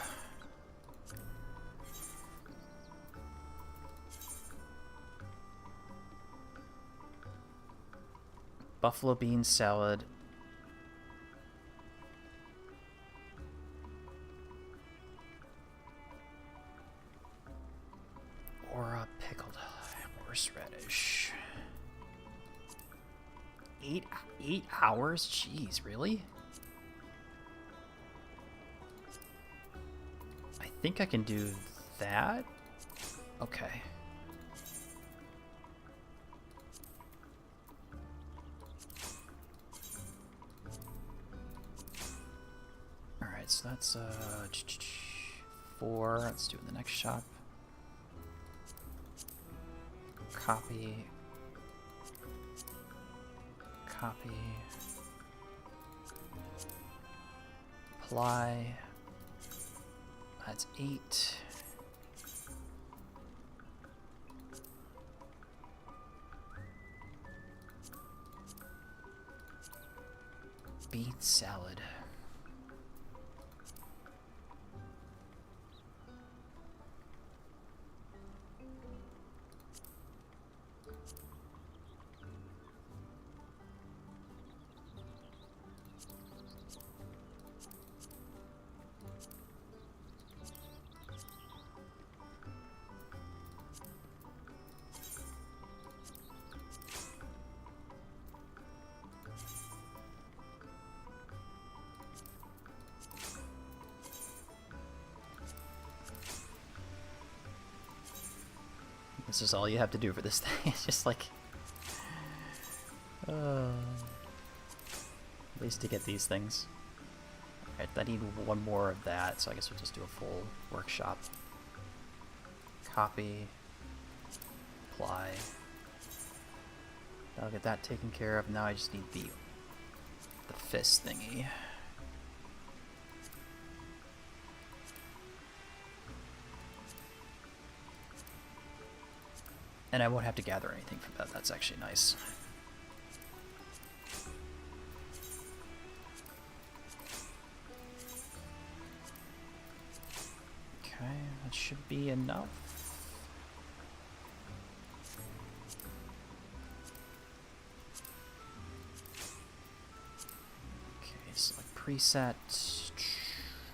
Speaker 1: Buffalo bean salad. Or a pickled horseradish. 8 hours? Jeez, really? I think I can do that. Okay. Alright, so that's 4. Let's do it in the next shop. Copy. Copy. Apply. That's 8. Bean salad. This is all you have to do for this thing. It's just like... at least to get these things. Alright, I need one more of that, so I guess we'll just do a full workshop. Copy. Apply. I'll get that taken care of. Now I just need the fist thingy. And I won't have to gather anything from that. That's actually nice. Okay, that should be enough. preset,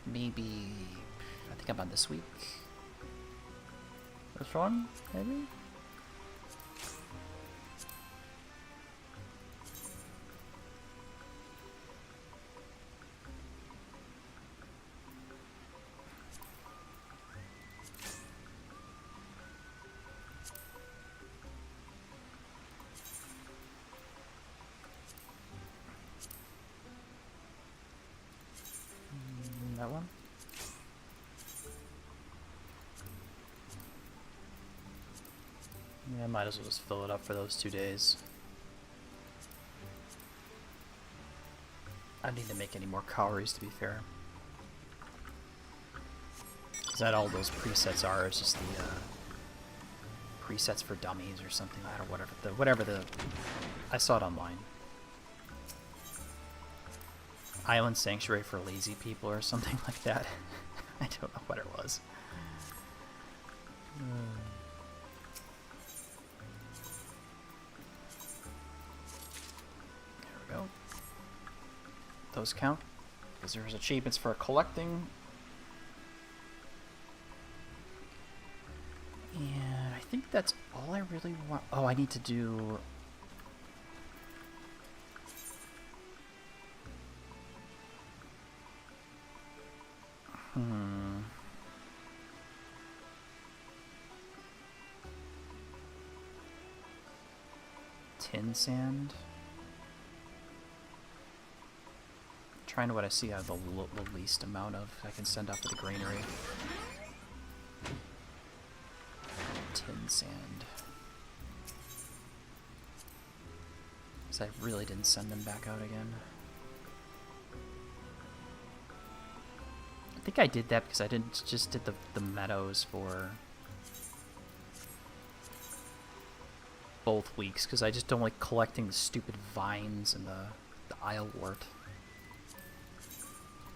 Speaker 1: maybe, I think I'm on this week. This one, maybe? That one? Yeah, I might as well just fill it up for those 2 days. I don't need to make any more calories, to be fair. Is that all those presets are? It's just the presets for dummies or something. I don't know, whatever the I saw it online. Island Sanctuary for lazy people or something like that. I don't know what it was. There we go. Those count, because there's achievements for collecting. And I think that's all I really want. Oh, I need to do... Tin sand. Trying to what I see I have the least amount of I can send off to the granary. Tin sand. Because I really didn't send them back out again. I think I did that because I didn't just did the meadows for both weeks because I just don't like collecting the stupid vines and the islewort.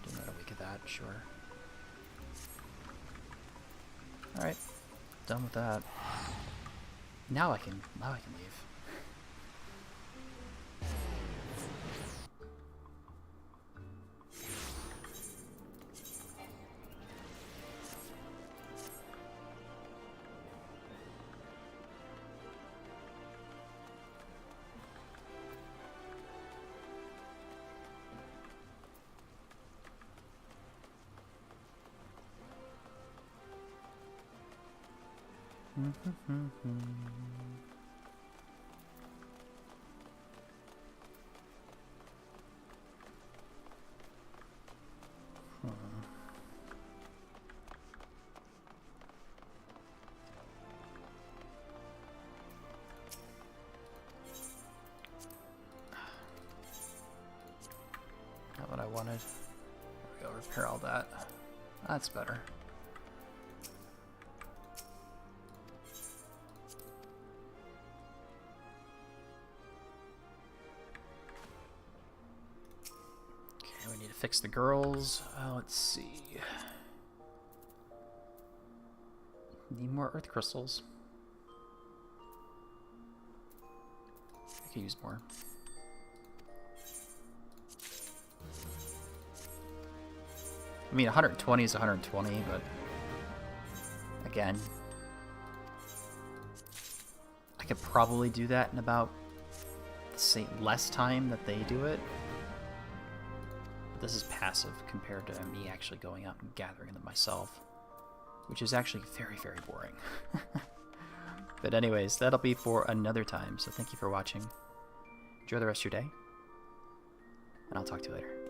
Speaker 1: Do another week of that, sure. All right, done with that. Now I can leave. Not what I wanted. There we go, repair all that. That's better. Fix the girls. Let's see. Need more earth crystals. I could use more. I mean, 120 is 120, but again, I could probably do that in about, say, less time that they do it. This is passive compared to me actually going out and gathering them myself, which is actually very, very boring. But anyways, that'll be for another time, so thank you for watching. Enjoy the rest of your day, and I'll talk to you later.